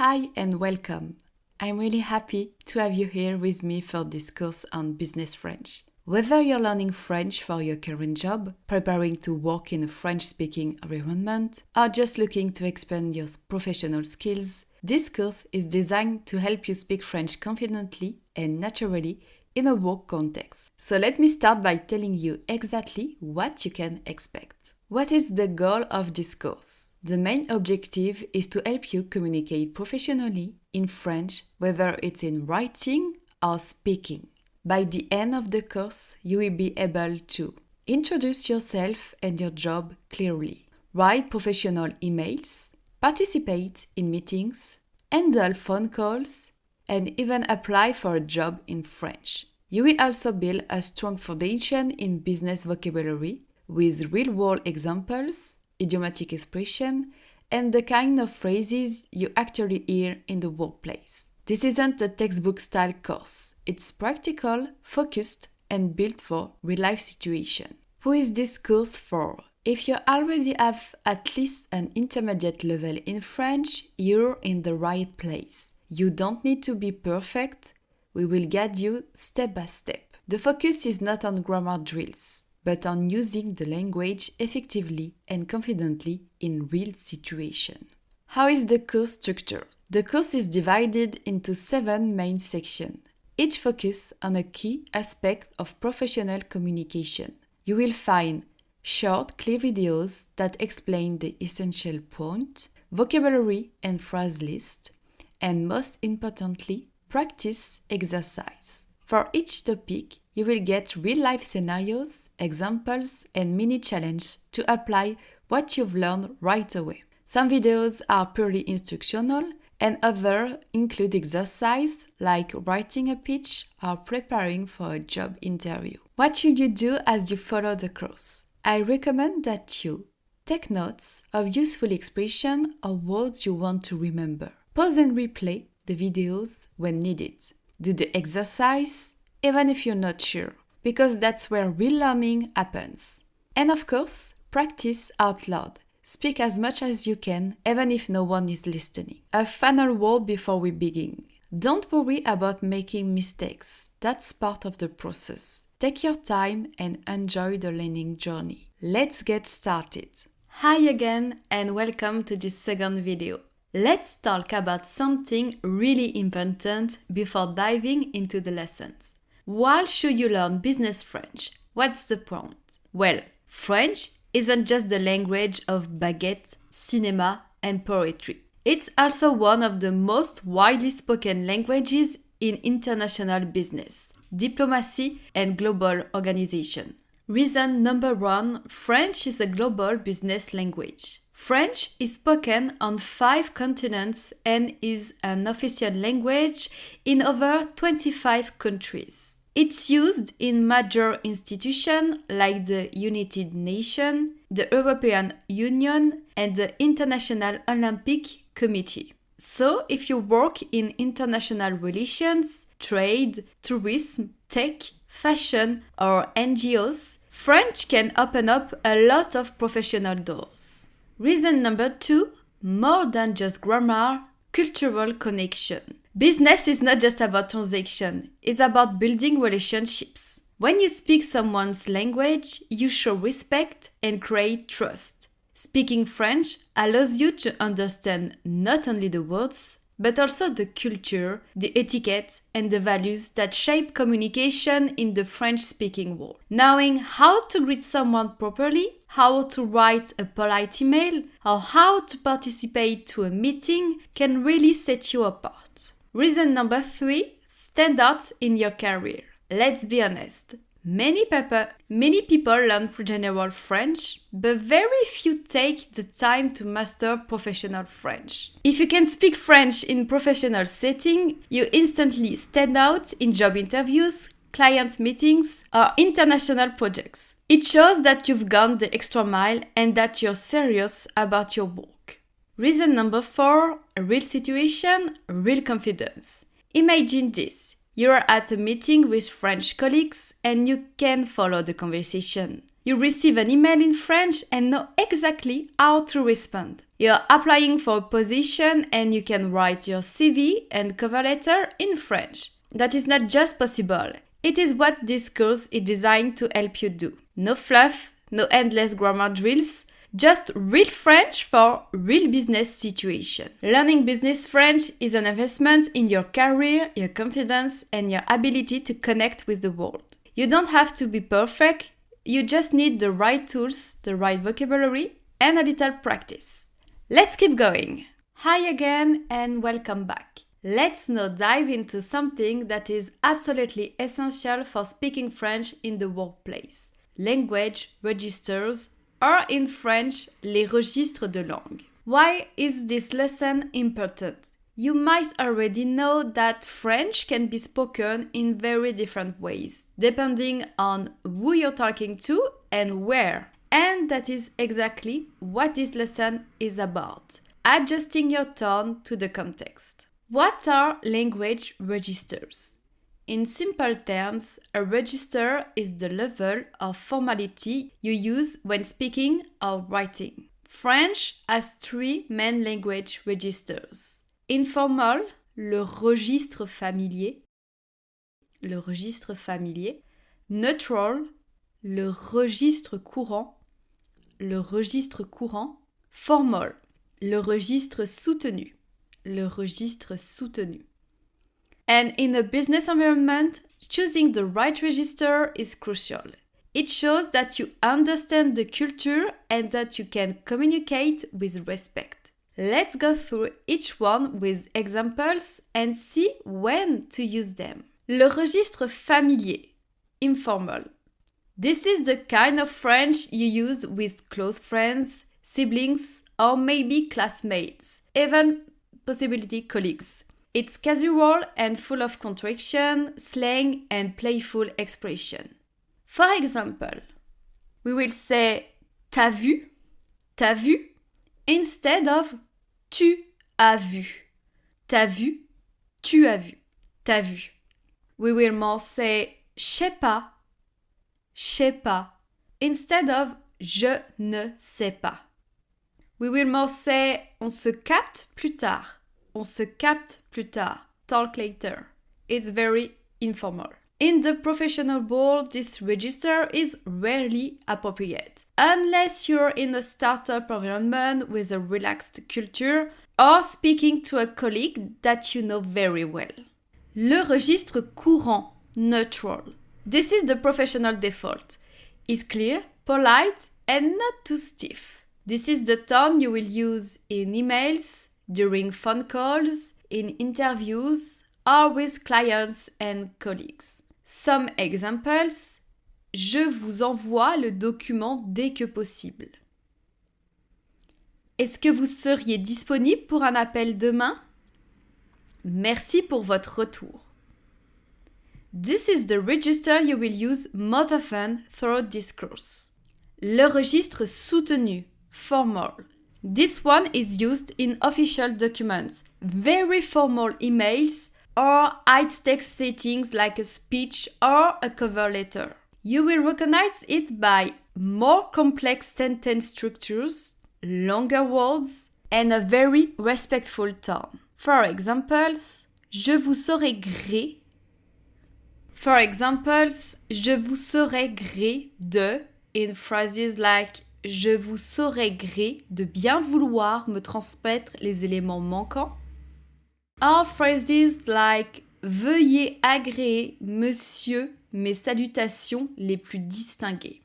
Hi and welcome. I'm really happy to have you here with me for this course on business French. Whether you're learning French for your current job, preparing to work in a French-speaking environment, or just looking to expand your professional skills, this course is designed to help you speak French confidently and naturally in a work context. So let me start by telling you exactly what you can expect. What is the goal of this course? The main objective is to help you communicate professionally in French, whether it's in writing or speaking. By the end of the course, you will be able to introduce yourself and your job clearly, write professional emails, participate in meetings, handle phone calls, and even apply for a job in French. You will also build a strong foundation in business vocabulary with real-world examples, idiomatic expression, and the kind of phrases you actually hear in the workplace. This isn't a textbook-style course. It's practical, focused, and built for real-life situations. Who is this course for? If you already have at least an intermediate level in French, you're in the right place. You don't need to be perfect. We will guide you step by step. The focus is not on grammar drills, but on using the language effectively and confidently in real situations. How is the course structured? The course is divided into 7 main sections, each focus on a key aspect of professional communication. You will find short, clear videos that explain the essential points, vocabulary and phrase list, and most importantly, practice exercise. For each topic, you will get real-life scenarios, examples, and mini-challenges to apply what you've learned right away. Some videos are purely instructional, and others include exercise like writing a pitch or preparing for a job interview. What should you do as you follow the course? I recommend that you take notes of useful expressions or words you want to remember. Pause and replay the videos when needed. Do the exercise even if you're not sure, because that's where real learning happens. And of course, practice out loud. Speak as much as you can, even if no one is listening. A final word before we begin. Don't worry about making mistakes. That's part of the process. Take your time and enjoy the learning journey. Let's get started. Hi again and welcome to this second video. Let's talk about something really important before diving into the lessons. Why should you learn business French? What's the point? Well, French isn't just the language of baguette, cinema, and poetry. It's also one of the most widely spoken languages in international business, diplomacy, and global organization. Reason number 1, French is a global business language. French is spoken on 5 continents and is an official language in over 25 countries. It's used in major institutions like the United Nations, the European Union, and the International Olympic Committee. So, if you work in international relations, trade, tourism, tech, fashion, or NGOs, French can open up a lot of professional doors. Reason number 2, more than just grammar, cultural connection. Business is not just about transaction, it's about building relationships. When you speak someone's language, you show respect and create trust. Speaking French allows you to understand not only the words, but also the culture, the etiquette, and the values that shape communication in the French-speaking world. Knowing how to greet someone properly, how to write a polite email, or how to participate to a meeting can really set you apart. Reason number 3, stand out in your career. Let's be honest. Many people learn general French, but very few take the time to master professional French. If you can speak French in professional setting, you instantly stand out in job interviews, client meetings, or international projects. It shows that you've gone the extra mile and that you're serious about your work. Reason number 4, a real situation, real confidence. Imagine this. You're at a meeting with French colleagues and you can follow the conversation. You receive an email in French and know exactly how to respond. You're applying for a position and you can write your CV and cover letter in French. That is not just possible. It is what this course is designed to help you do. No fluff, no endless grammar drills, just real French for real business situation. Learning business French is an investment in your career, your confidence, and your ability to connect with the world. You don't have to be perfect, you just need the right tools, the right vocabulary, and a little practice. Let's keep going. Hi again and welcome back. Let's now dive into something that is absolutely essential for speaking French in the workplace. Language registers, or in French, les registres de langue. Why is this lesson important? You might already know that French can be spoken in very different ways, depending on who you're talking to and where. And that is exactly what this lesson is about, adjusting your tone to the context. What are language registers? In simple terms, a register is the level of formality you use when speaking or writing. French has three main language registers. Informal, le registre familier. Neutral, le registre courant. Formal, le registre soutenu. And in a business environment, choosing the right register is crucial. It shows that you understand the culture and that you can communicate with respect. Let's go through each one with examples and see when to use them. Le registre familier, informal. This is the kind of French you use with close friends, siblings, or maybe classmates, even possibility colleagues. It's casual and full of contraction, slang, and playful expression. For example, we will say t'as vu, instead of tu as vu. T'as vu, tu as vu, t'as vu. We will more say je sais pas, instead of je ne sais pas. We will more say on se capte plus tard. Talk later. It's very informal. In the professional world, this register is rarely appropriate, unless you're in a startup environment with a relaxed culture or speaking to a colleague that you know very well. Le registre courant, neutral. This is the professional default. It's clear, polite, and not too stiff. This is the tone you will use in emails, during phone calls, in interviews, or with clients and colleagues. Some examples. Je vous envoie le document dès que possible. Est-ce que vous seriez disponible pour un appel demain? Merci pour votre retour. This is the register you will use most often throughout this course. Le registre soutenu, formal. This one is used in official documents, very formal emails, or high-stakes settings like a speech or a cover letter. You will recognize it by more complex sentence structures, longer words, and a very respectful tone. For examples, je vous saurai gré. For examples, je vous saurai gré de, in phrases like je vous saurai gré de bien vouloir me transmettre les éléments manquants. Or phrases like veuillez agréer, monsieur, mes salutations les plus distinguées.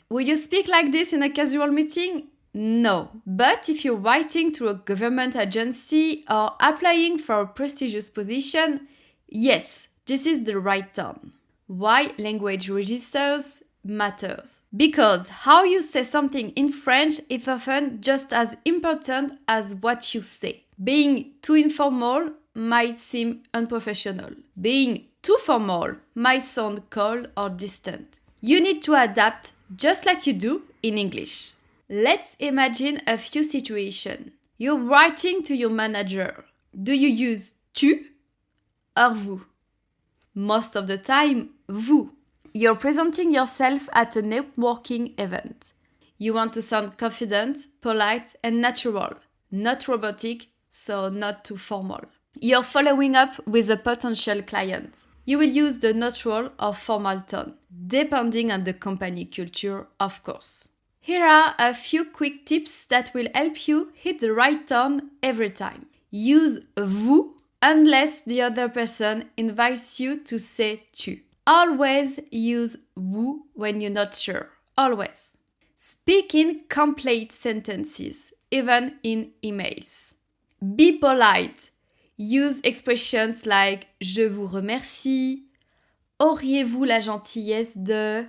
Will you speak like this in a casual meeting? No, but if you're writing to a government agency or applying for a prestigious position, yes, this is the right tone. Why language registers matters? Because how you say something in French is often just as important as what you say. Being too informal might seem unprofessional. Being too formal might sound cold or distant. You need to adapt just like you do in English. Let's imagine a few situations. You're writing to your manager. Do you use tu or vous? Most of the time, vous. You're presenting yourself at a networking event. You want to sound confident, polite, and natural, not robotic, so not too formal. You're following up with a potential client. You will use the natural or formal tone, depending on the company culture, of course. Here are a few quick tips that will help you hit the right tone every time. Use vous unless the other person invites you to say tu. Always use vous when you're not sure. Always. Speak in complete sentences, even in emails. Be polite. Use expressions like je vous remercie, auriez-vous la gentillesse de,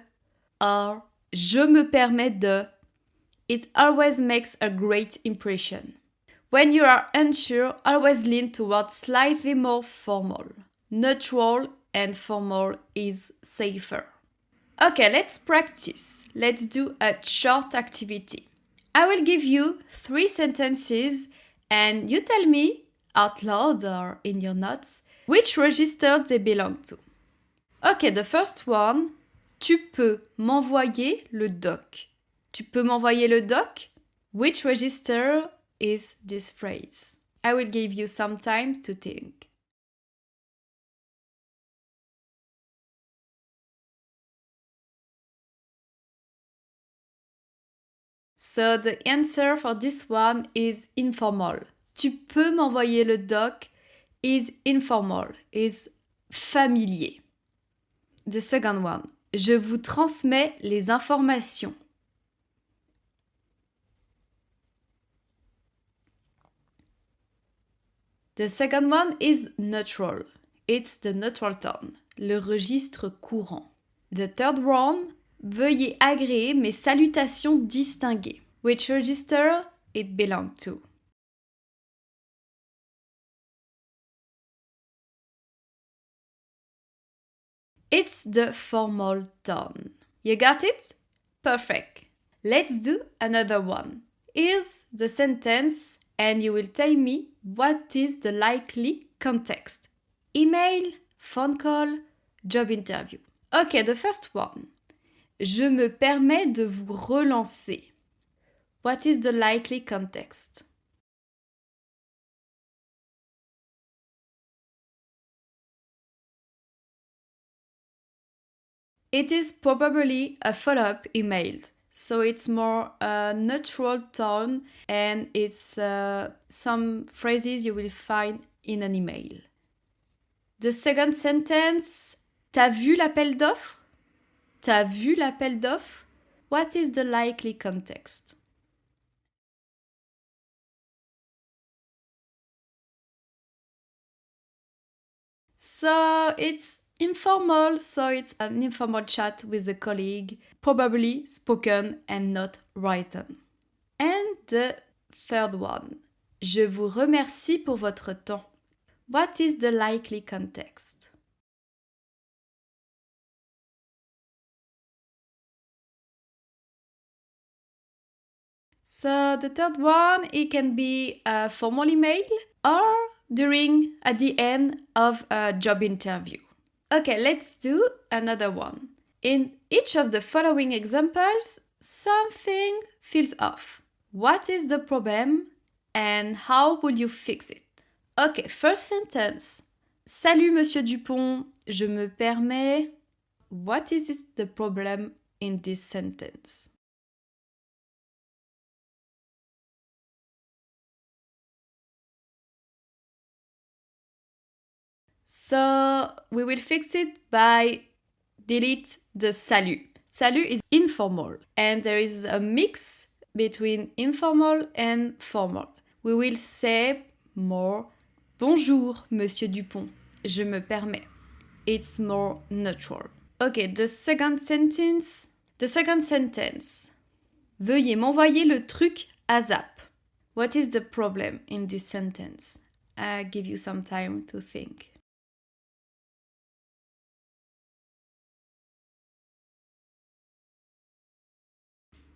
or je me permets de. It always makes a great impression. When you are unsure, always lean towards slightly more formal. Neutral and formal is safer. Okay, let's practice. Let's do a short activity. I will give you 3 sentences and you tell me, out loud or in your notes, which register they belong to. Okay, the first one, tu peux m'envoyer le doc. Tu peux m'envoyer le doc? Which register is this phrase? I will give you some time to think. So the answer for this one is informal. Tu peux m'envoyer le doc is informal, is familier. The second one, je vous transmets les informations. The second one is neutral. It's the neutral tone, le registre courant. The third one, veuillez agréer mes salutations distinguées. Which register it belongs to? It's the formal tone. You got it? Perfect. Let's do another one. Here's the sentence and you will tell me what is the likely context. Email, phone call, job interview. Okay, the first one. Je me permets de vous relancer. What is the likely context? It is probably a follow-up email, so it's more a neutral tone and it's some phrases you will find in an email. The second sentence, t'as vu l'appel d'offres? T'as vu l'appel d'offres? What is the likely context? So it's informal, so it's an informal chat with a colleague, probably spoken and not written. And the third one, je vous remercie pour votre temps. What is the likely context? So the third one, it can be a formal email or at the end of a job interview. Okay, let's do another one. In each of the following examples, something feels off. What is the problem and how will you fix it? Okay, first sentence. Salut Monsieur Dupont, je me permets. What is the problem in this sentence? So we will fix it by delete the salut. Salut is informal and there is a mix between informal and formal. We will say more bonjour Monsieur Dupont, je me permets. It's more neutral. Okay, the second sentence. Veuillez m'envoyer le truc à zap. What is the problem in this sentence? I'll give you some time to think.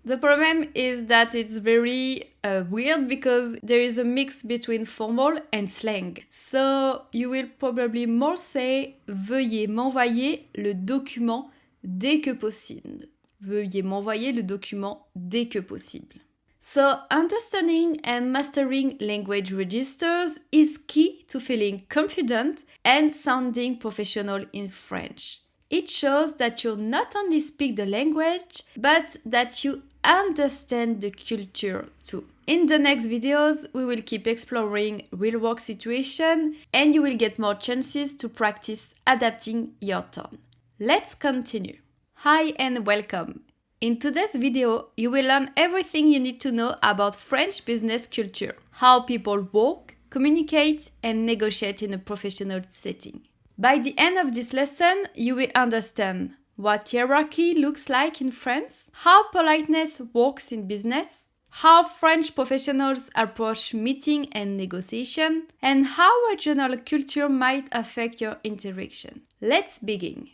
The problem is that it's very weird because there is a mix between formal and slang. So you will probably more say veuillez m'envoyer le document dès que possible. Veuillez m'envoyer le document dès que possible. So, understanding and mastering language registers is key to feeling confident and sounding professional in French. It shows that you not only speak the language, but that you understand the culture too. In the next videos, we will keep exploring real-work situations and you will get more chances to practice adapting your tone. Let's continue. Hi and welcome. In today's video, you will learn everything you need to know about French business culture, how people work, communicate, and negotiate in a professional setting. By the end of this lesson, you will understand what hierarchy looks like in France, how politeness works in business, how French professionals approach meeting and negotiation, and how regional culture might affect your interaction. Let's begin.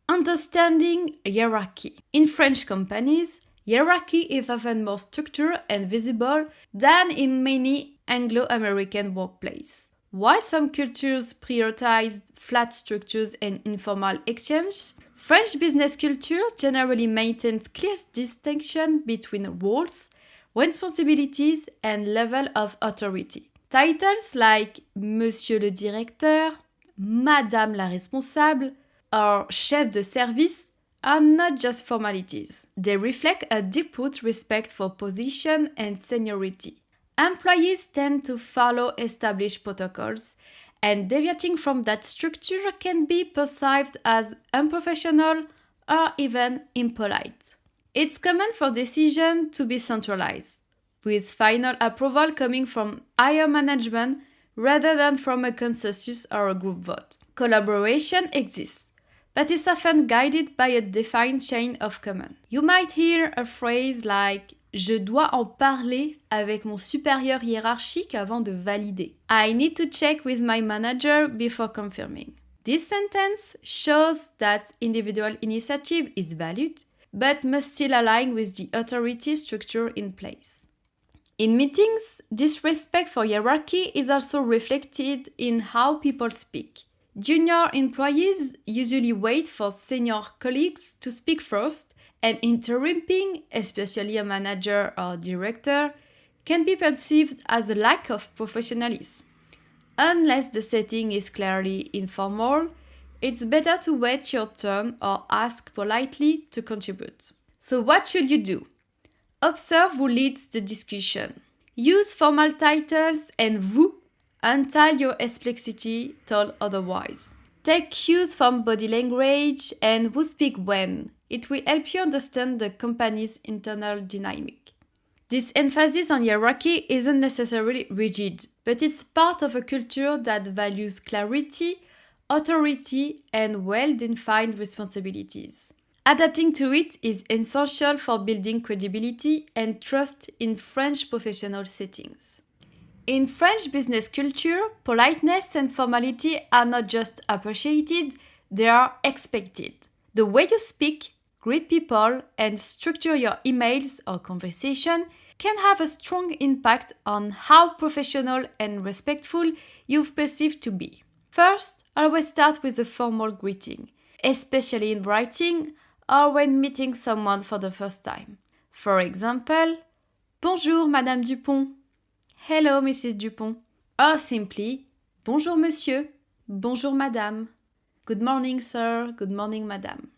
Understanding hierarchy. In French companies, hierarchy is often more structured and visible than in many Anglo-American workplaces. While some cultures prioritize flat structures and informal exchange, French business culture generally maintains clear distinction between roles, responsibilities, and level of authority. Titles like Monsieur le Directeur, Madame la Responsable, or chef de service are not just formalities. They reflect a deep-rooted respect for position and seniority. Employees tend to follow established protocols, and deviating from that structure can be perceived as unprofessional or even impolite. It's common for decisions to be centralized, with final approval coming from higher management rather than from a consensus or a group vote. Collaboration exists, but is often guided by a defined chain of command. You might hear a phrase like « Je dois en parler avec mon supérieur hiérarchique avant de valider. I need to check with my manager before confirming. » This sentence shows that individual initiative is valued, but must still align with the authority structure in place. In meetings, this respect for hierarchy is also reflected in how people speak. Junior employees usually wait for senior colleagues to speak first, and interrupting, especially a manager or director, can be perceived as a lack of professionalism. Unless the setting is clearly informal, it's better to wait your turn or ask politely to contribute. So what should you do? Observe who leads the discussion. Use formal titles and vous until you're explicitly told otherwise. Take cues from body language and who speak when. It will help you understand the company's internal dynamic. This emphasis on hierarchy isn't necessarily rigid, but it's part of a culture that values clarity, authority, and well-defined responsibilities. Adapting to it is essential for building credibility and trust in French professional settings. In French business culture, politeness and formality are not just appreciated, they are expected. The way you speak, greet people, and structure your emails or conversation can have a strong impact on how professional and respectful you've perceived to be. First, always start with a formal greeting, especially in writing or when meeting someone for the first time. For example, Bonjour, Madame Dupont. Hello, Mrs. Dupont. Or simply, Bonjour, Monsieur. Bonjour, Madame. Good morning, sir. Good morning, Madame.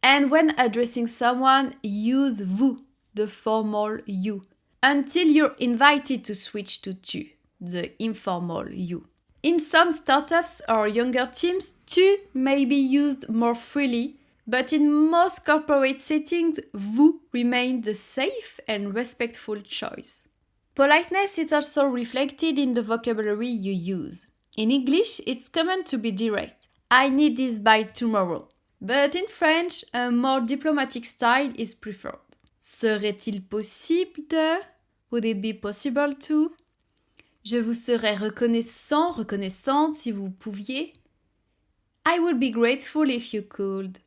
And when addressing someone, use vous, the formal you, until you're invited to switch to tu, the informal you. In some startups or younger teams, tu may be used more freely, but in most corporate settings, vous remain the safe and respectful choice. Politeness is also reflected in the vocabulary you use. In English, it's common to be direct. I need this by tomorrow. But in French, a more diplomatic style is preferred. Serait-il possible de? Would it be possible to? Je vous serais reconnaissant, reconnaissante si vous pouviez. I would be grateful if you could.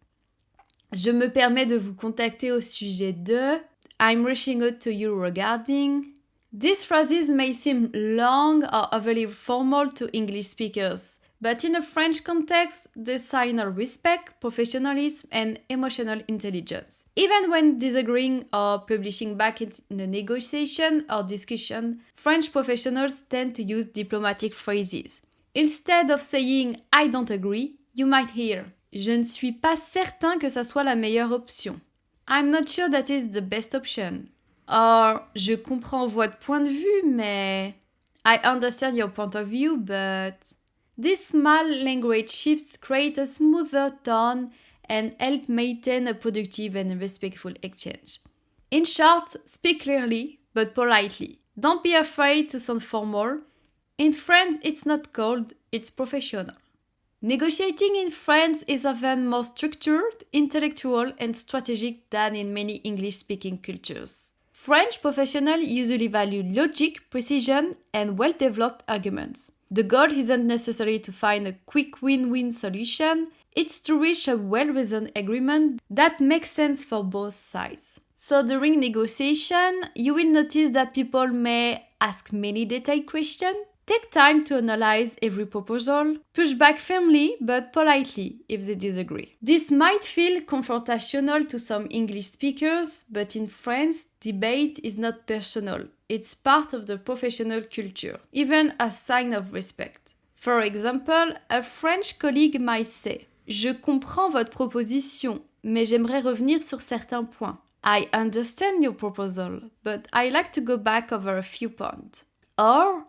Je me permets de vous contacter au sujet de. I'm reaching out to you regarding. These phrases may seem long or overly formal to English speakers, But in a French context, the sign of respect, professionalism, and emotional intelligence. Even when disagreeing or publishing back in a negotiation or discussion, French professionals tend to use diplomatic phrases. Instead of saying I don't agree, you might hear Je ne suis pas certain que ça soit la meilleure option. I'm not sure that is the best option. Or, je comprends votre point de vue, mais I understand your point of view, but... These small language shifts create a smoother tone and help maintain a productive and respectful exchange. In short, speak clearly, but politely. Don't be afraid to sound formal. In France, it's not cold, it's professional. Negotiating in France is often more structured, intellectual, and strategic than in many English-speaking cultures. French professionals usually value logic, precision, and well-developed arguments. The goal isn't necessarily to find a quick win-win solution, it's to reach a well-reasoned agreement that makes sense for both sides. So during negotiation, you will notice that people may ask many detailed questions. Take time to analyze every proposal, push back firmly but politely if they disagree. This might feel confrontational to some English speakers, but in France, debate is not personal. It's part of the professional culture, even a sign of respect. For example, a French colleague might say Je comprends votre proposition, mais j'aimerais revenir sur certains points. I understand your proposal, but I like to go back over a few points. Or,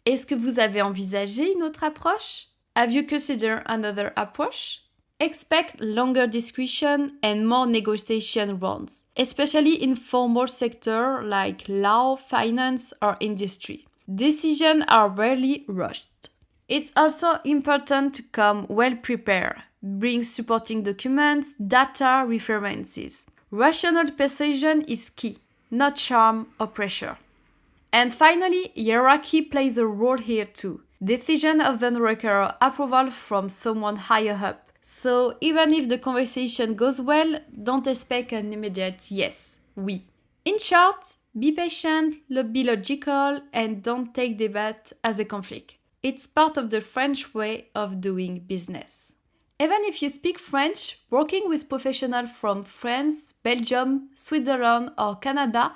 est-ce que vous avez envisagé une autre approche? Have you considered another approach? Expect longer discussion and more negotiation rounds, especially in formal sectors like law, finance, or industry. Decisions are rarely rushed. It's also important to come well prepared. Bring supporting documents, data, references. Rational precision is key, not charm or pressure. And finally, hierarchy plays a role here too. Decisions often require approval from someone higher up. So even if the conversation goes well, don't expect an immediate yes, oui. In short, be patient, be logical, and don't take debate as a conflict. It's part of the French way of doing business. Even if you speak French, working with professionals from France, Belgium, Switzerland, or Canada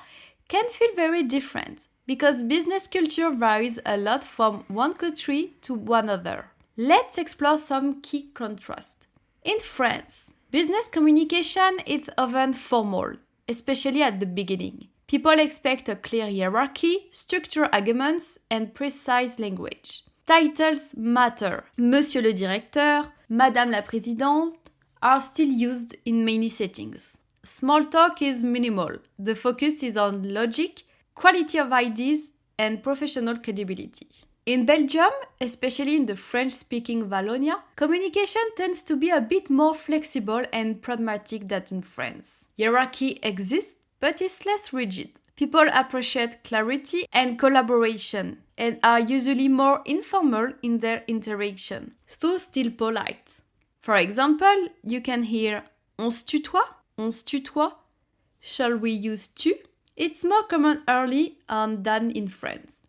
can feel very different, because business culture varies a lot from one country to another. Let's explore some key contrasts. In France, business communication is often formal, especially at the beginning. People expect a clear hierarchy, structured arguments, and precise language. Titles matter. Monsieur le directeur, Madame la présidente are still used in many settings. Small talk is minimal. The focus is on logic, quality of ideas, and professional credibility. In Belgium, especially in the French-speaking Wallonia, communication tends to be a bit more flexible and pragmatic than in France. Hierarchy exists, but is less rigid. People appreciate clarity and collaboration, and are usually more informal in their interaction, though still polite. For example, you can hear on se tutoie, shall we use tu? It's more common early on than in France.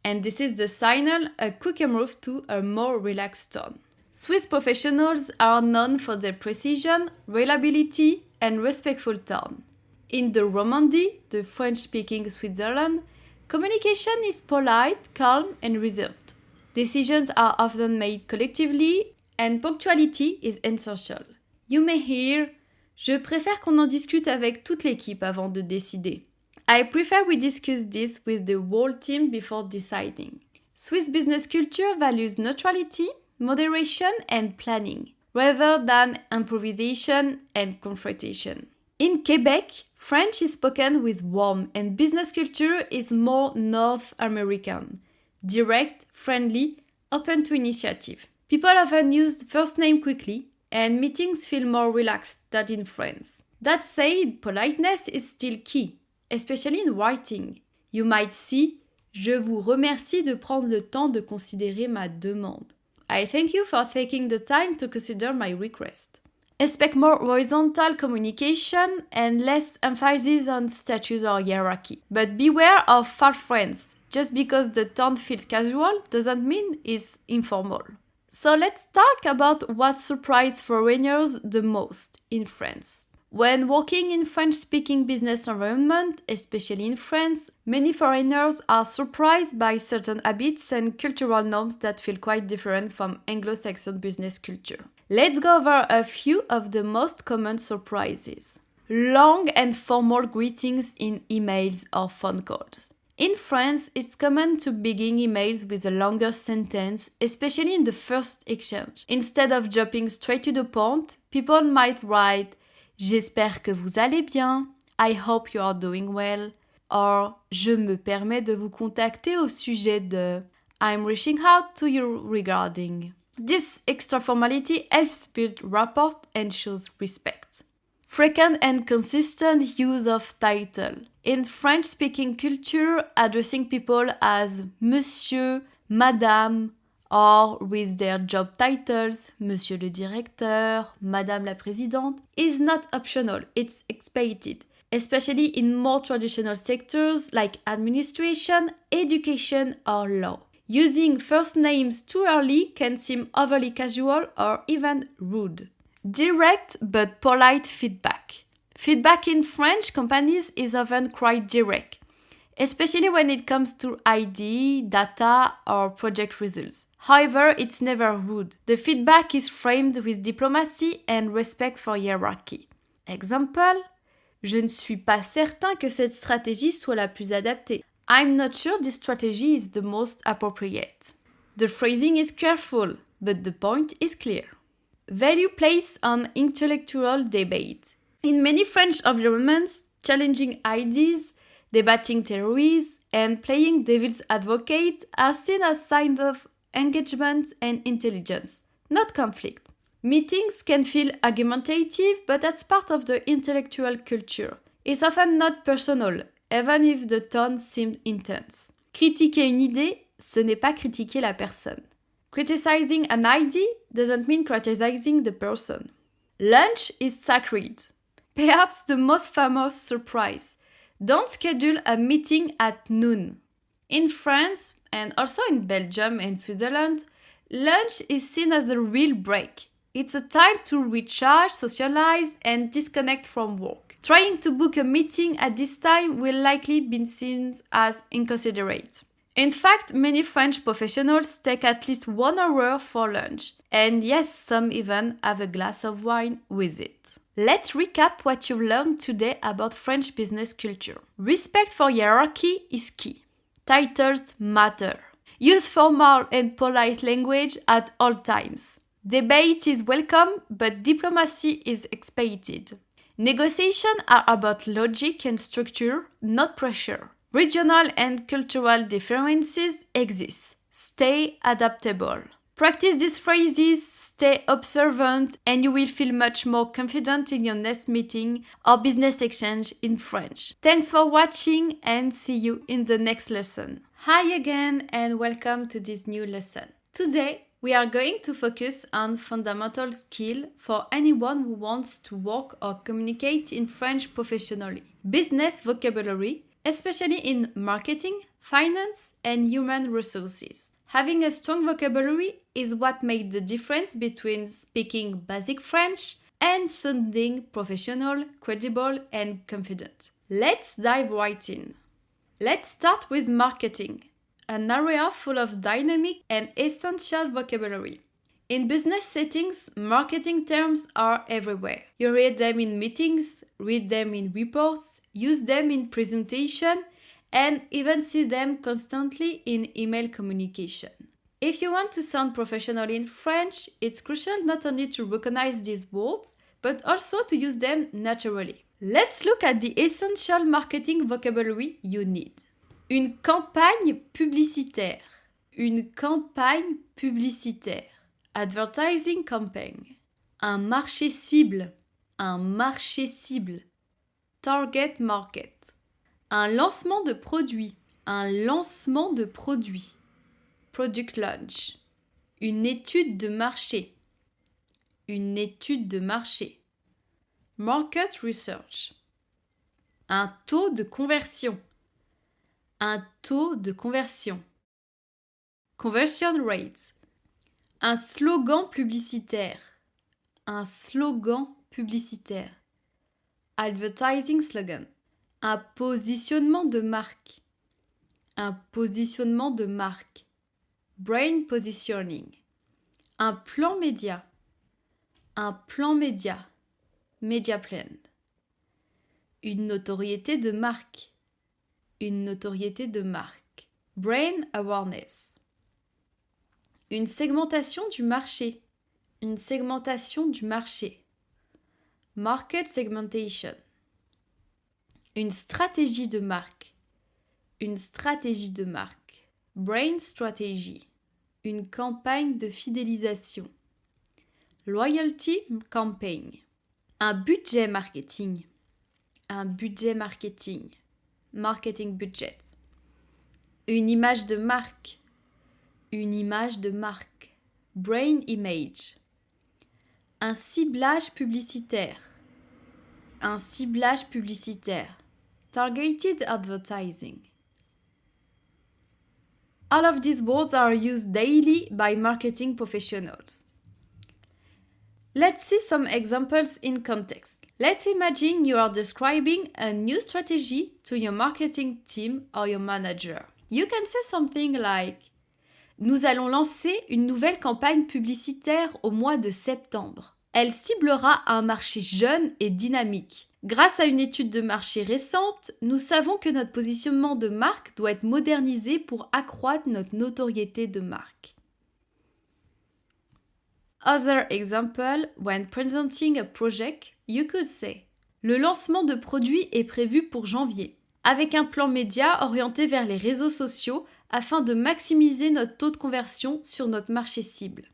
And this is the signal, a quicker move to a more relaxed tone. Swiss professionals are known for their precision, reliability, and respectful tone. In the Romandie, the French-speaking Switzerland, communication is polite, calm, and reserved. Decisions are often made collectively, and punctuality is essential. You may hear Je préfère qu'on en discute avec toute l'équipe avant de décider. I prefer we discuss this with the whole team before deciding. Swiss business culture values neutrality, moderation, and planning, rather than improvisation and confrontation. In Quebec, French is spoken with warmth, and business culture is more North American, direct, friendly, open to initiative. People often use first name quickly, and meetings feel more relaxed than in France. That said, politeness is still key, especially in writing. You might see Je vous remercie de prendre le temps de considérer ma demande. I thank you for taking the time to consider my request. Expect more horizontal communication and less emphasis on status or hierarchy. But beware of false friends. Just because the tone feels casual doesn't mean it's informal. So let's talk about what surprised foreigners the most in France. When working in French-speaking business environment, especially in France, many foreigners are surprised by certain habits and cultural norms that feel quite different from Anglo-Saxon business culture. Let's go over a few of the most common surprises. Long and formal greetings in emails or phone calls. In France, it's common to begin emails with a longer sentence, especially in the first exchange. Instead of jumping straight to the point, people might write J'espère que vous allez bien. I hope you are doing well. Or Je me permets de vous contacter au sujet de. I'm reaching out to you regarding. This extra formality helps build rapport and shows respect. Frequent and consistent use of title. In French-speaking culture, addressing people as Monsieur, Madame, or with their job titles, Monsieur le Directeur, Madame la Présidente, is not optional, it's expected, especially in more traditional sectors like administration, education, or law. Using first names too early can seem overly casual or even rude. Direct but polite feedback. Feedback in French companies is often quite direct, especially when it comes to ID, data, or project results. However, it's never rude. The feedback is framed with diplomacy and respect for hierarchy. Example, Je ne suis pas certain que cette stratégie soit la plus adaptée. I'm not sure this strategy is the most appropriate. The phrasing is careful, but the point is clear. Value placed on intellectual debate. In many French environments, challenging ideas, debating theories, and playing devil's advocate are seen as signs of engagement and intelligence, not conflict. Meetings can feel argumentative, but that's part of the intellectual culture. It's often not personal, even if the tone seems intense. Critiquer une idée, ce n'est pas critiquer la personne. Criticizing an idea doesn't mean criticizing the person. Lunch is sacred. Perhaps the most famous surprise. Don't schedule a meeting at noon. In France, and also in Belgium and Switzerland, lunch is seen as a real break. It's a time to recharge, socialize, and disconnect from work. Trying to book a meeting at this time will likely be seen as inconsiderate. In fact, many French professionals take at least 1 hour for lunch, and yes, some even have a glass of wine with it. Let's recap what you've learned today about French business culture. Respect for hierarchy is key. Titles matter. Use formal and polite language at all times. Debate is welcome, but diplomacy is expected. Negotiations are about logic and structure, not pressure. Regional and cultural differences exist. Stay adaptable. Practice these phrases, stay observant, and you will feel much more confident in your next meeting or business exchange in French. Thanks for watching and see you in the next lesson. Hi again and welcome to this new lesson. Today, we are going to focus on fundamental skills for anyone who wants to work or communicate in French professionally. Business vocabulary, especially in marketing, finance, and human resources. Having a strong vocabulary is what makes the difference between speaking basic French and sounding professional, credible, and confident. Let's dive right in. Let's start with marketing, an area full of dynamic and essential vocabulary. In business settings, marketing terms are everywhere. You read them in meetings, read them in reports, use them in presentation, and even see them constantly in email communication. If you want to sound professional in French, it's crucial not only to recognize these words, but also to use them naturally. Let's look at the essential marketing vocabulary you need. Une campagne publicitaire. Une campagne publicitaire. Advertising campaign. Un marché cible. Un marché cible. Target market. Un lancement de produit. Un lancement de produit. Product launch. Une étude de marché. Une étude de marché. Market research. Un taux de conversion. Un taux de conversion. Conversion rate. Un slogan publicitaire. Un slogan publicitaire. Advertising slogan. Un positionnement de marque. Un positionnement de marque. Brand positioning. Un plan média. Un plan média. Media plan. Une notoriété de marque. Une notoriété de marque. Brand awareness. Une segmentation du marché. Une segmentation du marché. Market segmentation. Une stratégie de marque. Une stratégie de marque. Brand strategy. Une campagne de fidélisation. Loyalty campaign. Un budget marketing. Un budget marketing. Marketing budget. Une image de marque. Une image de marque. Brain image. Un ciblage publicitaire. Un ciblage publicitaire. Targeted advertising. All of these words are used daily by marketing professionals. Let's see some examples in context. Let's imagine you are describing a new strategy to your marketing team or your manager. You can say something like: Nous allons lancer une nouvelle campagne publicitaire au mois de septembre. Elle ciblera un marché jeune et dynamique. Grâce à une étude de marché récente, nous savons que notre positionnement de marque doit être modernisé pour accroître notre notoriété de marque. Other example, when presenting a project, you could say: Le lancement de produits est prévu pour janvier, avec un plan média orienté vers les réseaux sociaux afin de maximiser notre taux de conversion sur notre marché cible.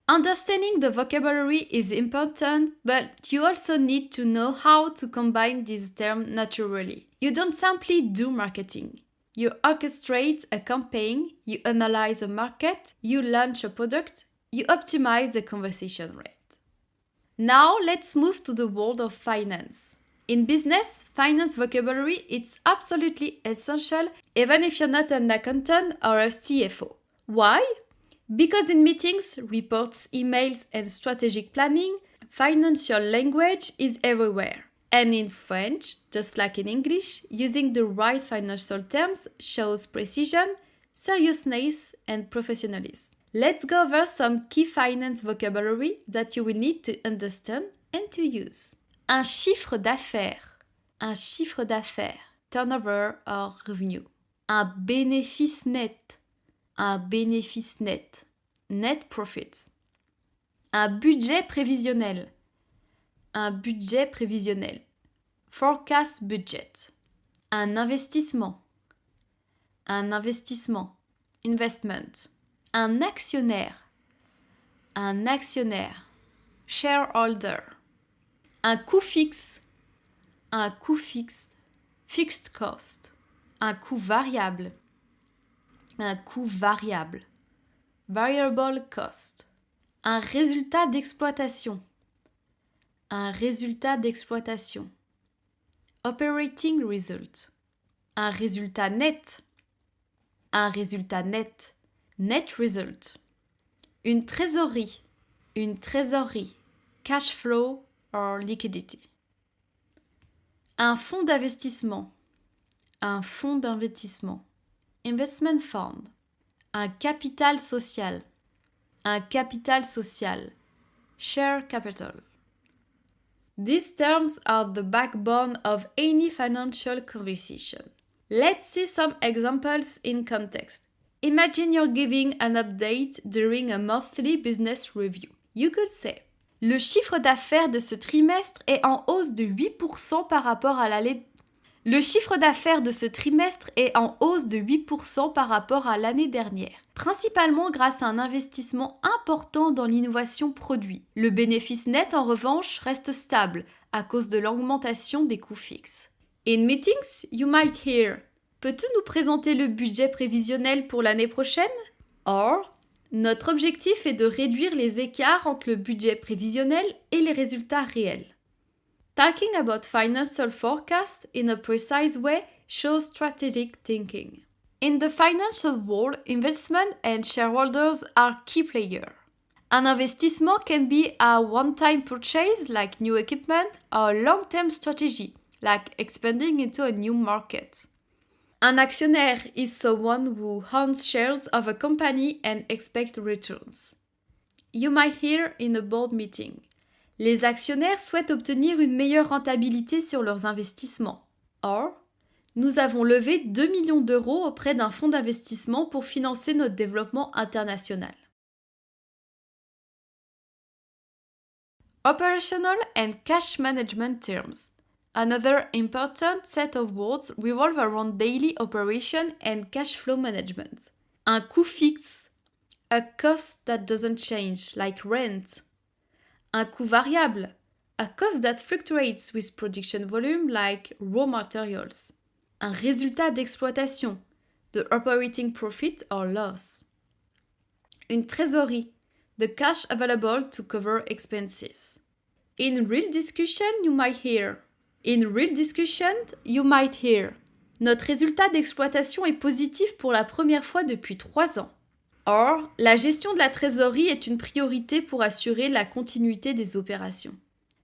Understanding the vocabulary is important, but you also need to know how to combine these terms naturally. You don't simply do marketing. You orchestrate a campaign, you analyze a market, you launch a product, you optimize the conversion rate. Now let's move to the world of finance. In business, finance vocabulary is absolutely essential, even if you're not an accountant or a CFO. Why? Because in meetings, reports, emails, and strategic planning, financial language is everywhere. And in French, just like in English, using the right financial terms shows precision, seriousness, and professionalism. Let's go over some key finance vocabulary that you will need to understand and to use. Un chiffre d'affaires. Un chiffre d'affaires. Turnover or revenue. Un bénéfice net. Un bénéfice net. Net profit. Un budget prévisionnel. Un budget prévisionnel. Forecast budget. Un investissement. Un investissement. Investment. Un actionnaire. Un actionnaire. Shareholder. Un coût fixe. Un coût fixe. Fixed cost. Un coût variable. Un coût variable. Variable cost. Un résultat d'exploitation. Un résultat d'exploitation. Operating result. Un résultat net. Un résultat net. Net result. Une trésorerie. Une trésorerie. Cash flow or liquidity. Un fonds d'investissement. Un fonds d'investissement. Investment fund. Un capital social. Un capital social. Share capital. These terms are the backbone of any financial conversation. Let's see some examples in context. Imagine you're giving an update during a monthly business review. You could say: Le chiffre d'affaires de ce trimestre est en hausse de 8% par rapport à l'année. Le chiffre d'affaires de ce trimestre est en hausse de 8% par rapport à l'année dernière, principalement grâce à un investissement important dans l'innovation produit. Le bénéfice net, en revanche, reste stable à cause de l'augmentation des coûts fixes. In meetings, you might hear: Peux-tu nous présenter le budget prévisionnel pour l'année prochaine? Or, notre objectif est de réduire les écarts entre le budget prévisionnel et les résultats réels. Talking about financial forecast in a precise way shows strategic thinking. In the financial world, investment and shareholders are key players. Un investissement can be a one-time purchase like new equipment or a long-term strategy like expanding into a new market. Un actionnaire is someone who owns shares of a company and expects returns. You might hear in a board meeting. Les actionnaires souhaitent obtenir une meilleure rentabilité sur leurs investissements. Or, nous avons levé 2 millions d'euros auprès d'un fonds d'investissement pour financer notre développement international. Operational and cash management terms. Another important set of words revolve around daily operation and cash flow management. Un coût fixe, a cost that doesn't change, like rent. Un coût variable, a cost that fluctuates with production volume, like raw materials. Un résultat d'exploitation, the operating profit or loss. Une trésorerie, the cash available to cover expenses. In real discussion, you might hear. Notre résultat d'exploitation est positif pour la première fois depuis 3 ans. Or, la gestion de la trésorerie est une priorité pour assurer la continuité des opérations.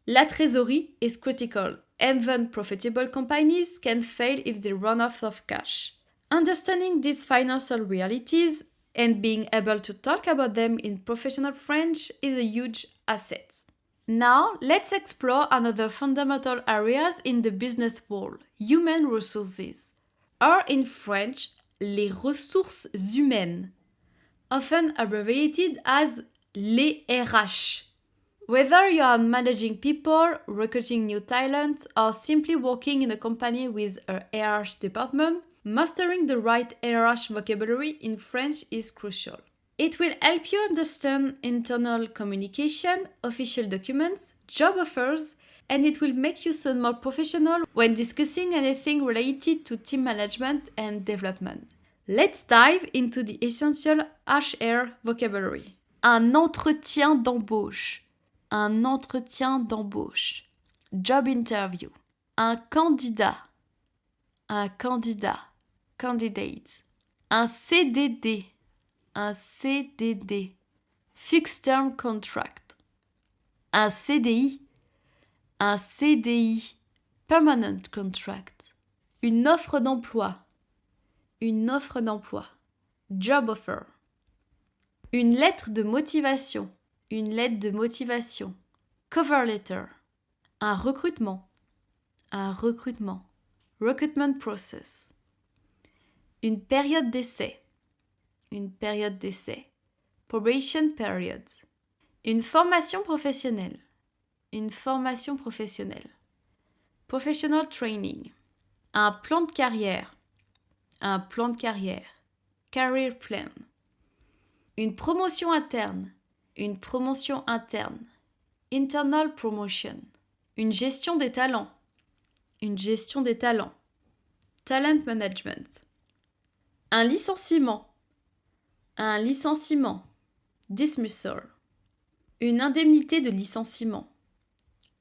La trésorerie is critical. Even profitable companies can fail if they run out of cash. Understanding these financial realities and being able to talk about them in professional French is a huge asset. Now, let's explore another fundamental areas in the business world, human resources, or in French, les ressources humaines, often abbreviated as les RH. Whether you are managing people, recruiting new talent, or simply working in a company with a RH department, mastering the right RH vocabulary in French is crucial. It will help you understand internal communication, official documents, job offers, and it will make you sound more professional when discussing anything related to team management and development. Let's dive into the essential HR vocabulary. Un entretien d'embauche. Un entretien d'embauche. Job interview. Un candidat. Un candidat. Candidate. Un CDD. Un CDD. Fixed term contract. Un CDI. Un CDI. Permanent contract. Une offre d'emploi. Une offre d'emploi. Job offer. Une lettre de motivation. Une lettre de motivation. Cover letter. Un recrutement. Un recrutement. Recruitment process. Une période d'essai. Une période d'essai. Probation period. Une formation professionnelle. Une formation professionnelle. Professional training. Un plan de carrière. Un plan de carrière. Career plan. Une promotion interne. Une promotion interne. Internal promotion. Une gestion des talents. Une gestion des talents. Talent management. Un licenciement. Un licenciement. Dismissal. Une indemnité de licenciement.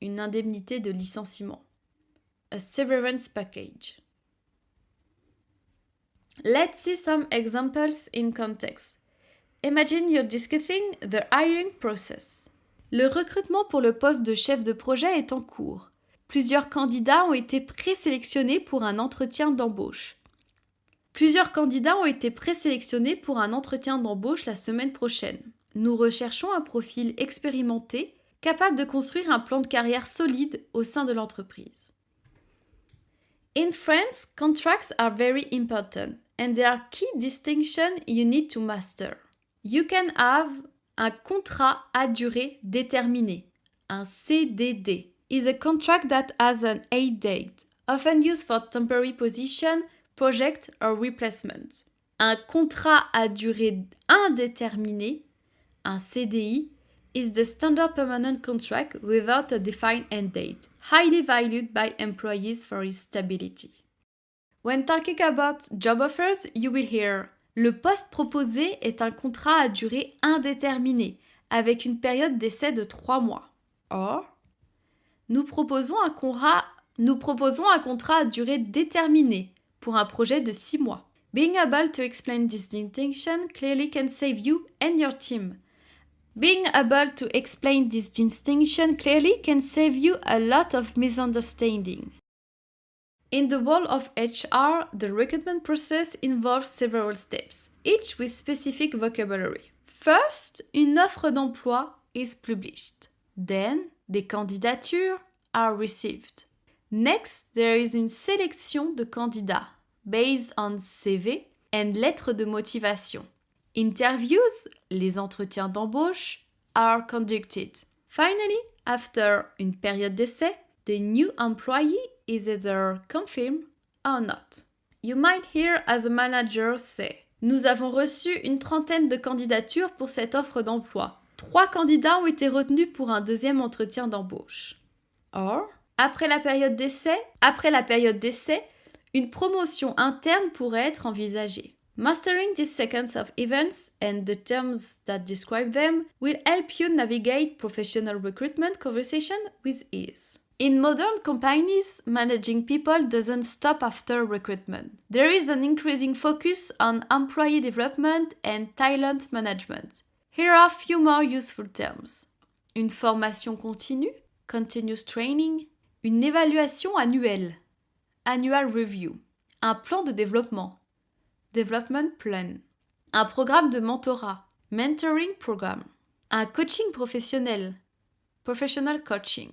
Une indemnité de licenciement. A severance package. Let's see some examples in context. Imagine you're discussing the hiring process. Le recrutement pour le poste de chef de projet est en cours. Plusieurs candidats ont été présélectionnés pour un entretien d'embauche. La semaine prochaine. Nous recherchons un profil expérimenté, capable de construire un plan de carrière solide au sein de l'entreprise. In France, contracts are very important and there are key distinctions you need to master. You can have un contrat à durée déterminée, un CDD, is a contract that has an end date, often used for temporary position, project or replacement. Un contrat à durée indéterminée, un CDI, is the standard permanent contract without a defined end date, highly valued by employees for its stability. When talking about job offers, you will hear le poste proposé est un contrat à durée indéterminée avec une période d'essai de 3 mois. Or, Nous proposons un contrat à durée déterminée pour un projet de 6 mois. Being able to explain this distinction clearly can save you and your team. Being able to explain this distinction clearly can save you a lot of misunderstanding. In the world of HR, the recruitment process involves several steps, each with specific vocabulary. First, une offre d'emploi is published. Then, des candidatures are received. Next, there is une sélection de candidats based on CV and lettres de motivation. Interviews, les entretiens d'embauche, are conducted. Finally, after une période d'essai, the new employee is either confirmed or not. You might hear as a manager say, nous avons reçu une trentaine de candidatures pour cette offre d'emploi. 3 candidats ont été retenus pour un deuxième entretien d'embauche. Or, après la période d'essai, une promotion interne pourrait être envisagée. Mastering this sequence of events and the terms that describe them will help you navigate professional recruitment conversation with ease. In modern companies, managing people doesn't stop after recruitment. There is an increasing focus on employee development and talent management. Here are a few more useful terms. Une formation continue, continuous training, une évaluation annuelle, annual review, un plan de développement, development plan, un programme de mentorat, mentoring program, un coaching professionnel, professional coaching.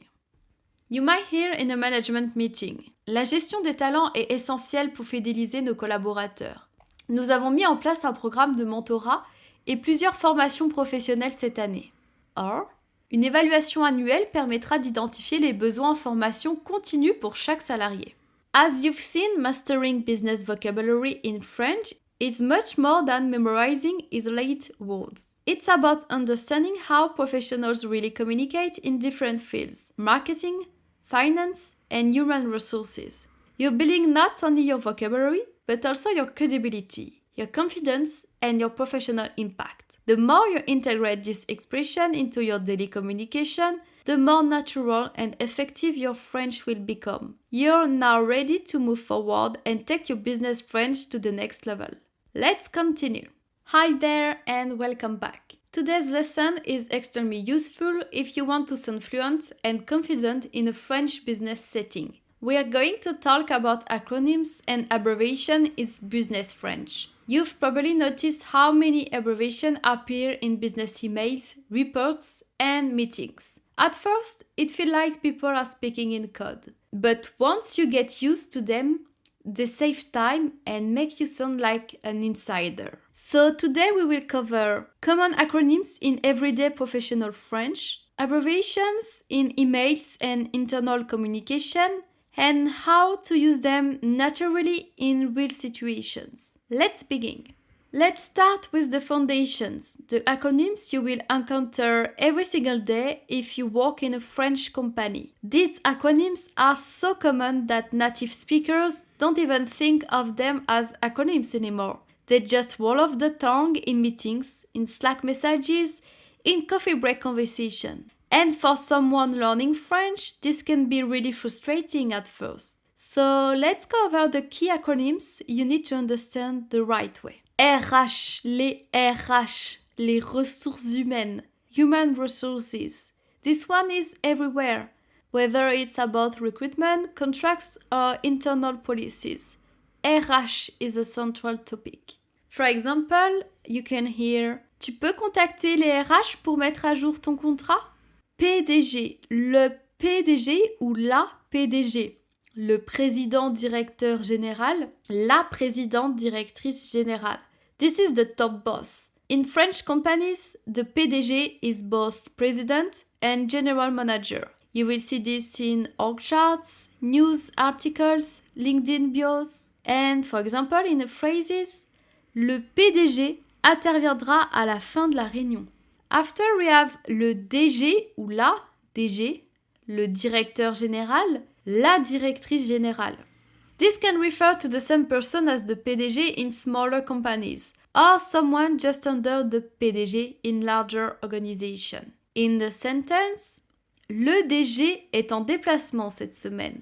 You might hear in a management meeting. La gestion des talents est essentielle pour fidéliser nos collaborateurs. Nous avons mis en place un programme de mentorat et plusieurs formations professionnelles cette année. Or, une évaluation annuelle permettra d'identifier les besoins en formation continue pour chaque salarié. As you've seen, mastering business vocabulary in French is much more than memorizing isolated words. It's about understanding how professionals really communicate in different fields: marketing, finance, and human resources. You're building not only your vocabulary, but also your credibility, your confidence, and your professional impact. The more you integrate this expression into your daily communication, the more natural and effective your French will become. You're now ready to move forward and take your business French to the next level. Let's continue. Hi there and welcome back. Today's lesson is extremely useful if you want to sound fluent and confident in a French business setting. We are going to talk about acronyms and abbreviations in business French. You've probably noticed how many abbreviations appear in business emails, reports, and meetings. At first, it feels like people are speaking in code. But once you get used to them, they save time and make you sound like an insider. So today we will cover common acronyms in everyday professional French, abbreviations in emails and internal communication, and how to use them naturally in real situations. Let's begin. Let's start with the foundations, the acronyms you will encounter every single day if you work in a French company. These acronyms are so common that native speakers don't even think of them as acronyms anymore. They just roll off the tongue in meetings, in Slack messages, in coffee break conversation. And for someone learning French, this can be really frustrating at first. So let's go over the key acronyms you need to understand the right way. RH, les ressources humaines, human resources. This one is everywhere, whether it's about recruitment, contracts, or internal policies. RH is a central topic. For example, you can hear « Tu peux contacter les RH pour mettre à jour ton contrat ?» PDG, le PDG ou la PDG. Le président directeur général, la présidente directrice générale. This is the top boss. In French companies, the PDG is both president and general manager. You will see this in org charts, news articles, LinkedIn bios, and for example in the phrases, le PDG interviendra à la fin de la réunion. After we have le DG ou la DG, le directeur général, la directrice générale. This can refer to the same person as the PDG in smaller companies, or someone just under the PDG in larger organization. In the sentence, Le DG est en déplacement cette semaine.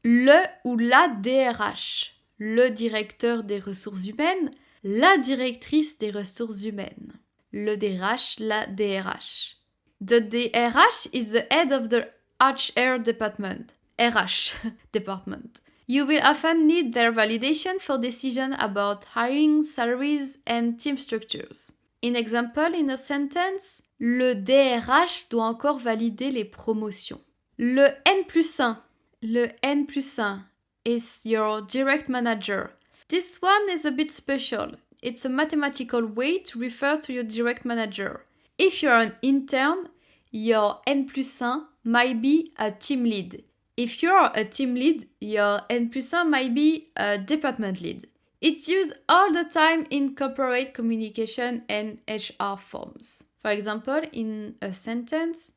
Le ou la DRH, le directeur des ressources humaines, la directrice des ressources humaines. Le DRH, la DRH. The DRH is the head of the HR department. RH department. You will often need their validation for decisions about hiring, salaries, and team structures. In example, in a sentence, le DRH doit encore valider les promotions. Le N+1. Le N+1 is your direct manager. This one is a bit special. It's a mathematical way to refer to your direct manager. If you're an intern, your N+1 might be a team lead. If you're a team lead, your N+1 might be a department lead. It's used all the time in corporate communication and HR forms. For example, in a sentence,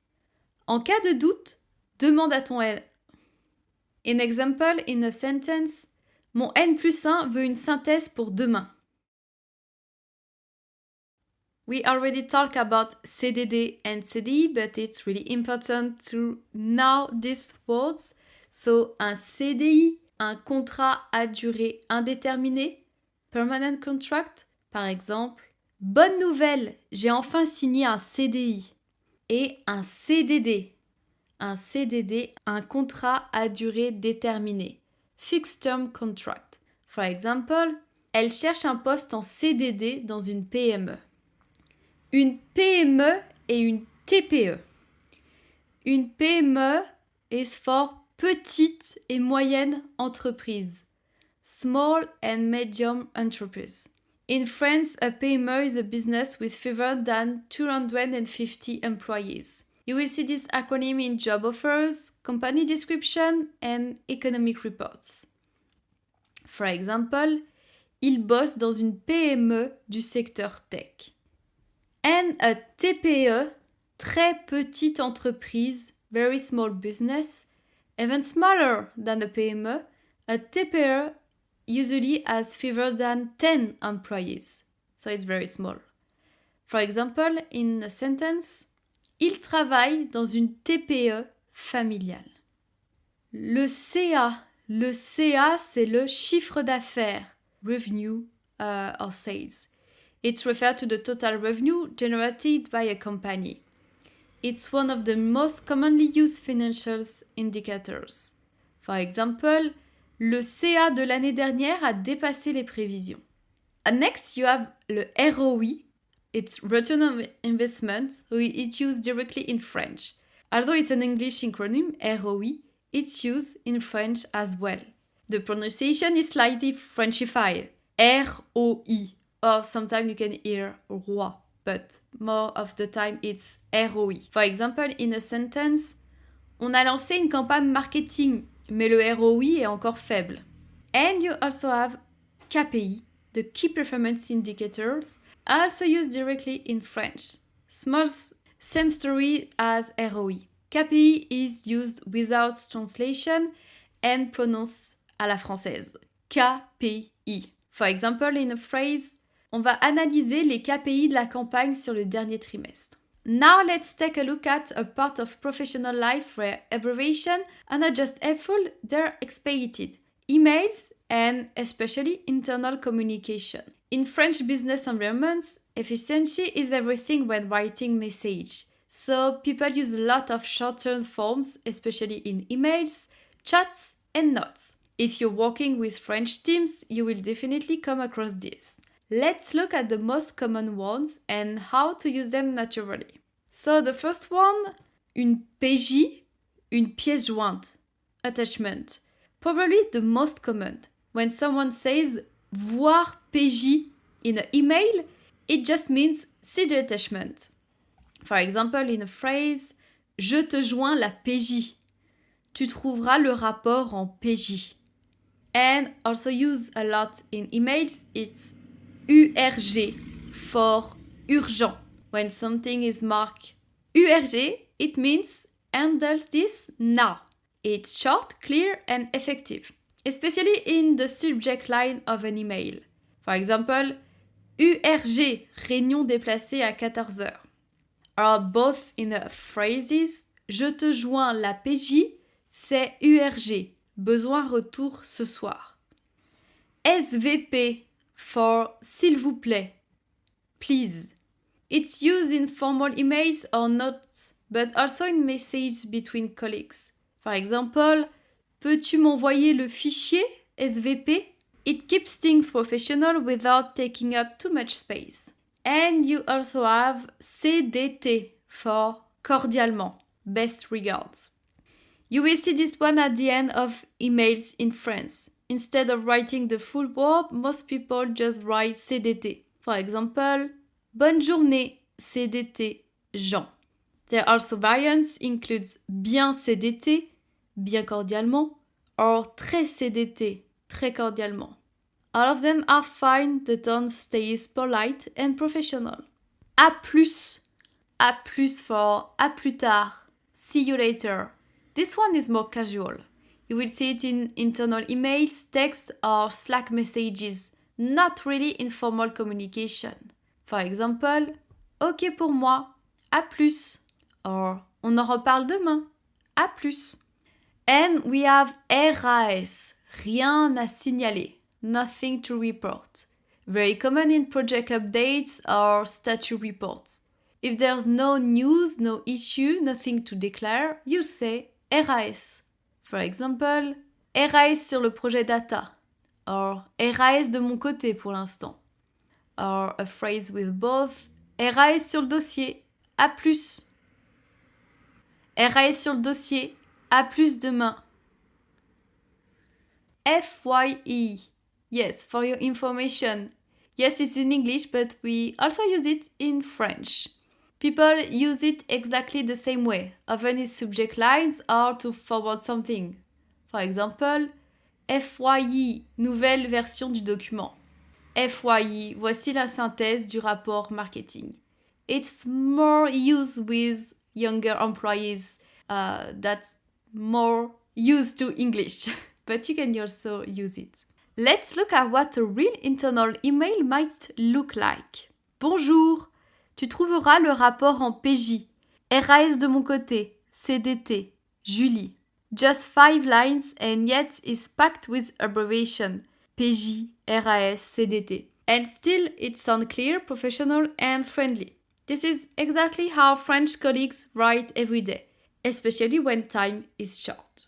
en cas de doute, demande à ton N. In example, in a sentence, mon N+1 veut une synthèse pour demain. We already talked about CDD and CDI, but it's really important to know these words. So, un CDI, un contrat à durée indéterminée, permanent contract, par exemple. Bonne nouvelle, j'ai enfin signé un CDI. Et un CDD, un contrat à durée déterminée, fixed term contract. For example, elle cherche un poste en CDD dans une PME. Une PME et une TPE. Une PME is for petite et moyenne entreprise. Small and medium enterprise. In France, a PME is a business with fewer than 250 employees. You will see this acronym in job offers, company description, and economic reports. For example, il bosse dans une PME du secteur tech. And a TPE, très petite entreprise, very small business, even smaller than a PME, a TPE usually has fewer than 10 employees, so it's very small. For example, in a sentence, il travaille dans une TPE familiale. Le CA, c'est le chiffre d'affaires, revenue or sales. It's referred to the total revenue generated by a company. It's one of the most commonly used financial indicators. For example, le CA de l'année dernière a dépassé les prévisions. Next, you have le ROI. It's return on investment, so it's used directly in French. Although it's an English acronym, ROI, it's used in French as well. The pronunciation is slightly Frenchified, ROI. Or sometimes you can hear roi, but more of the time it's ROI. For example, in a sentence, on a lancé une campagne marketing, mais le ROI est encore faible. And you also have KPI, the Key Performance Indicators, also used directly in French. Same story as ROI. KPI is used without translation and pronounced à la française. KPI. For example, in a phrase, on va analyser les KPI de la campagne sur le dernier trimestre. Now let's take a look at a part of professional life where abbreviation are not just helpful, they're expected. Emails and especially internal communication. In French business environments, efficiency is everything when writing message. So people use a lot of short-term forms, especially in emails, chats, and notes. If you're working with French teams, you will definitely come across this. Let's look at the most common ones and how to use them naturally. So the first one, une PJ, une pièce jointe, attachment. Probably the most common. When someone says voir PJ in an email, it just means see the attachment. For example, in a phrase, je te joins la PJ. Tu trouveras le rapport en PJ. And also used a lot in emails, it's URG for urgent. When something is marked URG, it means handle this now. It's short, clear, and effective, especially in the subject line of an email. For example, URG, réunion déplacée à 14h. Or both in the phrases Je te joins la PJ, c'est URG. Besoin retour ce soir. SVP for s'il vous plaît. Please. It's used in formal emails or notes, but also in messages between colleagues. For example, peux-tu m'envoyer le fichier SVP? It keeps things professional without taking up too much space. And you also have CDT for cordialement, best regards. You will see this one at the end of emails in France. Instead of writing the full word, most people just write CDT. For example, bonne journée, CDT, Jean. There are also variants includes bien CDT, bien cordialement, or très CDT, très cordialement. All of them are fine, the tone stays polite and professional. A plus for à plus tard, see you later. This one is more casual. You will see it in internal emails, text, or Slack messages, not really informal communication. For example, OK pour moi, à plus, or on en reparle demain, à plus. And we have RAS, rien à signaler, nothing to report. Very common in project updates or statute reports. If there's no news, no issue, nothing to declare, you say RAS. For example, RAS sur le projet data, or RAS de mon côté pour l'instant. Or a phrase with both, RAS sur le dossier, à plus. RAS sur le dossier, à plus demain. FYE, yes, for your information. Yes, it's in English, but we also use it in French. People use it exactly the same way, often in subject lines or to forward something. For example, FYE, nouvelle version du document. FYE, voici la synthèse du rapport marketing. It's more used with younger employees that's more used to English, but you can also use it. Let's look at what a real internal email might look like. Bonjour, tu trouveras le rapport en PJ. RAS de mon côté, CDT, Julie. Just 5 lines and yet is packed with abbreviation. PJ, RAS, CDT. And still it sounds clear, professional and friendly. This is exactly how French colleagues write every day, especially when time is short.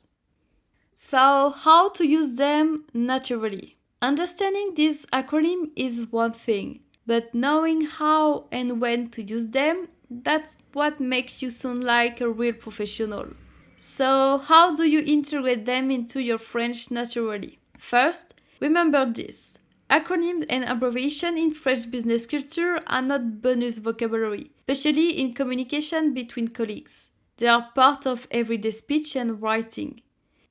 So, how to use them naturally? Understanding this acronym is one thing, but knowing how and when to use them, that's what makes you sound like a real professional. So, how do you integrate them into your French naturally? First, remember this. Acronyms and abbreviations in French business culture are not bonus vocabulary, especially in communication between colleagues. They are part of everyday speech and writing.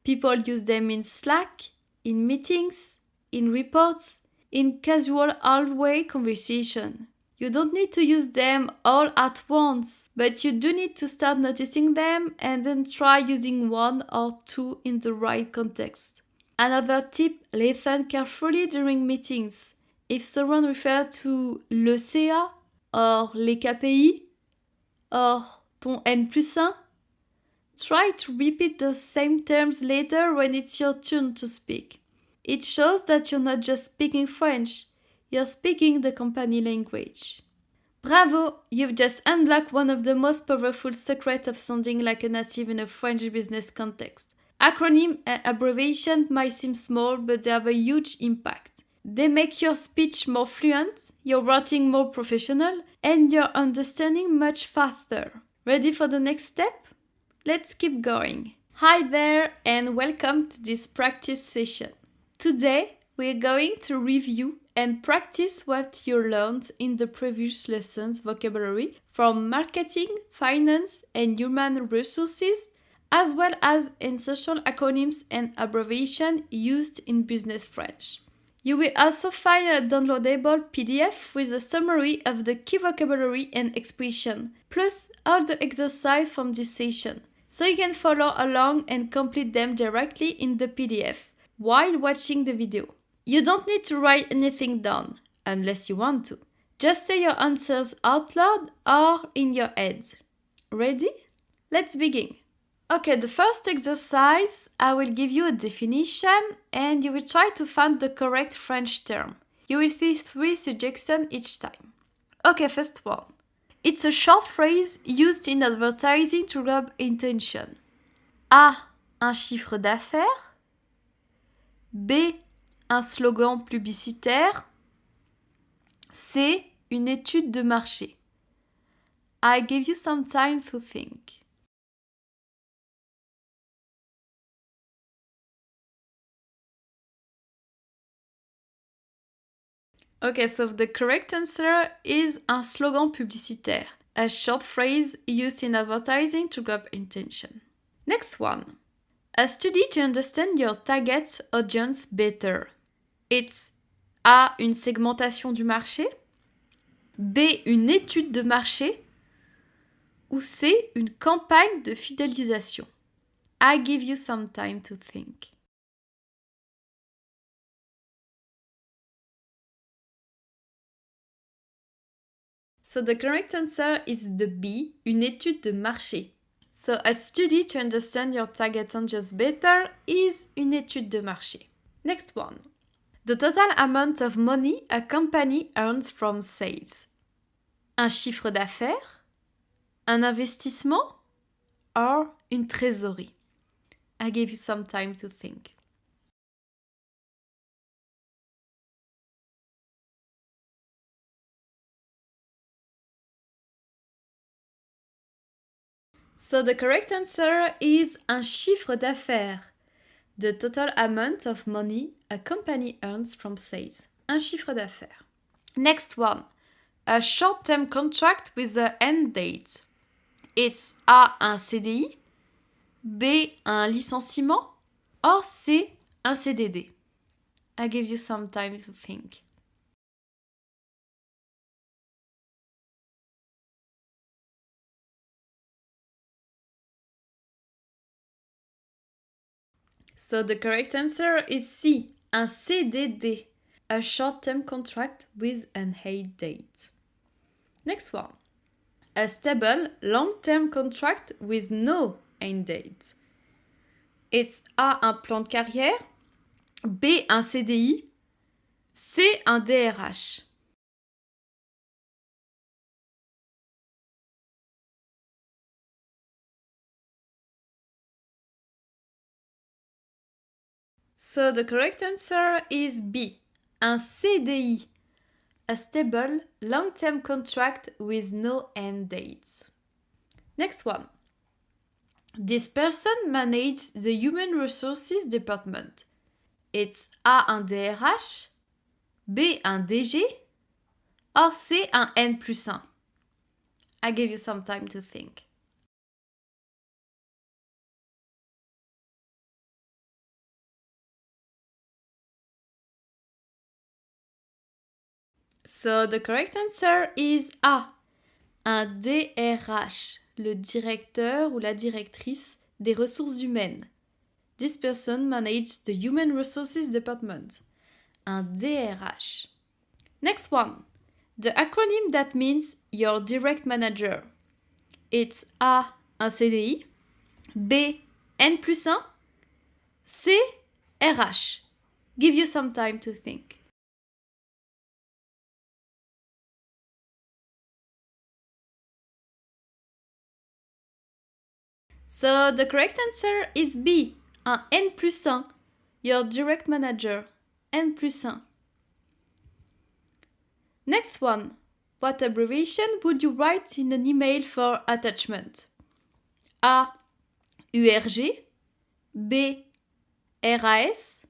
People use them in Slack, in meetings, in reports, in casual hallway conversation. You don't need to use them all at once, but you do need to start noticing them and then try using one or two in the right context. Another tip, listen carefully during meetings. If someone refers to le CA or les KPI or ton N+1, try to repeat the same terms later when it's your turn to speak. It shows that you're not just speaking French, you're speaking the company language. Bravo! You've just unlocked one of the most powerful secrets of sounding like a native in a French business context. Acronym and abbreviation might seem small, but they have a huge impact. They make your speech more fluent, your writing more professional, and your understanding much faster. Ready for the next step? Let's keep going. Hi there and welcome to this practice session. Today we're going to review and practice what you learned in the previous lessons vocabulary from marketing, finance and human resources, as well as in social acronyms and abbreviations used in business French. You will also find a downloadable PDF with a summary of the key vocabulary and expression, plus all the exercises from this session, so you can follow along and complete them directly in the PDF while watching the video. You don't need to write anything down, unless you want to. Just say your answers out loud or in your head. Ready? Let's begin. Okay, the first exercise, I will give you a definition and you will try to find the correct French term. You will see 3 suggestions each time. Okay, first one. It's a short phrase used in advertising to grab attention. A. Un chiffre d'affaires. B. Un slogan publicitaire. C. Une étude de marché. I give you some time to think. Okay, so the correct answer is un slogan publicitaire, a short phrase used in advertising to grab attention. Next one. A study to understand your target audience better. It's A. Une segmentation du marché. B. Une étude de marché. Ou C. Une campagne de fidélisation. I give you some time to think. So the correct answer is the B, une étude de marché. So a study to understand your target audience better is une étude de marché. Next one. The total amount of money a company earns from sales. Un chiffre d'affaires, un investissement, or une trésorerie. I give you some time to think. So the correct answer is un chiffre d'affaires. The total amount of money a company earns from sales. Un chiffre d'affaires. Next one. A short-term contract with an end date. It's A. Un CDI, B. Un licenciement, or C. Un CDD. I give you some time to think. So the correct answer is C. Un CDD, a short-term contract with an end date. Next one. A stable, long-term contract with no end date. It's A. Un plan de carrière, B. Un CDI, C. Un DRH. So the correct answer is B. Un CDI, a stable, long-term contract with no end dates. Next one. This person manages the human resources department. It's A. Un DRH, B. Un DG, or C. Un N+1. I give you some time to think. So the correct answer is A. Un DRH, le directeur ou la directrice des ressources humaines. This person manages the Human Resources Department. Un DRH. Next one. The acronym that means your direct manager. It's A. Un CDI, B. N+1, C. RH. Give you some time to think. So the correct answer is B. Un N+1, your direct manager. N+1. Next one. What abbreviation would you write in an email for attachment? A. URG, B. RAS,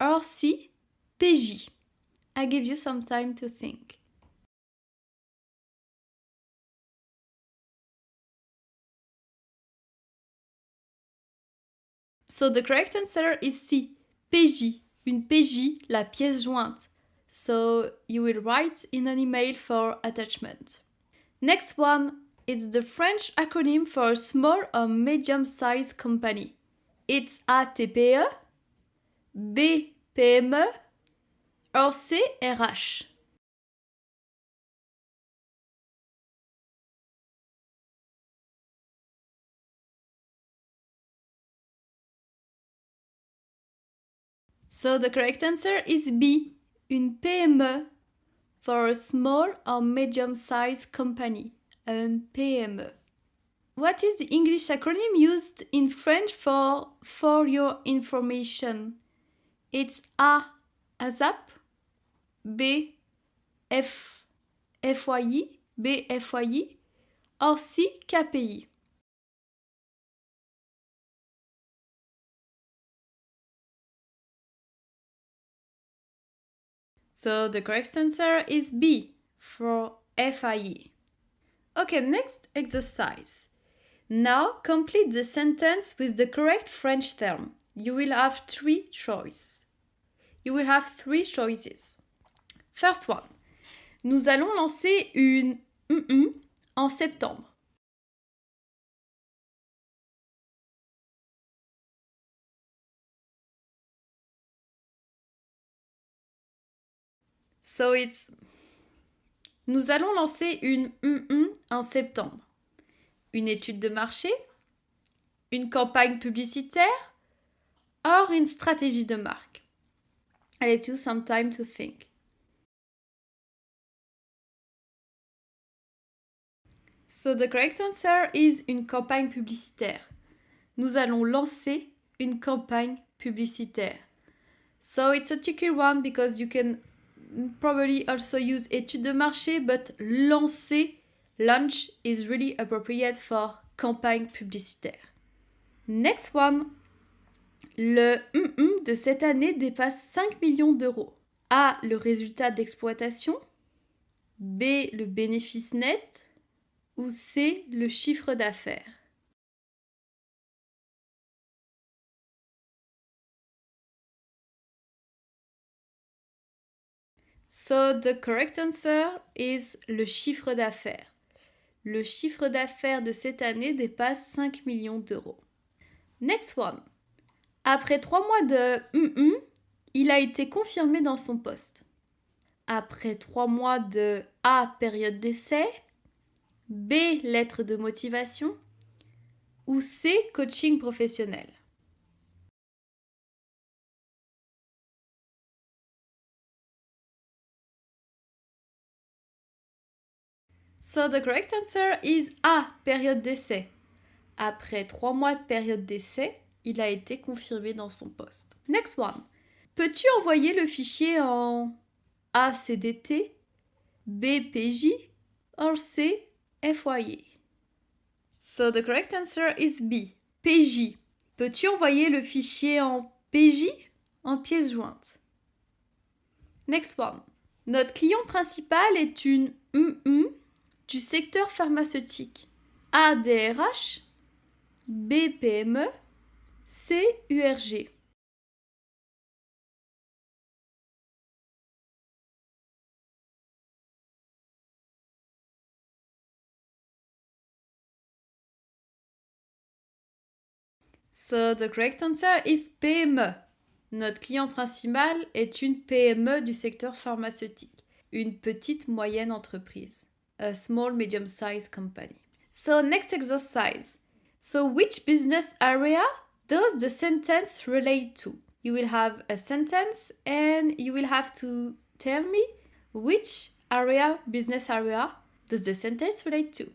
or C. PJ. I give you some time to think. So the correct answer is C. PJ. Une PJ, la pièce jointe. So you will write in an email for attachment. Next one, it's the French acronym for a small or medium-sized company. It's A. TPE, B. PME, or C. RH. So the correct answer is B, une PME, for a small or medium-sized company, un PME. What is the English acronym used in French for your information? It's A, ASAP, B, FYI, BFYI, or C, KPI. So the correct answer is B, for FIE. Okay, next exercise. Now complete the sentence with the correct French term. You will have three choices. First one. Nous allons lancer une en septembre. So it's nous allons lancer une en septembre. Une étude de marché, une campagne publicitaire, or une stratégie de marque. I'll let you some time to think. So the correct answer is une campagne publicitaire. Nous allons lancer une campagne publicitaire. So it's a tricky one because you can probably also use étude de marché, but lancer, launch is really appropriate for campagne publicitaire. Next one. Le de cette année dépasse 5 millions d'euros. A, le résultat d'exploitation. B, le bénéfice net. Ou C, le chiffre d'affaires. So the correct answer is le chiffre d'affaires. Le chiffre d'affaires de cette année dépasse 5 millions d'euros. Next one. Après 3 mois de il a été confirmé dans son poste. Après 3 mois de A, période d'essai, B, lettre de motivation, ou C, coaching professionnel. So the correct answer is A, période d'essai. Après 3 mois de période d'essai, il a été confirmé dans son poste. Next one. Peux-tu envoyer le fichier en A, CDT, B, PJ, or C, FYE? So the correct answer is B, PJ. Peux-tu envoyer le fichier en PJ, en pièce jointe? Next one. Notre client principal est une du secteur pharmaceutique. A, DRH, B, PME, C, URG. So the correct answer is PME. Notre client principal est une PME du secteur pharmaceutique, une petite moyenne entreprise, a small medium-sized company. So next exercise. So which business area does the sentence relate to? You will have a sentence and you will have to tell me which business area, does the sentence relate to.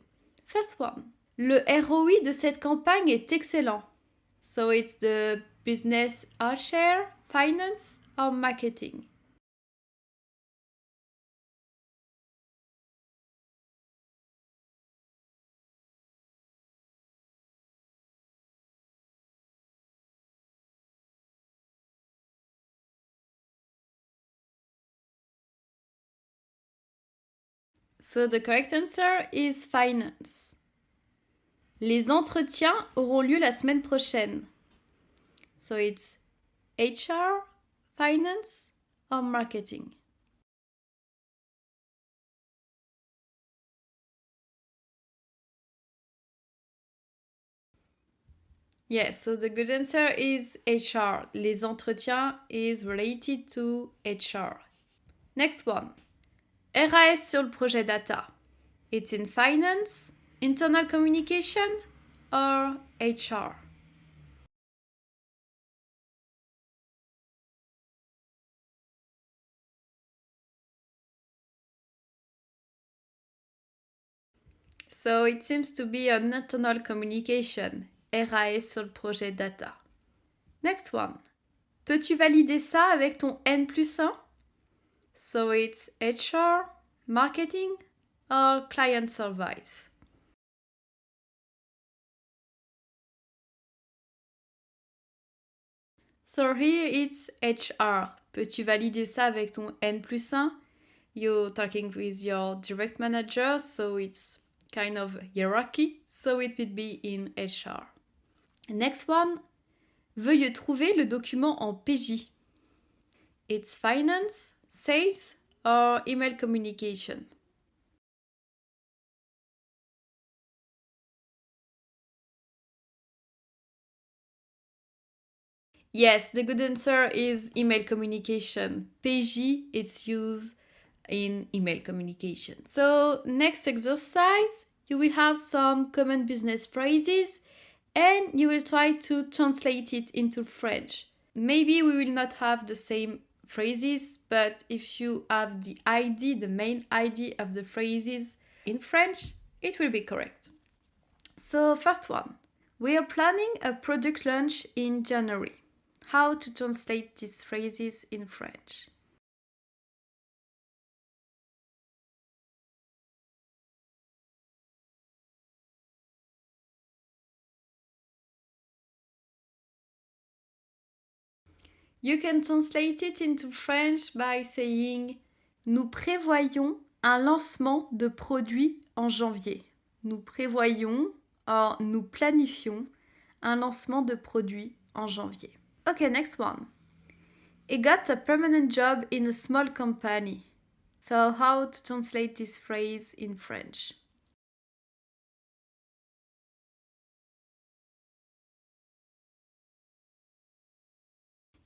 First one. Le ROI de cette campagne est excellent. So it's the business share, finance, or marketing. So the correct answer is finance. Les entretiens auront lieu la semaine prochaine. So it's HR, finance, or marketing. Yes, so the good answer is HR. Les entretiens is related to HR. Next one. RAS sur le projet data. It's in finance, internal communication, or HR. So it seems to be an internal communication. RAS sur le projet data. Next one. Peux-tu valider ça avec ton N+1? So it's HR, marketing, or client service. So here it's HR. Peux-tu valider ça avec ton N+1? You're talking with your direct manager, so it's kind of hierarchy, so it would be in HR. Next one. Veuillez trouver le document en PJ. It's finance, sales, or email communication. Yes, the good answer is email communication. PJ, it's used in email communication. So next exercise, you will have some common business phrases and you will try to translate it into French. Maybe we will not have the same phrases, but if you have the idea, the main idea of the phrases in French, it will be correct. So first one, we are planning a product launch in January. How to translate these phrases in French? You can translate it into French by saying nous prévoyons un lancement de produit en janvier. Nous prévoyons or nous planifions un lancement de produit en janvier. Okay, next one. He got a permanent job in a small company. So how to translate this phrase in French?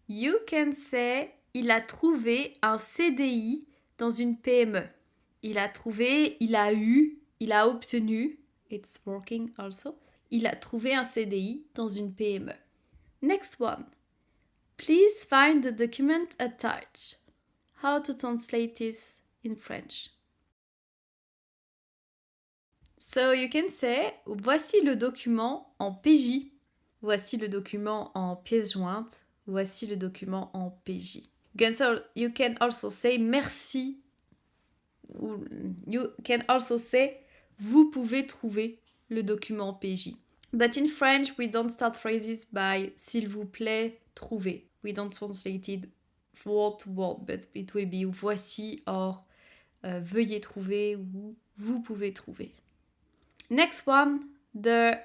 You can say il a trouvé un CDI dans une PME. Il a trouvé, il a eu, il a obtenu. It's working also. Il a trouvé un CDI dans une PME. Next one. Please find the document attached. How to translate this in French? So you can say voici le document en PJ. Voici le document en pièce jointe. Voici le document en PJ. You can also say merci. You can also say vous pouvez trouver le document PJ. But in French, we don't start phrases by s'il vous plaît, trouver. We don't translate it word to word, but it will be voici or veuillez trouver ou vous pouvez trouver. Next one, the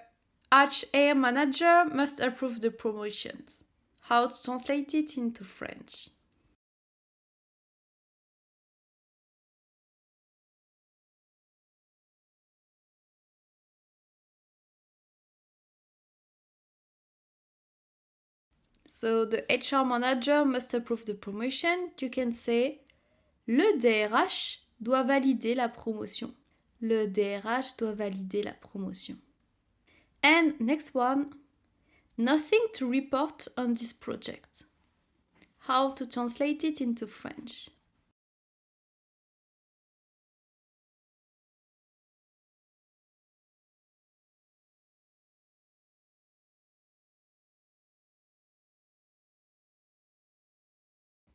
HR manager must approve the promotions. How to translate it into French? So the HR manager must approve the promotion. You can say le DRH doit valider la promotion. Le DRH doit valider la promotion. And next one, nothing to report on this project. How to translate it into French?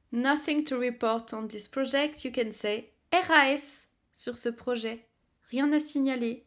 Nothing to report on this project. You can say RAS sur ce projet. Rien à signaler.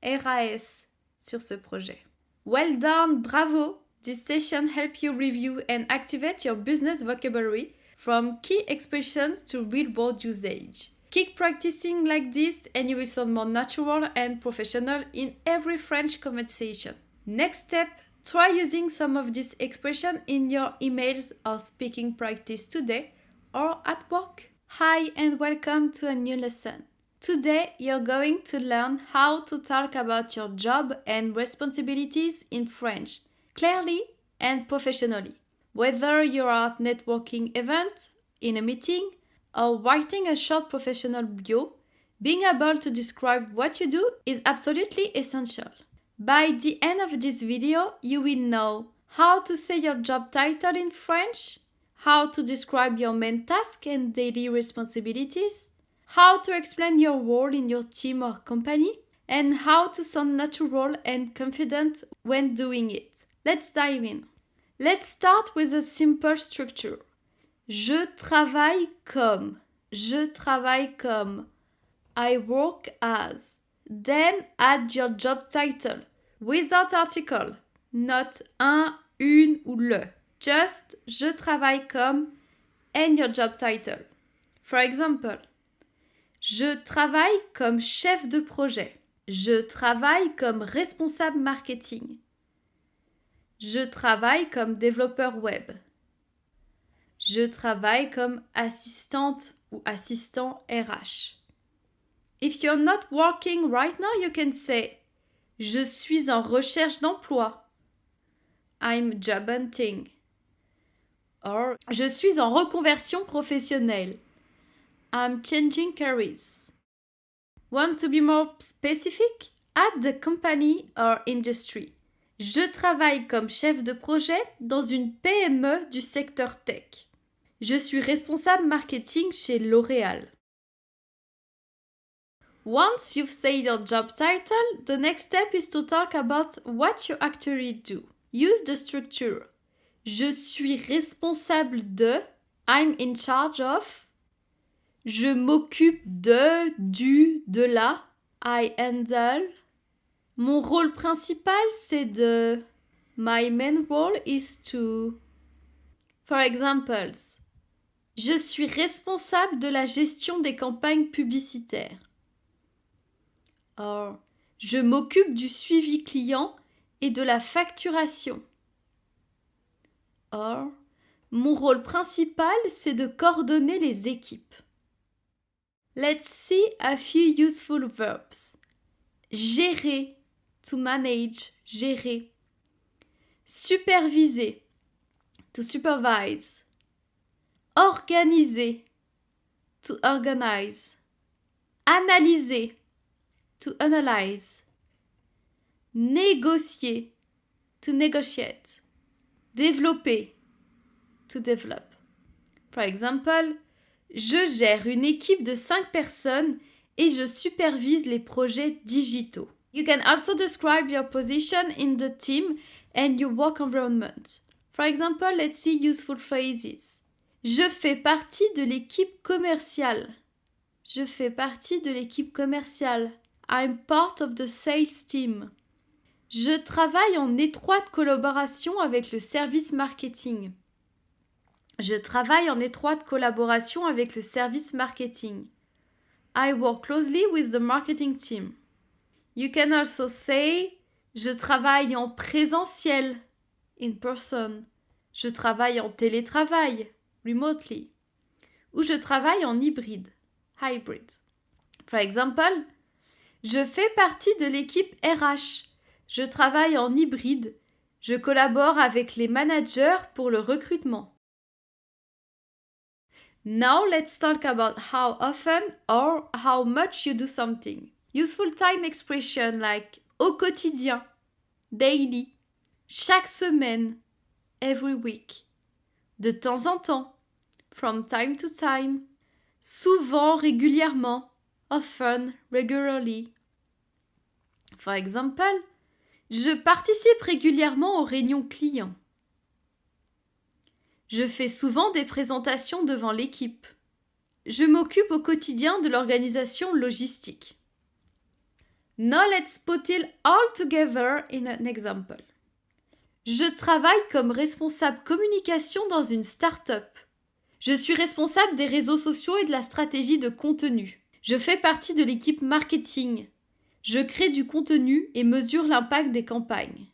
RAS sur ce projet. Well done, bravo! This session helps you review and activate your business vocabulary from key expressions to real-world usage. Keep practicing like this and you will sound more natural and professional in every French conversation. Next step, try using some of these expressions in your emails or speaking practice today or at work. Hi and welcome to a new lesson. Today, you're going to learn how to talk about your job and responsibilities in French, clearly and professionally. Whether you're at networking event, in a meeting, or writing a short professional bio, being able to describe what you do is absolutely essential. By the end of this video, you will know how to say your job title in French, how to describe your main task and daily responsibilities, how to explain your role in your team or company, and how to sound natural and confident when doing it. Let's dive in. Let's start with a simple structure. Je travaille comme. Je travaille comme. I work as. Then add your job title without article, not un, une ou le. Just je travaille comme and your job title. For example, je travaille comme chef de projet. Je travaille comme responsable marketing. Je travaille comme développeur web. Je travaille comme assistante ou assistant RH. If you're not working right now, you can say je suis en recherche d'emploi. I'm job hunting. Or je suis en reconversion professionnelle. I'm changing careers. Want to be more specific? Add the company or industry. Je travaille comme chef de projet dans une PME du secteur tech. Je suis responsable marketing chez L'Oréal. Once you've said your job title, the next step is to talk about what you actually do. Use the structure. Je suis responsable de. I'm in charge of. Je m'occupe de, du, de la. I handle. Mon rôle principal, c'est de. My main role is to. For examples. Je suis responsable de la gestion des campagnes publicitaires. Or, je m'occupe du suivi client et de la facturation. Or, mon rôle principal, c'est de coordonner les équipes. Let's see a few useful verbs. Gérer, to manage, gérer. Superviser, to supervise. Organiser, to organize. Analyser, to analyze. Négocier, to negotiate. Développer, to develop. For example, je gère une équipe de 5 personnes et je supervise les projets digitaux. You can also describe your position in the team and your work environment. For example, let's see useful phrases. Je fais partie de l'équipe commerciale. Je fais partie de l'équipe commerciale. I'm part of the sales team. Je travaille en étroite collaboration avec le service marketing. Je travaille en étroite collaboration avec le service marketing. I work closely with the marketing team. You can also say je travaille en présentiel, in person. Je travaille en télétravail, remotely. Ou je travaille en hybride, hybrid. For example, je fais partie de l'équipe RH. Je travaille en hybride. Je collabore avec les managers pour le recrutement. Now let's talk about how often or how much you do something. Useful time expression like au quotidien, daily, chaque semaine, every week, de temps en temps, from time to time, souvent, régulièrement, often, regularly. For example, je participe régulièrement aux réunions clients. Je fais souvent des présentations devant l'équipe. Je m'occupe au quotidien de l'organisation logistique. Now let's put it all together in an example. Je travaille comme responsable communication dans une start-up. Je suis responsable des réseaux sociaux et de la stratégie de contenu. Je fais partie de l'équipe marketing. Je crée du contenu et mesure l'impact des campagnes.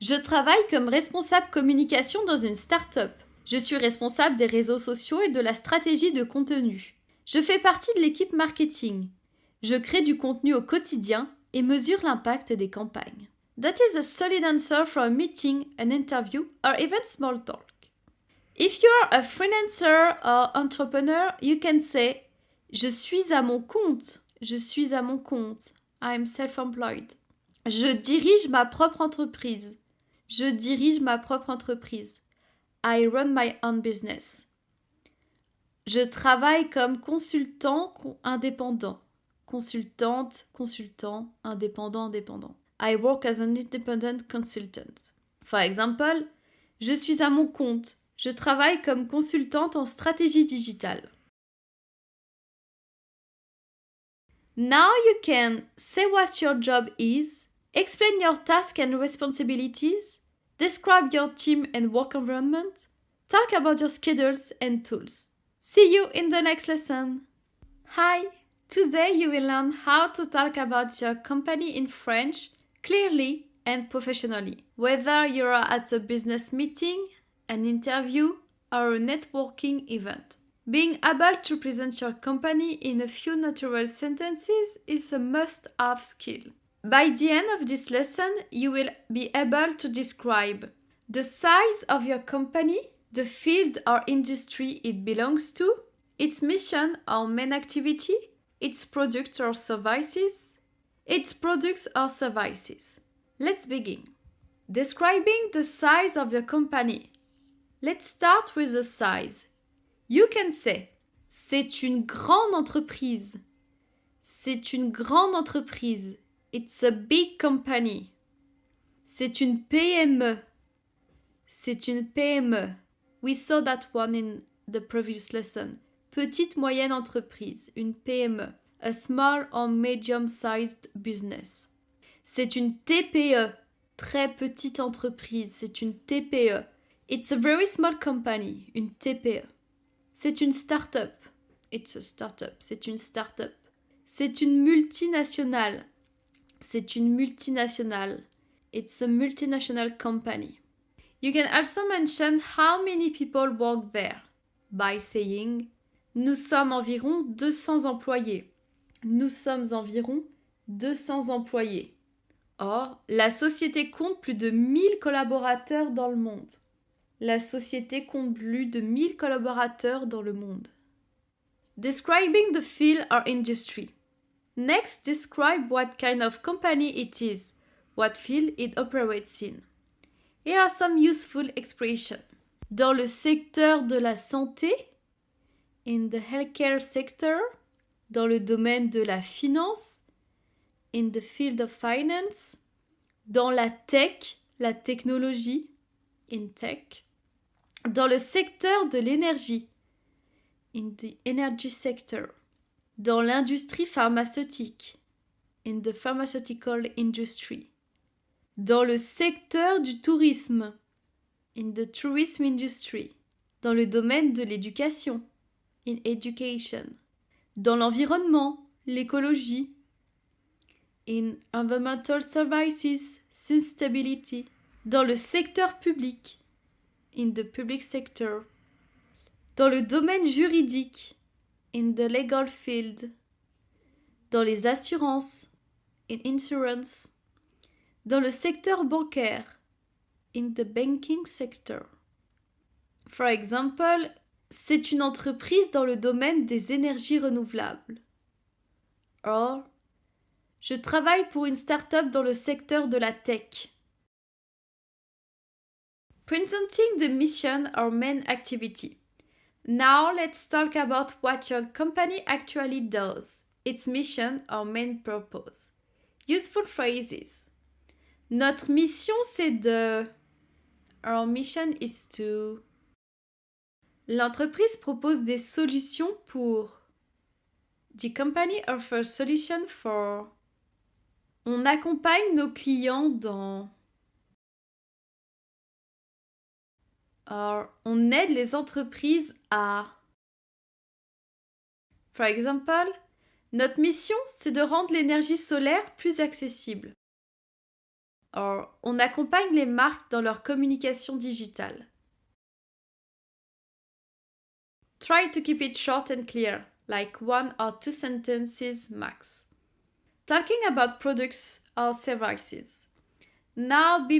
Je travaille comme responsable communication dans une start-up. Je suis responsable des réseaux sociaux et de la stratégie de contenu. Je fais partie de l'équipe marketing. Je crée du contenu au quotidien et mesure l'impact des campagnes. That is a solid answer for a meeting, an interview, or even small talk. If you are a freelancer or entrepreneur, you can say je suis à mon compte. Je suis à mon compte. I'm self-employed. Je dirige ma propre entreprise. Je dirige ma propre entreprise. I run my own business. Je travaille comme consultant indépendant. Consultante, consultant, indépendant, indépendant. I work as an independent consultant. For example, je suis à mon compte. Je travaille comme consultante en stratégie digitale. Now you can say what your job is, explain your tasks and responsibilities, describe your team and work environment, talk about your schedules and tools. See you in the next lesson. Hi! Today you will learn how to talk about your company in French clearly and professionally. Whether you are at a business meeting, an interview, or a networking event. Being able to present your company in a few natural sentences is a must-have skill. By the end of this lesson, you will be able to describe the size of your company, the field or industry it belongs to, its mission or main activity, its products or services. Let's begin. Describing the size of your company. Let's start with the size. You can say, c'est une grande entreprise. C'est une grande entreprise. It's a big company. C'est une PME. C'est une PME. We saw that one in the previous lesson. Petite moyenne entreprise, une PME. A small or medium-sized business. C'est une TPE. Très petite entreprise, c'est une TPE. It's a very small company, une TPE. C'est une start-up. It's a start-up. C'est une start-up. C'est une multinationale. C'est une multinationale. It's a multinational company. You can also mention how many people work there by saying nous sommes environ 200 employés. Nous sommes environ 200 employés. Or, la société compte plus de 1000 collaborateurs dans le monde. La société compte plus de 1000 collaborateurs dans le monde. Describing the field or industry. Next, describe what kind of company it is, what field it operates in. Here are some useful expressions. Dans le secteur de la santé, in the healthcare sector, dans le domaine de la finance, in the field of finance, dans la tech, la technologie, in tech, dans le secteur de l'énergie, in the energy sector, dans l'industrie pharmaceutique, in the pharmaceutical industry, dans le secteur du tourisme, in the tourism industry, dans le domaine de l'éducation, in education, dans l'environnement, l'écologie, in environmental services, sustainability, dans le secteur public, in the public sector, dans le domaine juridique, in the legal field, dans les assurances, in insurance, dans le secteur bancaire, in the banking sector. For example, c'est une entreprise dans le domaine des énergies renouvelables. Or, je travaille pour une start-up dans le secteur de la tech. Presenting the mission or main activity. Now let's talk about what your company actually does, its mission or main purpose. Useful phrases. Notre mission c'est de... Our mission is to... L'entreprise propose des solutions pour... The company offers solutions for... On accompagne nos clients dans... Or, on aide les entreprises à... For example, notre mission, c'est de rendre l'énergie solaire plus accessible. Or, on accompagne les marques dans leur communication digitale. Try to keep it short and clear, like 1 or 2 sentences max. Talking about products or services. Now be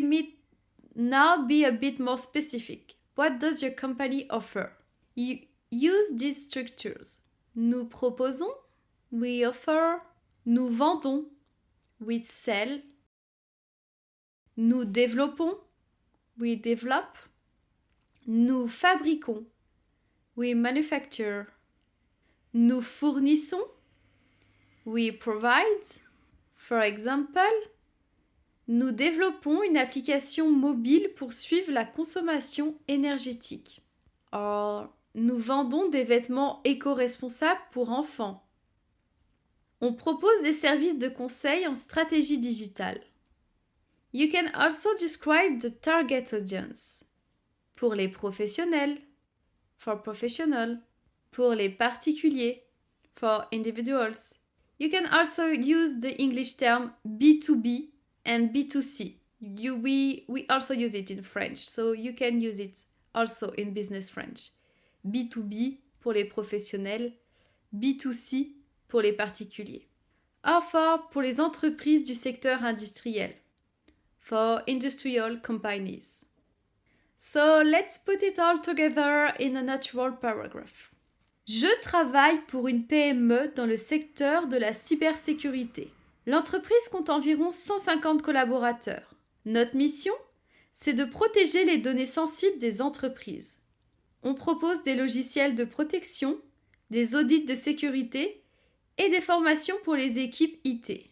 a bit more specific. What does your company offer? You use these structures. Nous proposons, we offer. Nous vendons, we sell. Nous développons, We develop. Nous fabriquons. We manufacture. Nous fournissons. We provide. For example, nous développons une application mobile pour suivre la consommation énergétique. Or, nous vendons des vêtements éco-responsables pour enfants. On propose des services de conseil en stratégie digitale. You can also describe the target audience. Pour les professionnels, for professional. Pour les particuliers, for individuals. You can also use the English term B2B and B2C. We also use it in French, so you can use it also in business French. B2B pour les professionnels, B2C pour les particuliers. Or pour les entreprises du secteur industriel, for industrial companies. So let's put it all together in a natural paragraph. Je travaille pour une PME dans le secteur de la cybersécurité. L'entreprise compte environ 150 collaborateurs. Notre mission, c'est de protéger les données sensibles des entreprises. On propose des logiciels de protection, des audits de sécurité et des formations pour les équipes IT.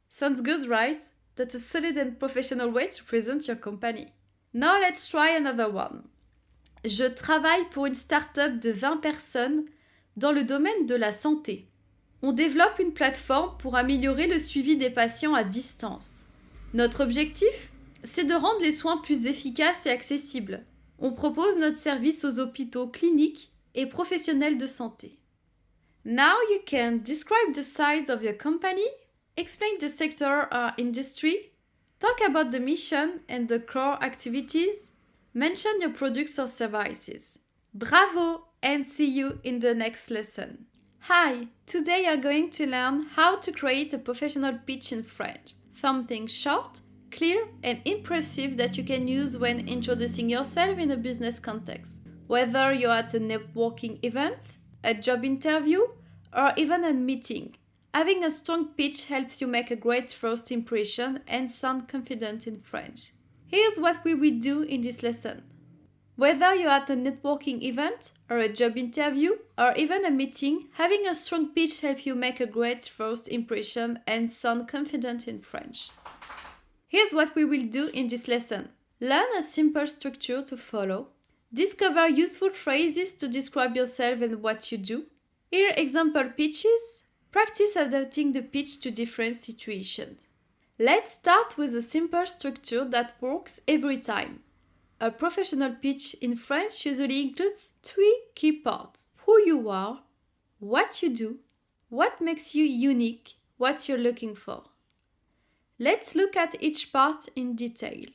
Sounds good, right? That's a solid and professional way to present your company. Now let's try another one. Je travaille pour une start-up de 20 personnes dans le domaine de la santé. On développe une plateforme pour améliorer le suivi des patients à distance. Notre objectif, c'est de rendre les soins plus efficaces et accessibles. On propose notre service aux hôpitaux cliniques et professionnels de santé. Now you can describe the size of your company, explain the sector or industry, talk about the mission and the core activities, mention your products or services. Bravo and see you in the next lesson. Hi, today you're going to learn how to create a professional pitch in French. Something short, clear and impressive that you can use when introducing yourself in a business context. Whether you're at a networking event, a job interview, or even a meeting. Having a strong pitch helps you make a great first impression and sound confident in French. Here's what we will do in this lesson. Whether you're at a networking event, or a job interview, or even a meeting, having a strong pitch helps you make a great first impression and sound confident in French. Here's what we will do in this lesson. Learn a simple structure to follow. Discover useful phrases to describe yourself and what you do. Hear example pitches. Practice adapting the pitch to different situations. Let's start with a simple structure that works every time. A professional pitch in French usually includes 3 key parts. Who you are, what you do, what makes you unique, what you're looking for. Let's look at each part in detail.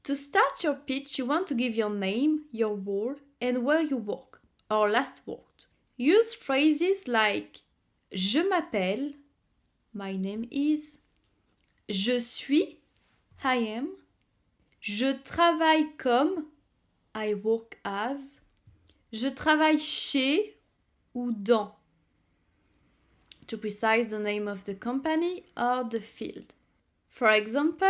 To start your pitch, you want to give your name, your role, and where you work, or last worked. Use phrases like Je m'appelle, my name is, je suis, I am, je travaille comme, I work as, je travaille chez ou dans, to precise the name of the company or the field. For example,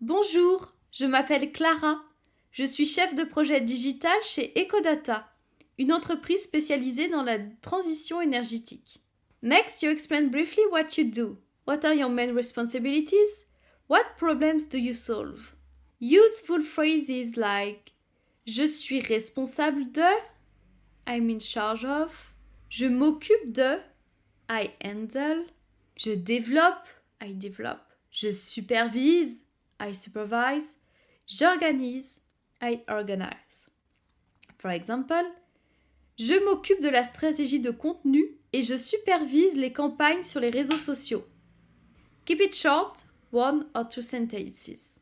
bonjour, je m'appelle Clara, je suis chef de projet digital chez Ecodata, une entreprise spécialisée dans la transition énergétique. Next, you explain briefly what you do. What are your main responsibilities? What problems do you solve? Useful phrases like je suis responsable de, I'm in charge of, je m'occupe de, I handle, je développe, I develop, je supervise, I supervise, j'organise, I organize. For example, je m'occupe de la stratégie de contenu et je supervise les campagnes sur les réseaux sociaux. Keep it short, 1 or 2 sentences.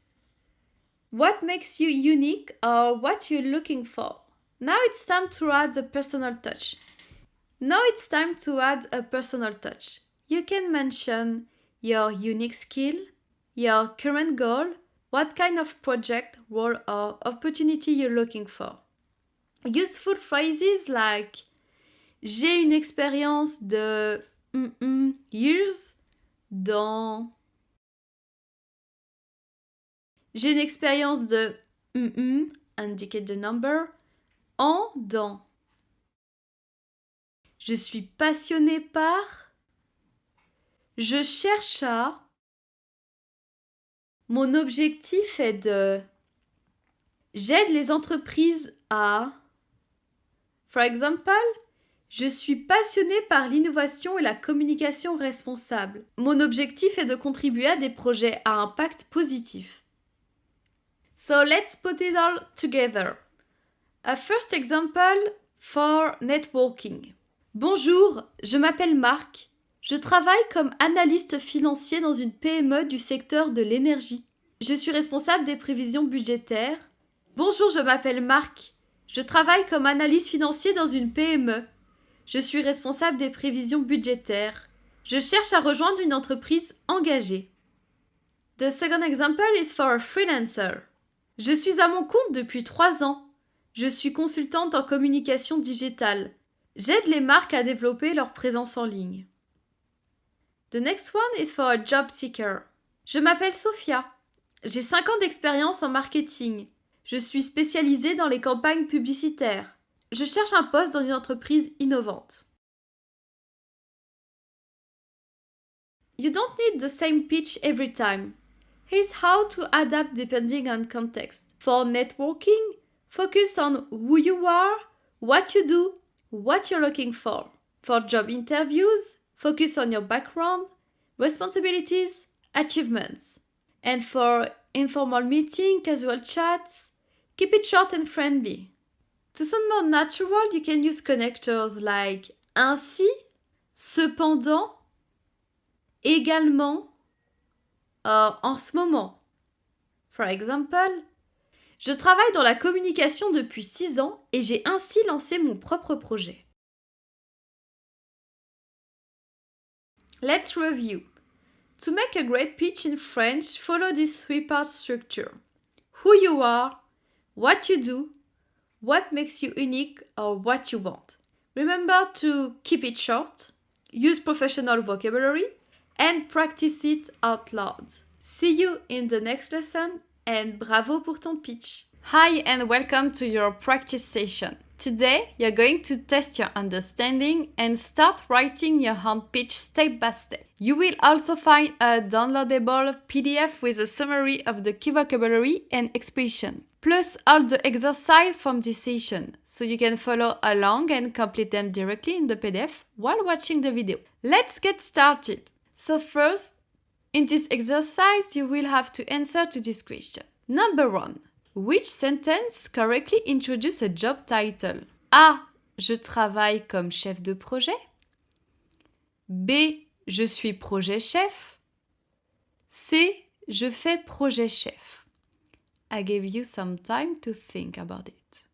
What makes you unique or what you're looking for? Now it's time to add a personal touch. You can mention your unique skill, your current goal, what kind of project, role or opportunity you're looking for. Useful phrases like j'ai une expérience de years dans... J'ai une expérience de indicate the number. En, dans. Je suis passionné par. Je cherche à. Mon objectif est de. J'aide les entreprises à. For example, je suis passionné par l'innovation et la communication responsable. Mon objectif est de contribuer à des projets à impact positif. So let's put it all together. A first example for networking. Bonjour, je m'appelle Marc. Je travaille comme analyste financier dans une PME du secteur de l'énergie. Je suis responsable des prévisions budgétaires. Bonjour, je m'appelle Marc. Je travaille comme analyste financier dans une PME. Je suis responsable des prévisions budgétaires. Je cherche à rejoindre une entreprise engagée. The second example is for a freelancer. Je suis à mon compte depuis 3 ans. Je suis consultante en communication digitale. J'aide les marques à développer leur présence en ligne. The next one is for a job seeker. Je m'appelle Sophia. J'ai 5 ans d'expérience en marketing. Je suis spécialisée dans les campagnes publicitaires. Je cherche un poste dans une entreprise innovante. You don't need the same pitch every time. Here's how to adapt depending on context. For networking, focus on who you are, what you do, what you're looking for. For job interviews, focus on your background, responsibilities, achievements. And for informal meeting, casual chats, keep it short and friendly. To sound more natural, you can use connectors like ainsi, cependant, également, or en ce moment. For example, je travaille dans la communication depuis 6 ans et j'ai ainsi lancé mon propre projet. Let's review. To make a great pitch in French, follow this 3-part structure. Who you are, what you do, what makes you unique or what you want. Remember to keep it short, use professional vocabulary, and practice it out loud. See you in the next lesson, and bravo pour ton pitch! Hi and welcome to your practice session. Today, you're going to test your understanding and start writing your own pitch step by step. You will also find a downloadable PDF with a summary of the key vocabulary and expression, plus all the exercise from this session, so you can follow along and complete them directly in the PDF while watching the video. Let's get started. So first, in this exercise, you will have to answer to this question. Number 1. Which sentence correctly introduces a job title? A. Je travaille comme chef de projet. B. Je suis projet chef. C. Je fais projet chef. I gave you some time to think about it.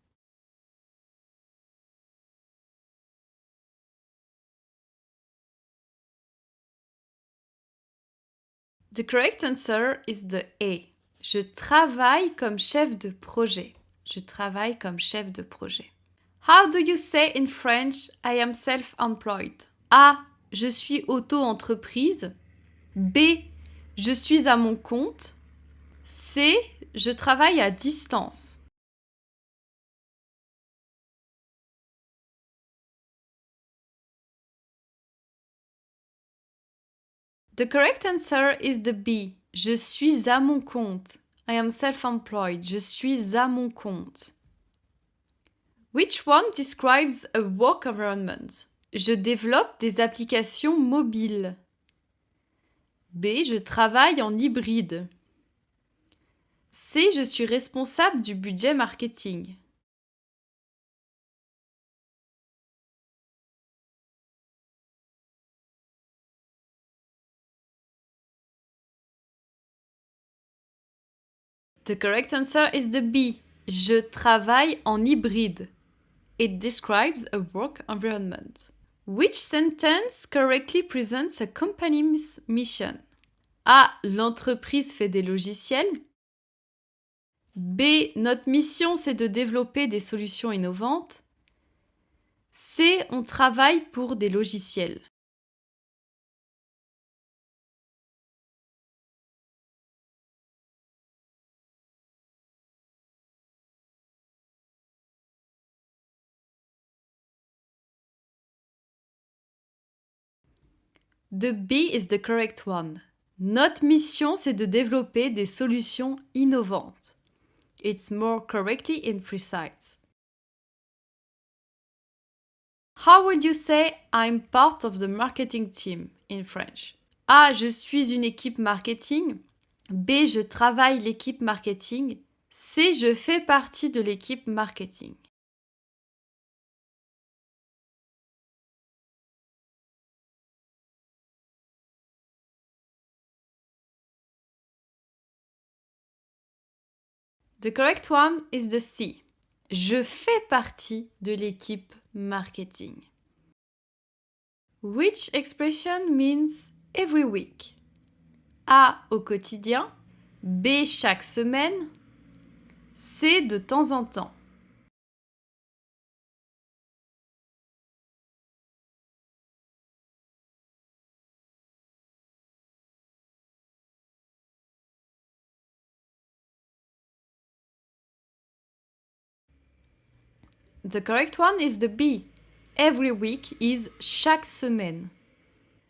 The correct answer is the A. Je travaille comme chef de projet. Je travaille comme chef de projet. How do you say in French, I am self-employed? A. Je suis auto-entreprise. B. Je suis à mon compte. C. Je travaille à distance. The correct answer is the B. Je suis à mon compte. I am self-employed. Je suis à mon compte. Which one describes a work environment? Je développe des applications mobiles. B. Je travaille en hybride. C. Je suis responsable du budget marketing. The correct answer is the B. Je travaille en hybride. It describes a work environment. Which sentence correctly presents a company's mission? A. L'entreprise fait des logiciels. B. Notre mission, c'est de développer des solutions innovantes. C. On travaille pour des logiciels. The B is the correct one. Notre mission, c'est de développer des solutions innovantes. It's more correctly and precise. How would you say I'm part of the marketing team in French? A. Je suis une équipe marketing. B. Je travaille l'équipe marketing. C. Je fais partie de l'équipe marketing. The correct one is the C. Je fais partie de l'équipe marketing. Which expression means every week? A. Au quotidien. B. Chaque semaine. C. De temps en temps. The correct one is the B. Every week is chaque semaine.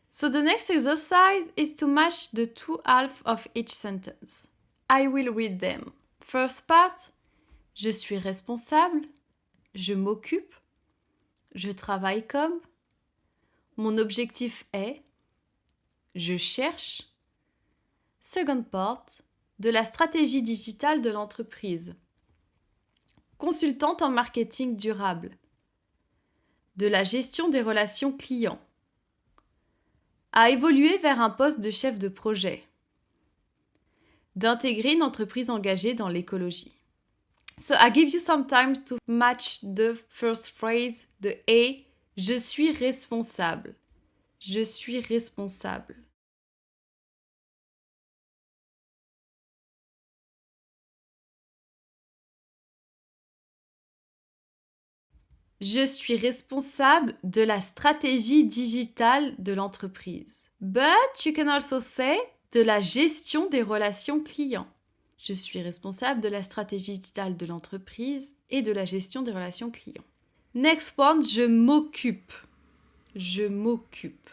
So the next exercise is to match the two halves of each sentence. I will read them. First part, je suis responsable, je m'occupe, je travaille comme, mon objectif est, je cherche. Second part, de la stratégie digitale de l'entreprise. Consultante en marketing durable. De la gestion des relations clients. À évoluer vers un poste de chef de projet. D'intégrer une entreprise engagée dans l'écologie. So I give you some time to match the first phrase, the A, je suis responsable. Je suis responsable. Je suis responsable de la stratégie digitale de l'entreprise. But you can also say de la gestion des relations clients. Je suis responsable de la stratégie digitale de l'entreprise et de la gestion des relations clients. Next one, je m'occupe. Je m'occupe.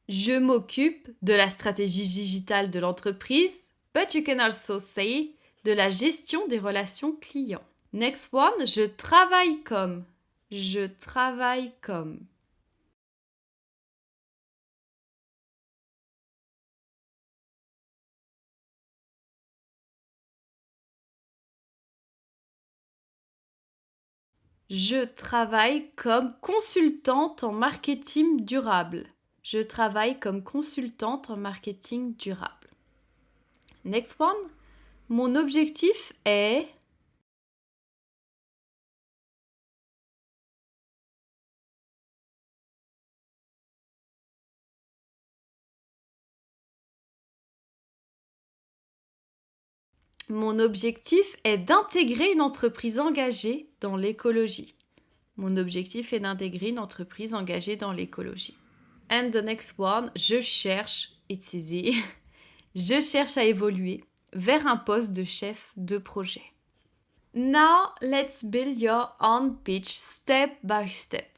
Je m'occupe de la stratégie digitale de l'entreprise, but you can also say de la gestion des relations clients. Next one, je travaille comme. Je travaille comme. Je travaille comme consultante en marketing durable. Je travaille comme consultante en marketing durable. Next one. Mon objectif est... Mon objectif est d'intégrer une entreprise engagée dans l'écologie. Mon objectif est d'intégrer une entreprise engagée dans l'écologie. And the next one, je cherche, it's easy, je cherche à évoluer vers un poste de chef de projet. Now, let's build your own pitch step by step.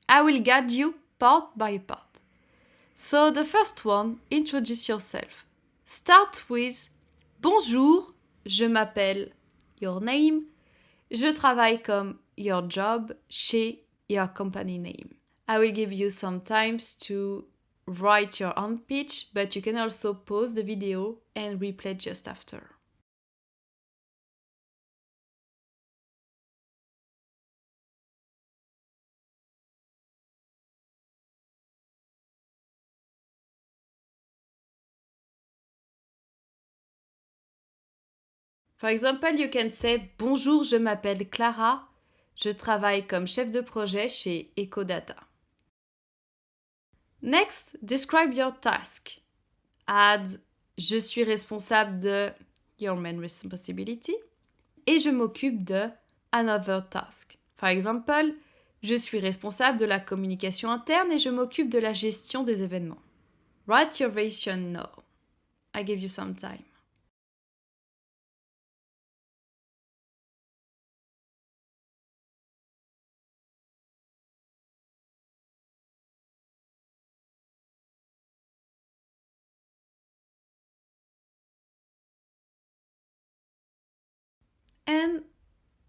I will guide you part by part. So the first one, introduce yourself. Start with bonjour, je m'appelle, your name, je travaille comme, your job, chez, your company name. I will give you some times to write your own pitch, but you can also pause the video and replay just after. For example, you can say bonjour, je m'appelle Clara, je travaille comme chef de projet chez Ecodata. Next, describe your task. Add je suis responsable de your main responsibility et je m'occupe de another task. For example, je suis responsable de la communication interne et je m'occupe de la gestion des événements. Write your version now. I give you some time. And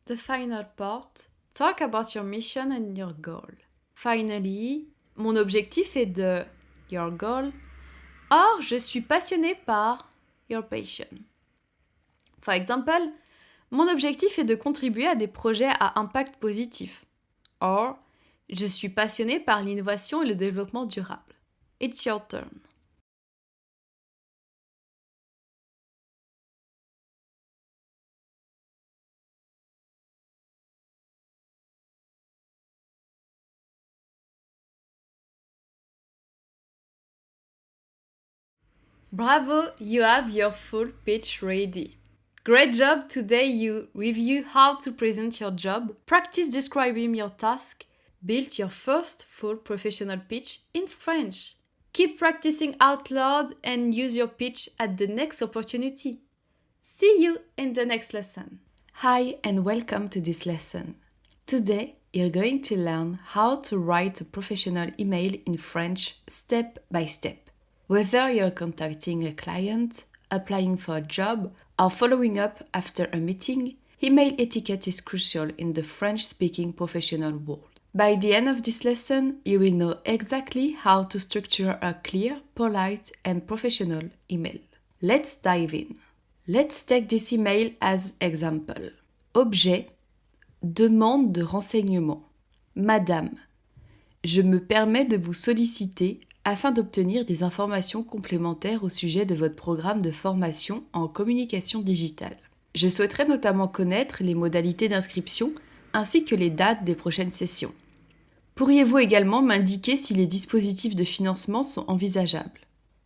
the final part, talk about your mission and your goal. Finally, mon objectif est de your goal, or je suis passionné par your passion. For example, mon objectif est de contribuer à des projets à impact positif. Or, je suis passionné par l'innovation et le développement durable. It's your turn. Bravo, you have your full pitch ready. Great job! Today you review how to present your job, practice describing your task, build your first full professional pitch in French. Keep practicing out loud and use your pitch at the next opportunity. See you in the next lesson. Hi and welcome to this lesson. Today you're going to learn how to write a professional email in French step by step. Whether you're contacting a client, applying for a job, or following up after a meeting, email etiquette is crucial in the French-speaking professional world. By the end of this lesson, you will know exactly how to structure a clear, polite, and professional email. Let's dive in. Let's take this email as example. Objet, demande de renseignement. Madame, je me permets de vous solliciter afin d'obtenir des informations complémentaires au sujet de votre programme de formation en communication digitale. Je souhaiterais notamment connaître les modalités d'inscription ainsi que les dates des prochaines sessions. Pourriez-vous également m'indiquer si les dispositifs de financement sont envisageables ?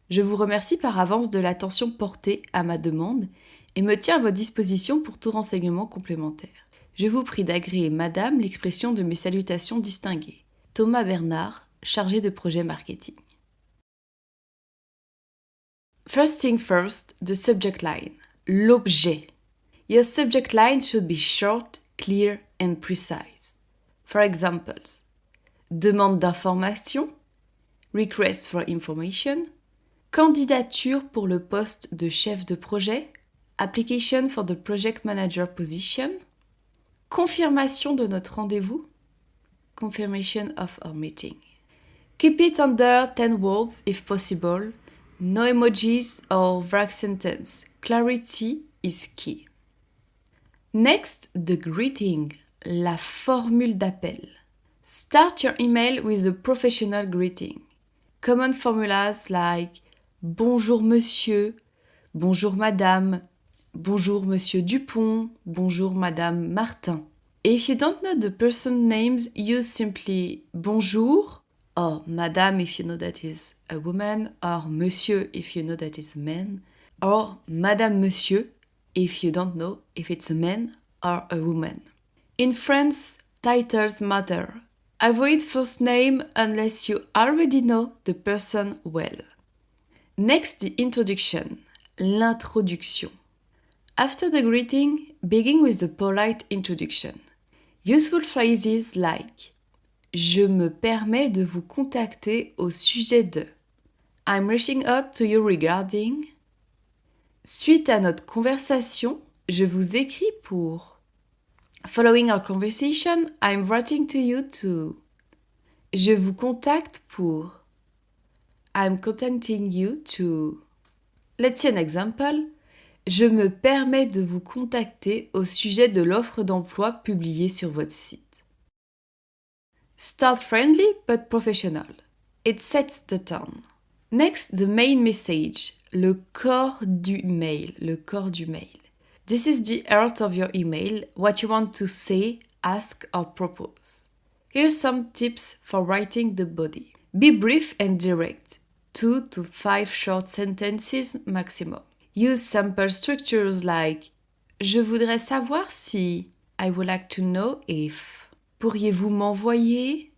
Je vous remercie par avance de l'attention portée à ma demande et me tiens à votre disposition pour tout renseignement complémentaire. Je vous prie d'agréer Madame l'expression de mes salutations distinguées. Thomas Bernard, chargé de projet marketing. First thing first, the subject line. L'objet. Your subject line should be short, clear and precise. For examples, demande d'information, request for information, candidature pour le poste de chef de projet, application for the project manager position, confirmation de notre rendez-vous, confirmation of our meeting. Keep it under 10 words if possible. No emojis or vague sentence. Clarity is key. Next, the greeting, la formule d'appel. Start your email with a professional greeting. Common formulas like bonjour monsieur, bonjour madame, bonjour monsieur Dupont, bonjour madame Martin. If you don't know the person names, use simply bonjour or madame if you know that is a woman, or monsieur if you know that is a man, or madame monsieur if you don't know if it's a man or a woman. In France, titles matter. Avoid first name unless you already know the person well. Next, the introduction, l'introduction. After the greeting, begin with a polite introduction. Useful phrases like je me permets de vous contacter au sujet de. I'm reaching out to you regarding. Suite à notre conversation, je vous écris pour. Following our conversation, I'm writing to you to. Je vous contacte pour. I'm contacting you to. Let's see an example. Je me permets de vous contacter au sujet de l'offre d'emploi publiée sur votre site. Start friendly but professional. It sets the tone. Next, the main message, le corps du mail, le corps du mail. This is the heart of your email, what you want to say, ask or propose. Here's some tips for writing the body. Be brief and direct, 2 to 5 short sentences maximum. Use sample structures like je voudrais savoir si, I would like to know if. Pourriez-vous m'envoyer?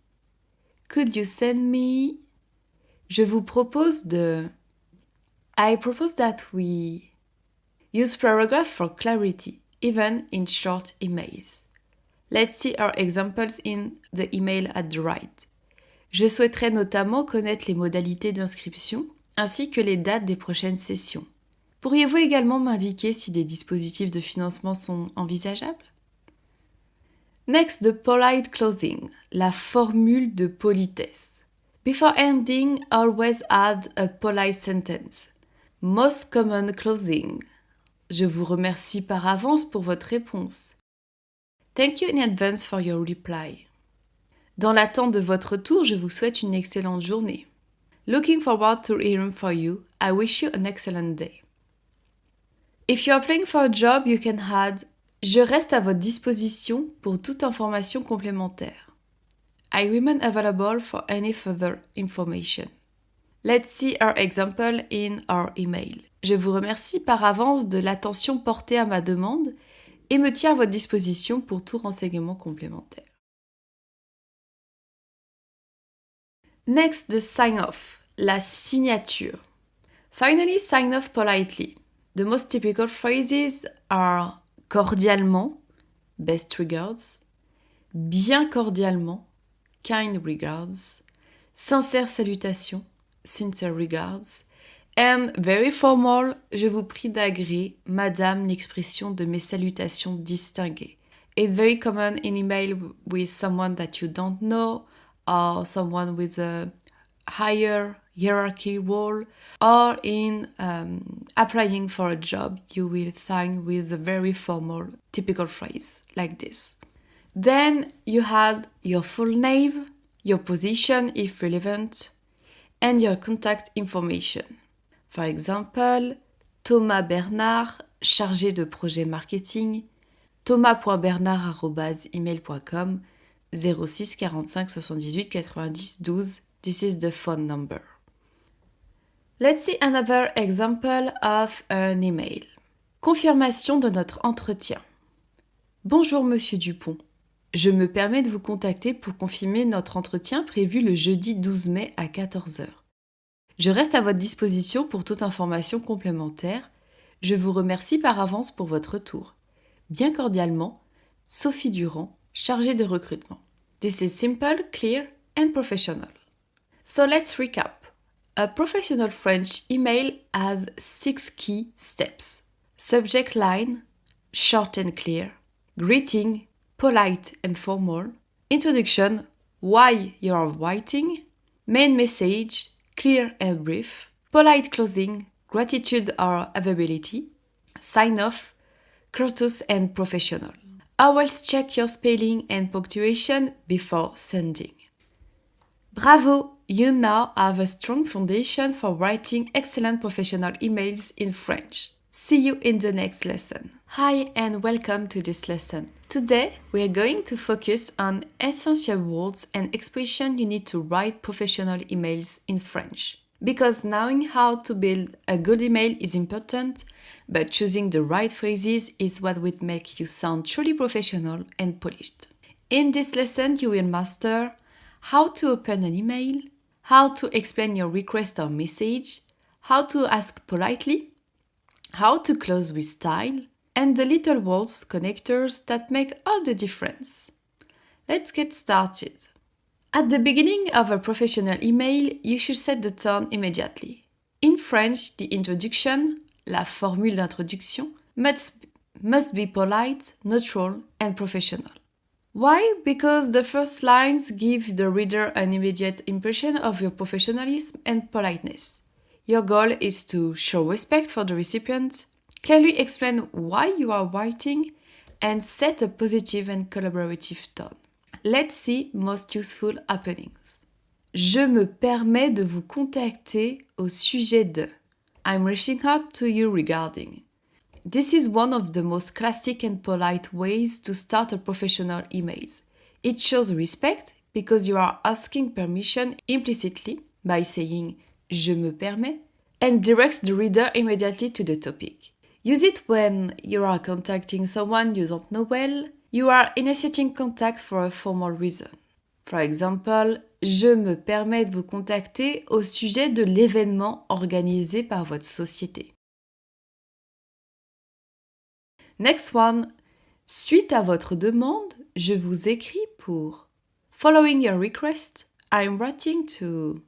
Could you send me? Je vous propose de. I propose that we. Use paragraph for clarity, even in short emails. Let's see our examples in the email at the right. Je souhaiterais notamment connaître les modalités d'inscription ainsi que les dates des prochaines sessions. Pourriez-vous également m'indiquer si des dispositifs de financement sont envisageables? Next, the polite closing, la formule de politesse. Before ending, always add a polite sentence. Most common closing. Je vous remercie par avance pour votre réponse. Thank you in advance for your reply. Dans l'attente de votre retour, je vous souhaite une excellente journée. Looking forward to hearing from you. I wish you an excellent day. If you are applying for a job, you can add je reste à votre disposition pour toute information complémentaire. I remain available for any further information. Let's see our example in our email. Je vous remercie par avance de l'attention portée à ma demande et me tiens à votre disposition pour tout renseignement complémentaire. Next, the sign off, la signature. Finally, sign off politely. The most typical phrases are cordialement, best regards, bien cordialement, kind regards, sincère salutation, sincere regards, and very formal, je vous prie d'agréer, madame, l'expression de mes salutations distinguées. It's very common in email with someone that you don't know, or someone with a higher hierarchy role, or in applying for a job, you will sign with a very formal, typical phrase like this. Then you add your full name, your position if relevant, and your contact information. For example, Thomas Bernard, chargé de projet marketing, thomas.bernard@email.com, 06 45 78 90 12. This is the phone number. Let's see another example of an email. Confirmation de notre entretien. Bonjour Monsieur Dupont. Je me permets de vous contacter pour confirmer notre entretien prévu le jeudi 12 mai à 14 h. Je reste à votre disposition pour toute information complémentaire. Je vous remercie par avance pour votre retour. Bien cordialement, Sophie Durand, chargée de recrutement. This is simple, clear and professional. So let's recap. A professional French email has 6 key steps. Subject line, short and clear. Greeting, polite and formal. Introduction, why you are writing. Main message, clear and brief. Polite closing, gratitude or availability. Sign off, courteous and professional. Always check your spelling and punctuation before sending. Bravo! You now have a strong foundation for writing excellent professional emails in French. See you in the next lesson. Hi and welcome to this lesson. Today we are going to focus on essential words and expressions you need to write professional emails in French. Because knowing how to build a good email is important, but choosing the right phrases is what will make you sound truly professional and polished. In this lesson you will master how to open an email, how to explain your request or message, how to ask politely, how to close with style, and the little words connectors that make all the difference. Let's get started. At the beginning of a professional email, you should set the tone immediately. In French, the introduction, la formule d'introduction, must be polite, neutral, and professional. Why? Because the first lines give the reader an immediate impression of your professionalism and politeness. Your goal is to show respect for the recipient, clearly explain why you are writing, and set a positive and collaborative tone. Let's see most useful happenings. Je me permets de vous contacter au sujet de. I'm reaching out to you regarding. This is one of the most classic and polite ways to start a professional email. It shows respect because you are asking permission implicitly by saying je me permets and directs the reader immediately to the topic. Use it when you are contacting someone you don't know well, you are initiating contact for a formal reason. For example, je me permets de vous contacter au sujet de l'événement organisé par votre société. Next one. Suite à votre demande, je vous écris pour. Following your request, I'm writing to.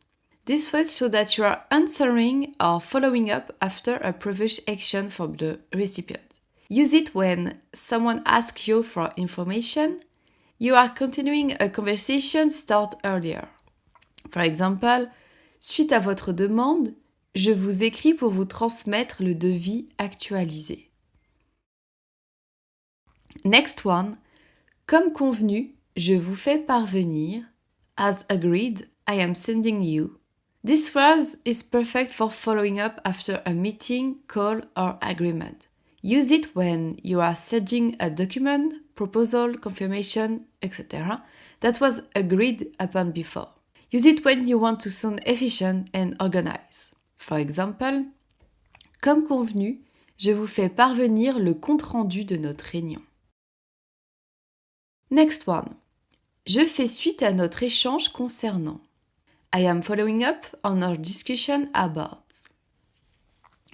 This phrase shows that you are answering or following up after a previous action from the recipient. Use it when someone asks you for information, you are continuing a conversation started earlier. For example, suite à votre demande, je vous écris pour vous transmettre le devis actualisé. Next one. Comme convenu, je vous fais parvenir. As agreed, I am sending you. This phrase is perfect for following up after a meeting, call, or agreement. Use it when you are sending a document, proposal, confirmation, etc. that was agreed upon before. Use it when you want to sound efficient and organized. For example, comme convenu, je vous fais parvenir le compte-rendu de notre réunion. Next one. Je fais suite à notre échange concernant. I am following up on our discussion about.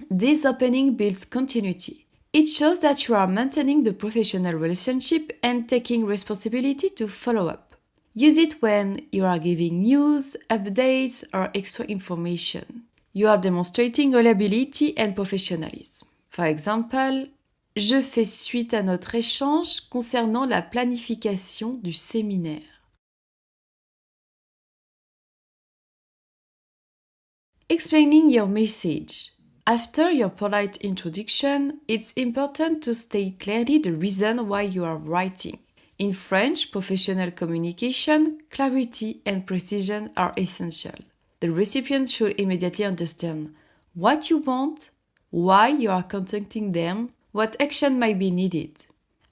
This opening builds continuity. It shows that you are maintaining the professional relationship and taking responsibility to follow up. Use it when you are giving news, updates, or extra information. You are demonstrating reliability and professionalism. For example, je fais suite à notre échange concernant la planification du séminaire. Explaining your message. After your polite introduction, it's important to state clearly the reason why you are writing. In French, professional communication, clarity and precision are essential. The recipient should immediately understand what you want, why you are contacting them, what action might be needed.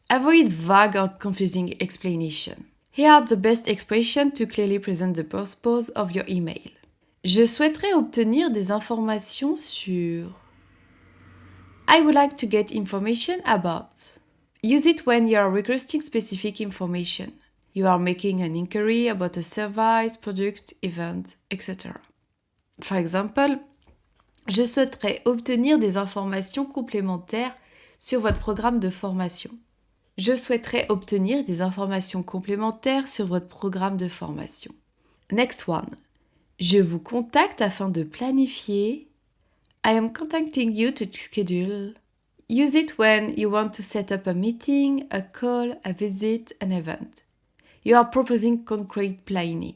Avoid vague or confusing explanation. Here are the best expressions to clearly present the purpose of your email. Je souhaiterais obtenir des informations sur. I would like to get information about. Use it when you are requesting specific information. You are making an inquiry about a service, product, event, etc. For example, je souhaiterais obtenir des informations complémentaires sur votre programme de formation. Je souhaiterais obtenir des informations complémentaires sur votre programme de formation. Next one. Je vous contacte afin de planifier. I am contacting you to schedule. Use it when you want to set up a meeting, a call, a visit, an event. You are proposing concrete planning.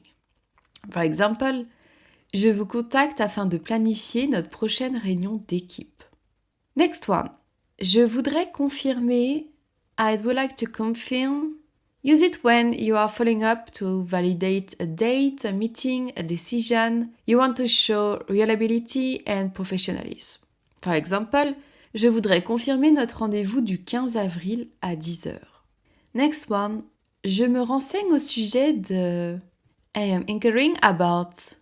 For example, je vous contacte afin de planifier notre prochaine réunion d'équipe. Next one. Je voudrais confirmer. I would like to confirm. Use it when you are following up to validate a date, a meeting, a decision. You want to show reliability and professionalism. For example, je voudrais confirmer notre rendez-vous du 15 avril à 10h. Next one. Je me renseigne au sujet de. I am inquiring about.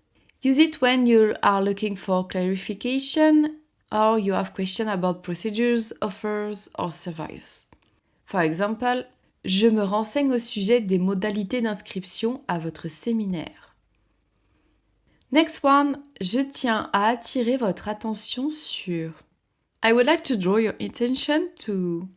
Use it when you are looking for clarification or you have questions about procedures, offers, or services. For example, je me renseigne au sujet des modalités d'inscription à votre séminaire. Next one, je tiens à attirer votre attention sur. I would like to draw your attention to.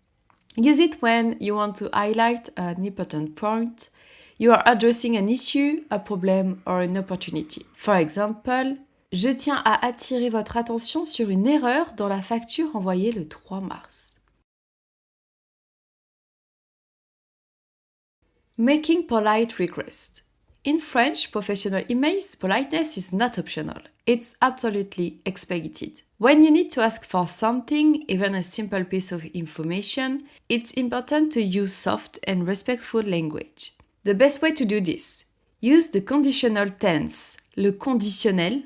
Use it when you want to highlight an important point. You are addressing an issue, a problem, or an opportunity. For example, je tiens à attirer votre attention sur une erreur dans la facture envoyée le 3 mars. Making polite requests. In French, professional emails, politeness is not optional. It's absolutely expected. When you need to ask for something, even a simple piece of information, it's important to use soft and respectful language. The best way to do this: use the conditional tense, le conditionnel,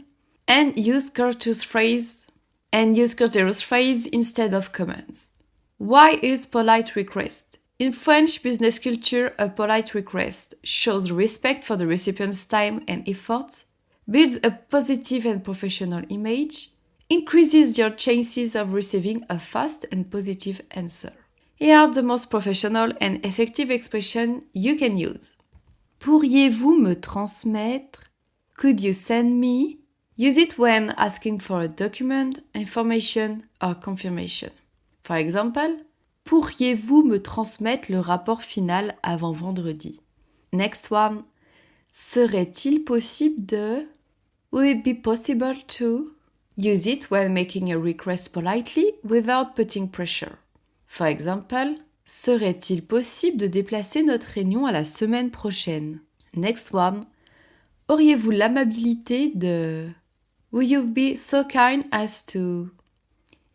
and use courteous phrase instead of commands. Why use polite request? In French business culture, a polite request shows respect for the recipient's time and effort, builds a positive and professional image, increases your chances of receiving a fast and positive answer. Here are the most professional and effective expressions you can use. Pourriez-vous me transmettre? Could you send me? Use it when asking for a document, information, or confirmation. For example, pourriez-vous me transmettre le rapport final avant vendredi? Next one. Serait-il possible de... Will it be possible to? Use it when making a request politely without putting pressure. For example, serait-il possible de déplacer notre réunion à la semaine prochaine? Next one. Auriez-vous l'amabilité de? Will you be so kind as to?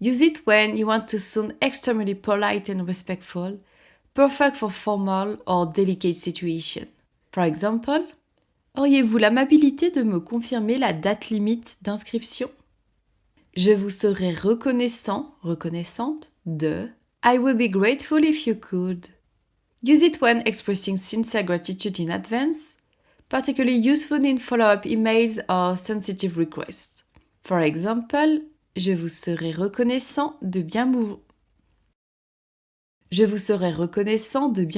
Use it when you want to sound extremely polite and respectful, perfect for formal or delicate situation. For example, auriez-vous l'amabilité de me confirmer la date limite d'inscription? Je vous serais reconnaissant, reconnaissante de. I would be grateful if you could. Use it when expressing sincere gratitude in advance, particularly useful in follow-up emails or sensitive requests. For example, je vous serais reconnaissant de bien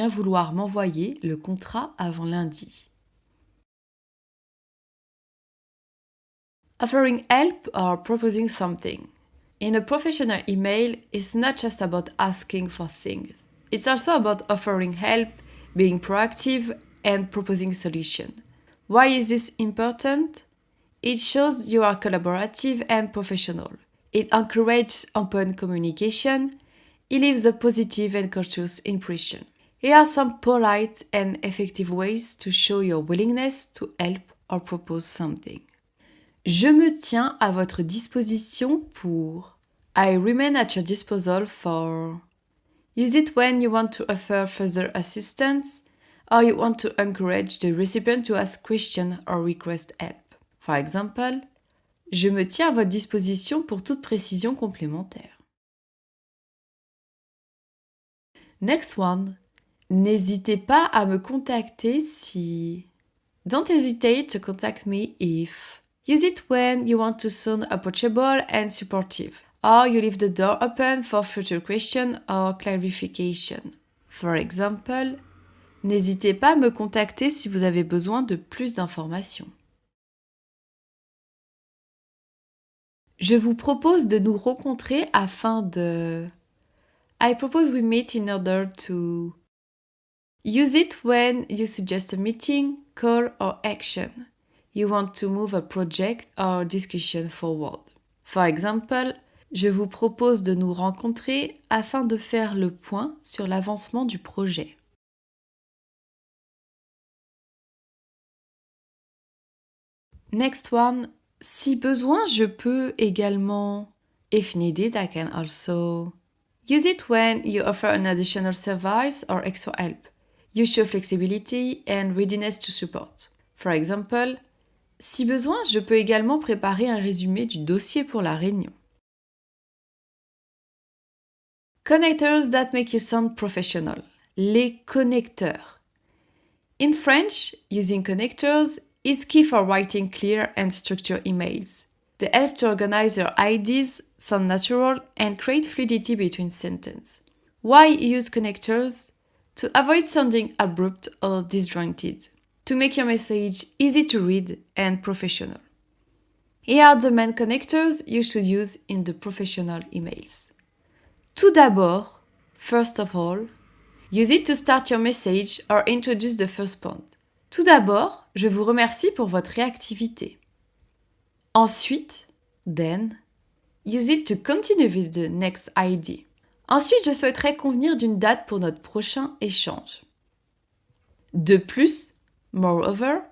vouloir m'envoyer le contrat avant lundi. Offering help or proposing something. In a professional email, it's not just about asking for things. It's also about offering help, being proactive, and proposing solutions. Why is this important? It shows you are collaborative and professional. It encourages open communication. It leaves a positive and courteous impression. Here are some polite and effective ways to show your willingness to help or propose something. Je me tiens à votre disposition pour. I remain at your disposal for. Use it when you want to offer further assistance or you want to encourage the recipient to ask questions or request help. For example, je me tiens à votre disposition pour toute précision complémentaire. Next one. N'hésitez pas à me contacter si. Don't hesitate to contact me if. Use it when you want to sound approachable and supportive, or you leave the door open for future questions or clarification. For example, n'hésitez pas à me contacter si vous avez besoin de plus d'informations. Je vous propose de nous rencontrer afin de. I propose we meet in order to. Use it when you suggest a meeting, call, or action. You want to move a project or discussion forward. For example, je vous propose de nous rencontrer afin de faire le point sur l'avancement du projet. Next one. Si besoin, je peux également. If needed, I can also. Use it when you offer an additional service or extra help. You show flexibility and readiness to support. For example, si besoin, je peux également préparer un résumé du dossier pour la réunion. Connectors that make you sound professional. Les connecteurs. In French, using connectors is key for writing clear and structured emails. They help to organize your ideas, sound natural, and create fluidity between sentences. Why use connectors? To avoid sounding abrupt or disjointed. To make your message easy to read and professional. Here are the main connectors you should use in the professional emails. Tout d'abord, first of all, use it to start your message or introduce the first point. Tout d'abord, je vous remercie pour votre réactivité. Ensuite, then, use it to continue with the next idea. Ensuite, je souhaiterais convenir d'une date pour notre prochain échange. De plus, moreover,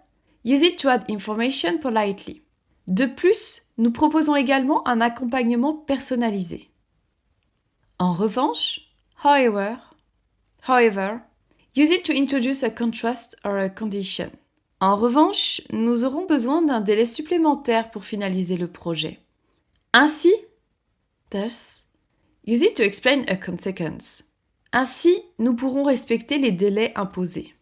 use it to add information politely. De plus, nous proposons également un accompagnement personnalisé. En revanche, however, use it to introduce a contrast or a condition. En revanche, nous aurons besoin d'un délai supplémentaire pour finaliser le projet. Ainsi, thus, use it to explain a consequence. Ainsi, nous pourrons respecter les délais imposés.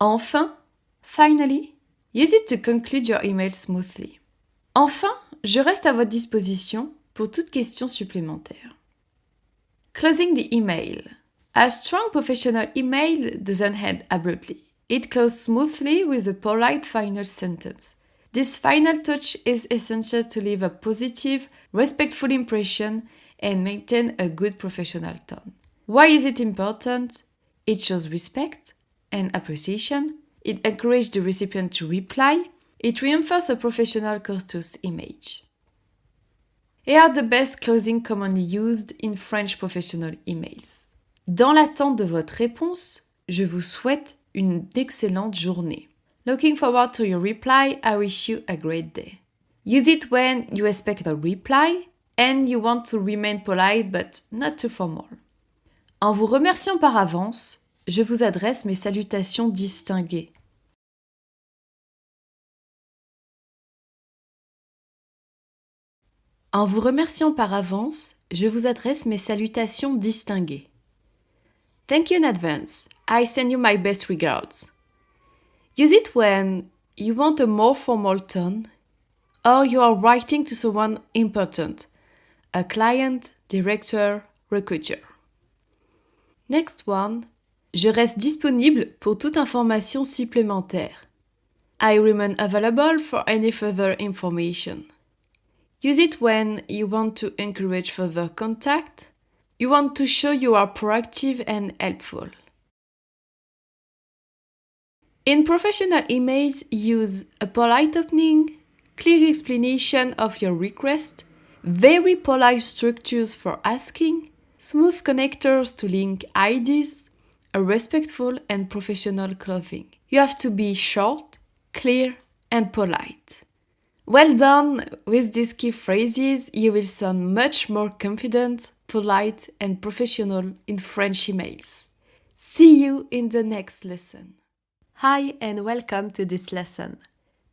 Enfin, finally, use it to conclude your email smoothly. Enfin, je reste à votre disposition pour toute question supplémentaire. Closing the email. A strong professional email doesn't end abruptly. It closes smoothly with a polite final sentence. This final touch is essential to leave a positive, respectful impression and maintain a good professional tone. Why is it important? It shows respect and appreciation. It encourages the recipient to reply. It reinforces a professional courteous image. Here are the best closing commonly used in French professional emails. Dans l'attente de votre réponse, je vous souhaite une excellente journée. Looking forward to your reply, I wish you a great day. Use it when you expect a reply and you want to remain polite but not too formal. En vous remerciant par avance, je vous adresse mes salutations distinguées. En vous remerciant par avance, je vous adresse mes salutations distinguées. Thank you in advance. I send you my best regards. Use it when you want a more formal tone or you are writing to someone important, a client, director, recruiter. Next one. Je reste disponible pour toute information supplémentaire. I remain available for any further information. Use it when you want to encourage further contact. You want to show you are proactive and helpful. In professional emails, use a polite opening, clear explanation of your request, very polite structures for asking, smooth connectors to link IDs, a respectful and professional clothing. You have to be short, clear, and polite. Well done! With these key phrases, you will sound much more confident, polite, and professional in French emails. See you in the next lesson. Hi and welcome to this lesson.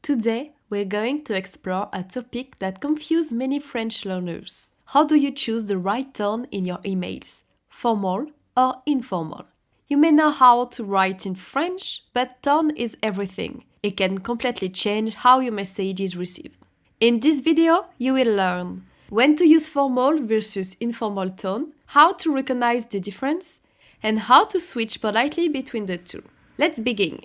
Today, we're going to explore a topic that confuses many French learners. How do you choose the right tone in your emails? Formal or informal? You may know how to write in French, but tone is everything. It can completely change how your message is received. In this video, you will learn when to use formal versus informal tone, how to recognize the difference, and how to switch politely between the two. Let's begin.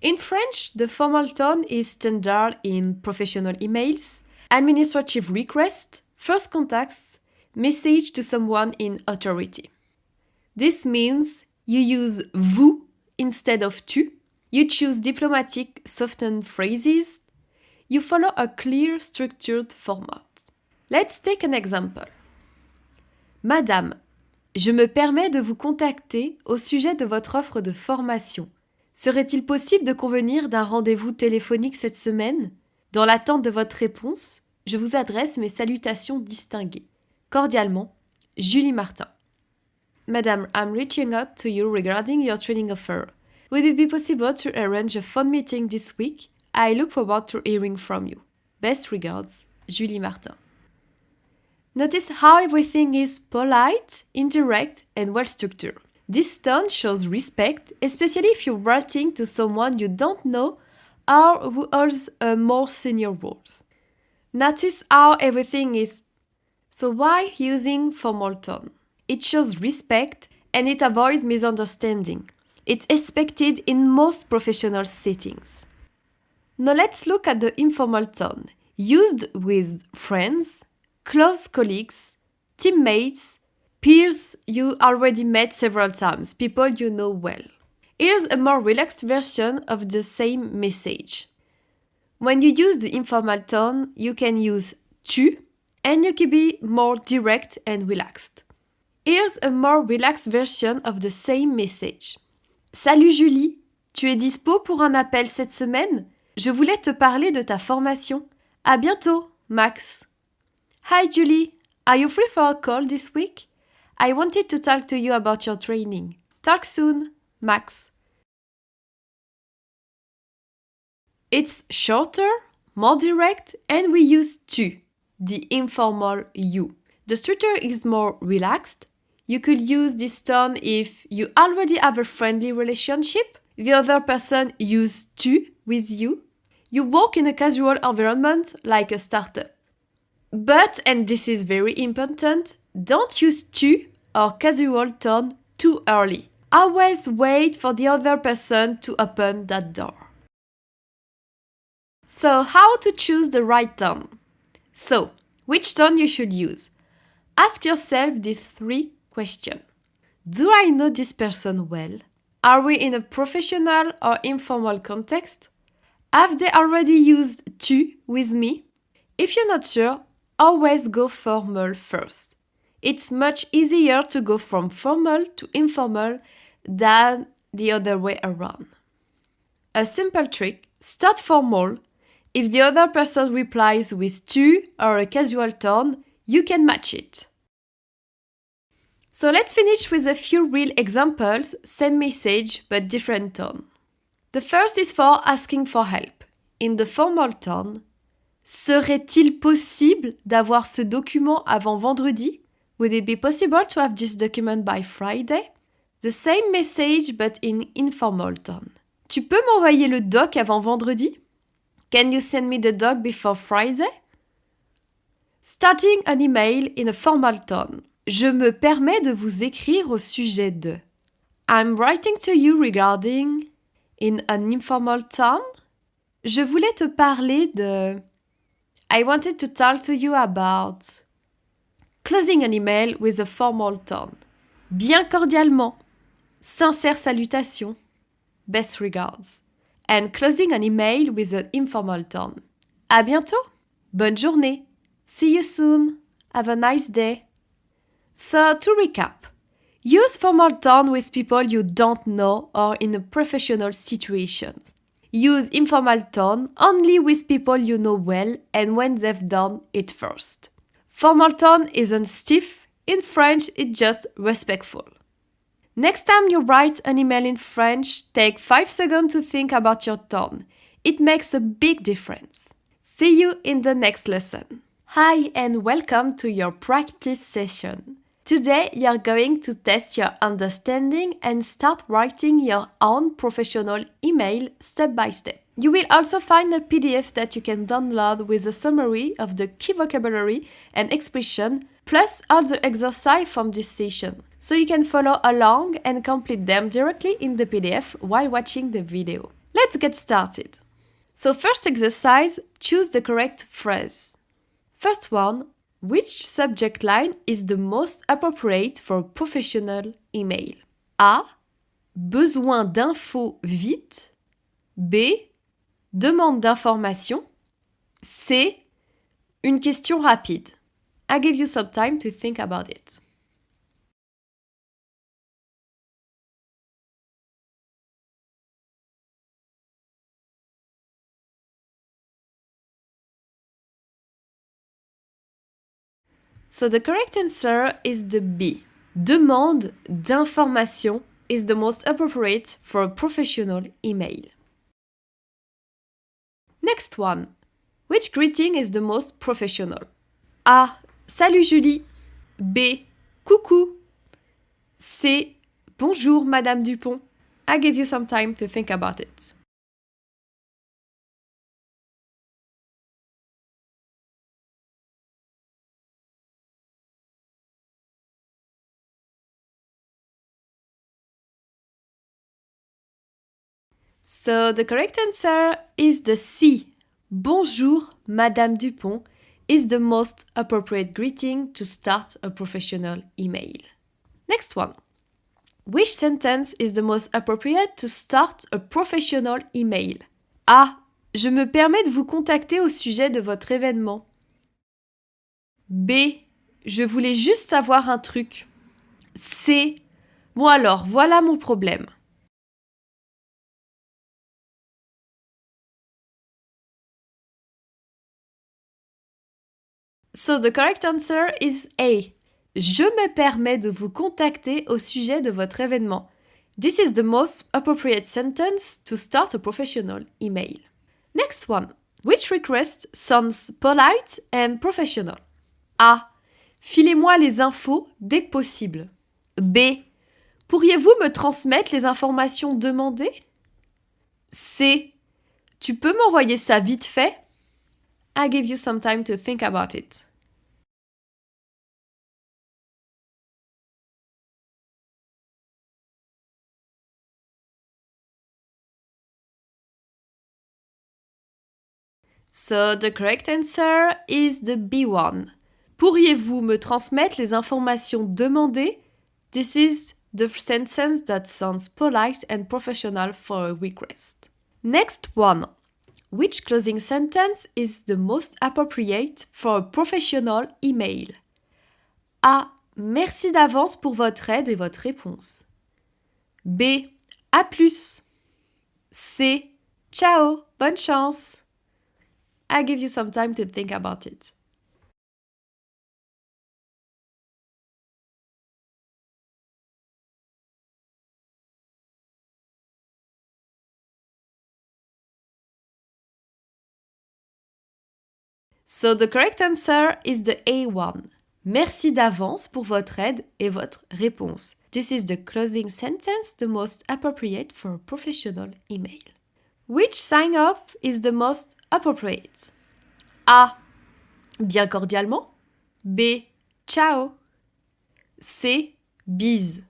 In French, the formal tone is standard in professional emails, administrative requests, first contacts, message to someone in authority. This means you use vous instead of tu. You choose diplomatic, softened phrases. You follow a clear, structured format. Let's take an example. Madame, je me permets de vous contacter au sujet de votre offre de formation. Serait-il possible de convenir d'un rendez-vous téléphonique cette semaine? Dans l'attente de votre réponse, je vous adresse mes salutations distinguées. Cordialement, Julie Martin. Madame, I'm reaching out to you regarding your training offer. Would it be possible to arrange a phone meeting this week? I look forward to hearing from you. Best regards, Julie Martin. Notice how everything is polite, indirect, and well-structured. This tone shows respect, especially if you're writing to someone you don't know or who holds a more senior role. Notice how everything is. So why using formal tone? It shows respect and it avoids misunderstanding. It's expected in most professional settings. Now let's look at the informal tone, used with friends, close colleagues, teammates, peers you already met several times, people you know well. Here's a more relaxed version of the same message. When you use the informal tone, you can use tu and you can be more direct and relaxed. Here's a more relaxed version of the same message. Salut Julie, tu es dispo pour un appel cette semaine? Je voulais te parler de ta formation. À bientôt, Max. Hi Julie, are you free for a call this week? I wanted to talk to you about your training. Talk soon, Max. It's shorter, more direct, and we use tu, the informal you. The structure is more relaxed. You could use this tone if you already have a friendly relationship. The other person uses tu with you. You work in a casual environment like a startup. But, and this is very important, don't use tu or casual tone too early. Always wait for the other person to open that door. So, how to choose the right tone? So, which tone you should use? Ask yourself these 3 questions. Do I know this person well? Are we in a professional or informal context? Have they already used tu with me? If you're not sure, always go formal first. It's much easier to go from formal to informal than the other way around. A simple trick, start formal. If the other person replies with tu or a casual tone, you can match it. So let's finish with a few real examples, same message but different tone. The first is for asking for help. In the formal tone, serait-il possible d'avoir ce document avant vendredi? Would it be possible to have this document by Friday? The same message but in informal tone. Tu peux m'envoyer le doc avant vendredi? Can you send me the doc before Friday? Starting an email in a formal tone. Je me permets de vous écrire au sujet de. I'm writing to you regarding. In an informal tone. Je voulais te parler de. I wanted to talk to you about. Closing an email with a formal tone. Bien cordialement. Sincère salutation. Best regards. And closing an email with an informal tone. À bientôt. Bonne journée. See you soon. Have a nice day. So to recap, use formal tone with people you don't know or in a professional situation. Use informal tone only with people you know well and when they've done it first. Formal tone isn't stiff. In French, it's just respectful. Next time you write an email in French, take 5 seconds to think about your tone. It makes a big difference. See you in the next lesson. Hi and welcome to your practice session. Today you're going to test your understanding and start writing your own professional email step by step. You will also find a PDF that you can download with a summary of the key vocabulary and expression plus all the exercise from this session, so you can follow along and complete them directly in the PDF while watching the video. Let's get started. So first exercise, choose the correct phrase. First one, which subject line is the most appropriate for a professional email? A. Besoin d'infos vite. B. Demande d'information. C. Une question rapide. I give you some time to think about it. So the correct answer is the B. Demande d'information is the most appropriate for a professional email. Next one. Which greeting is the most professional? A. Salut Julie. B. Coucou. C. Bonjour Madame Dupont. I give you some time to think about it. So the correct answer is the C. Bonjour Madame Dupont is the most appropriate greeting to start a professional email. Next one. Which sentence is the most appropriate to start a professional email? A. Je me permets de vous contacter au sujet de votre événement. B. Je voulais juste savoir un truc. C. Bon alors, voilà mon problème. So the correct answer is A. Je me permets de vous contacter au sujet de votre événement. This is the most appropriate sentence to start a professional email. Next one. Which request sounds polite and professional? A. Filez-moi les infos dès que possible. B. Pourriez-vous me transmettre les informations demandées? C. Tu peux m'envoyer ça vite fait? I give you some time to think about it. So the correct answer is the B one. Pourriez-vous me transmettre les informations demandées? This is the sentence that sounds polite and professional for a request. Next one. Which closing sentence is the most appropriate for a professional email? A. Merci d'avance pour votre aide et votre réponse. B. À plus. C. Ciao, bonne chance. I give you some time to think about it. So the correct answer is the A1. Merci d'avance pour votre aide et votre réponse. This is the closing sentence, the most appropriate for a professional email. Which sign-off is the most appropriate? A. Bien cordialement. B. Ciao. C. Bise.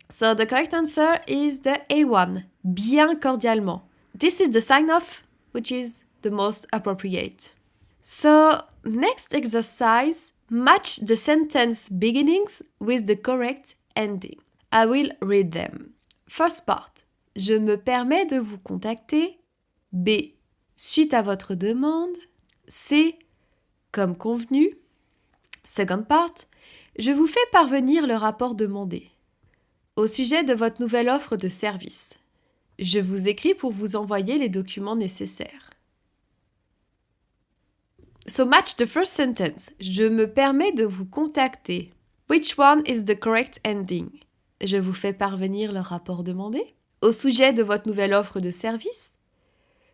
So the correct answer is the A1. Bien cordialement. This is the sign-off which is the most appropriate. So next exercise, match the sentence beginnings with the correct ending. I will read them. First part. Je me permets de vous contacter. B. Suite à votre demande. C. Comme convenu. Second part. Je vous fais parvenir le rapport demandé. Au sujet de votre nouvelle offre de service. Je vous écris pour vous envoyer les documents nécessaires. So match the first sentence. Je me permets de vous contacter. Which one is the correct ending? Je vous fais parvenir le rapport demandé. Au sujet de votre nouvelle offre de service.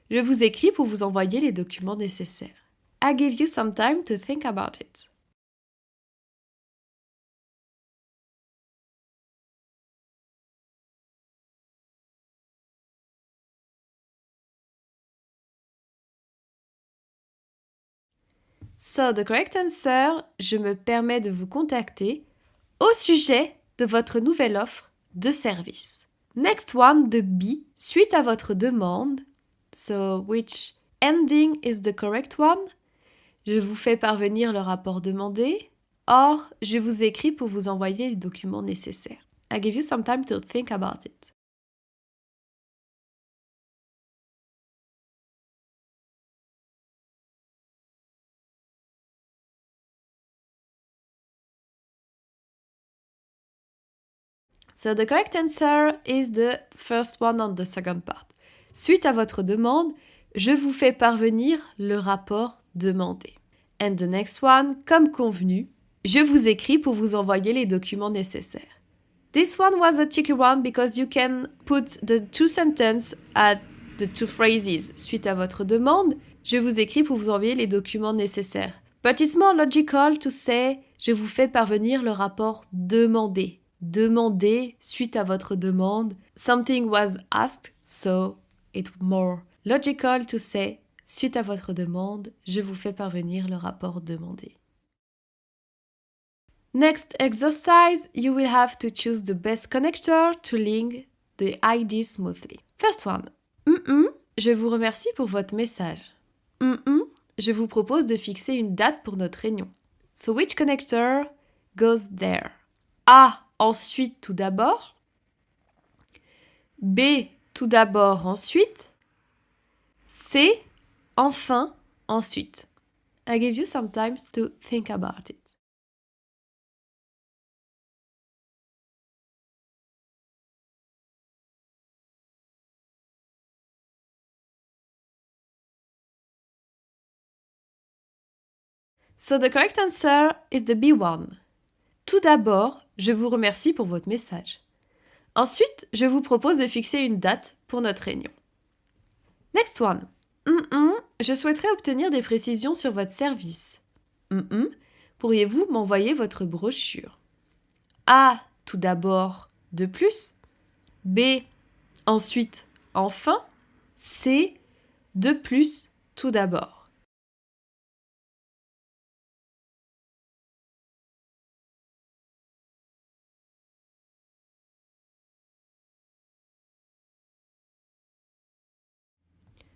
Je vous écris pour vous envoyer les documents nécessaires. I give you some time to think about it. So the correct answer, je me permets de vous contacter au sujet de votre nouvelle offre de service. Next one, the B, suite à votre demande. So which ending is the correct one? Je vous fais parvenir le rapport demandé. Or, je vous écris pour vous envoyer les documents nécessaires. I give you some time to think about it. So the correct answer is the first one on the second part. Suite à votre demande, je vous fais parvenir le rapport demandé. And the next one, comme convenu, je vous écris pour vous envoyer les documents nécessaires. This one was a tricky one because you can put the two sentences at the two phrases. Suite à votre demande, je vous écris pour vous envoyer les documents nécessaires. But it's more logical to say, je vous fais parvenir le rapport demandé. Demander suite à votre demande. Something was asked, so it's more logical to say, suite à votre demande, je vous fais parvenir le rapport demandé. Next exercise, you will have to choose the best connector to link the ID smoothly. First one. Je vous remercie pour votre message. Je vous propose de fixer une date pour notre réunion. So which connector goes there? A. Ensuite, tout d'abord. B. Tout d'abord, ensuite. C. Enfin, ensuite. I give you some time to think about it. So the correct answer is the B1. Tout d'abord, je vous remercie pour votre message. Ensuite, je vous propose de fixer une date pour notre réunion. Next one. Je souhaiterais obtenir des précisions sur votre service. Pourriez-vous m'envoyer votre brochure? A. Tout d'abord, de plus. B. Ensuite, enfin. C. De plus, tout d'abord.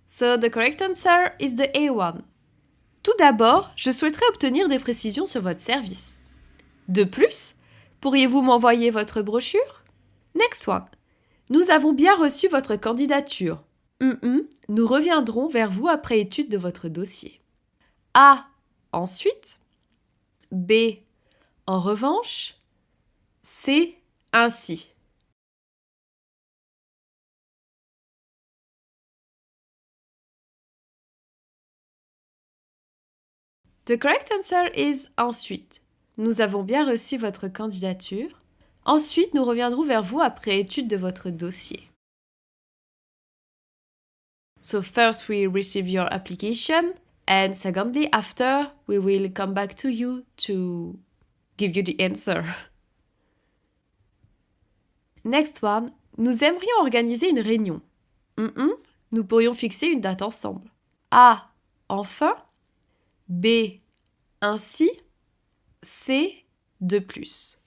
So the correct answer is the A1. Tout d'abord, je souhaiterais obtenir des précisions sur votre service. De plus, pourriez-vous m'envoyer votre brochure? Next one. Nous avons bien reçu votre candidature. Nous reviendrons vers vous après étude de votre dossier. A. Ensuite. B. En revanche. C. Ainsi. The correct answer is ensuite. Nous avons bien reçu votre candidature. Ensuite, nous reviendrons vers vous après étude de votre dossier. So first we receive your application, and secondly, after, we will come back to you to give you the answer. Next one, nous aimerions organiser une réunion. Nous pourrions fixer une date ensemble. A. Enfin. B. Ainsi. C. De plus.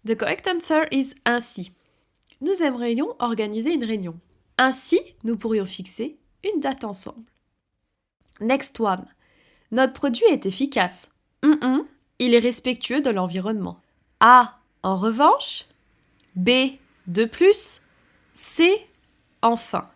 The correct answer is ainsi. Nous aimerions organiser une réunion. Ainsi, nous pourrions fixer une date ensemble. Next one. Notre produit est efficace. Il est respectueux de l'environnement. A. En revanche. B. De plus. C. Enfin.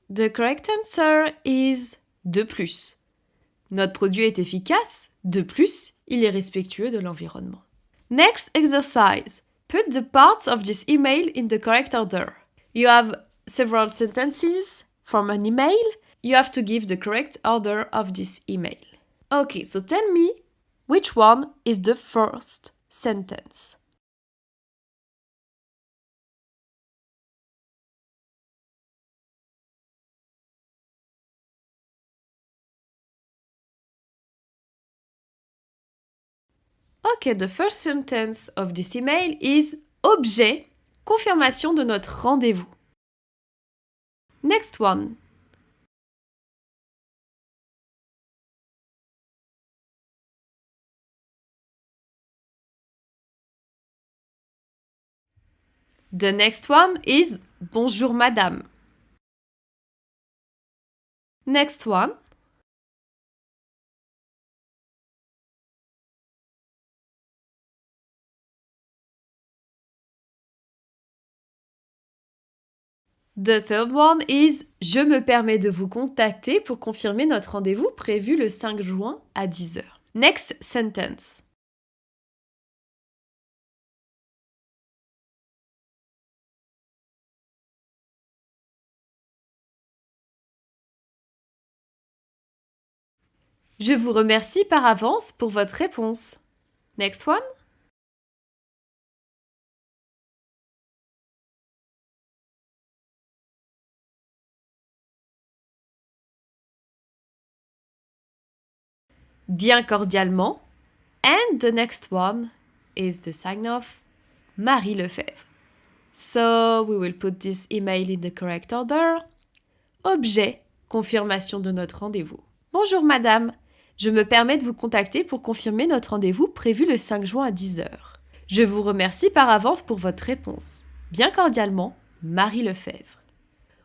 The correct answer is de plus. Notre produit est efficace. De plus, il est respectueux de l'environnement. Next exercise. Put the parts of this email in the correct order. You have several sentences from an email. You have to give the correct order of this email. Okay, so tell me which one is the first sentence. Okay, the first sentence of this email is objet, confirmation de notre rendez-vous. Next one. The next one is bonjour madame. Next one. The third one is je me permets de vous contacter pour confirmer notre rendez-vous prévu le 5 juin à 10h. Next sentence. Je vous remercie par avance pour votre réponse. Next one. Bien cordialement. And the next one is the sign off Marie Lefebvre. So we will put this email in the correct order. Objet, confirmation de notre rendez-vous. Bonjour madame, je me permets de vous contacter pour confirmer notre rendez-vous prévu le 5 juin à 10h. Je vous remercie par avance pour votre réponse. Bien cordialement, Marie Lefebvre.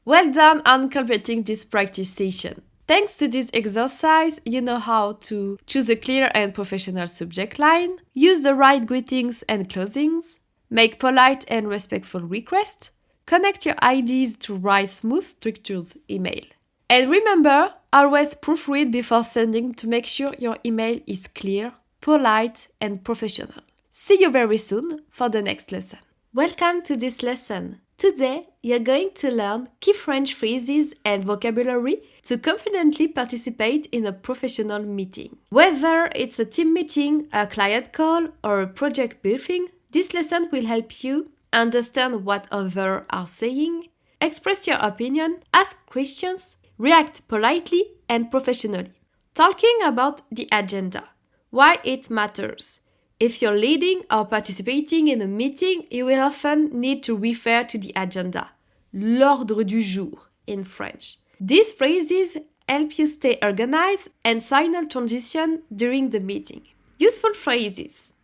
Well done on completing this practice session. Thanks to this exercise, you know how to choose a clear and professional subject line, use the right greetings and closings, make polite and respectful requests, connect your ideas to write smooth, structured email. And remember, always proofread before sending to make sure your email is clear, polite, and professional. See you very soon for the next lesson. Welcome to this lesson. Today, you're going to learn key French phrases and vocabulary to confidently participate in a professional meeting. Whether it's a team meeting, a client call, or a project briefing, this lesson will help you understand what others are saying, express your opinion, ask questions, react politely and professionally. Talking about the agenda, why it matters, If you're leading or participating in a meeting, you will often need to refer to the agenda, l'ordre du jour in French. These phrases help you stay organized and signal transition during the meeting. Useful phrases.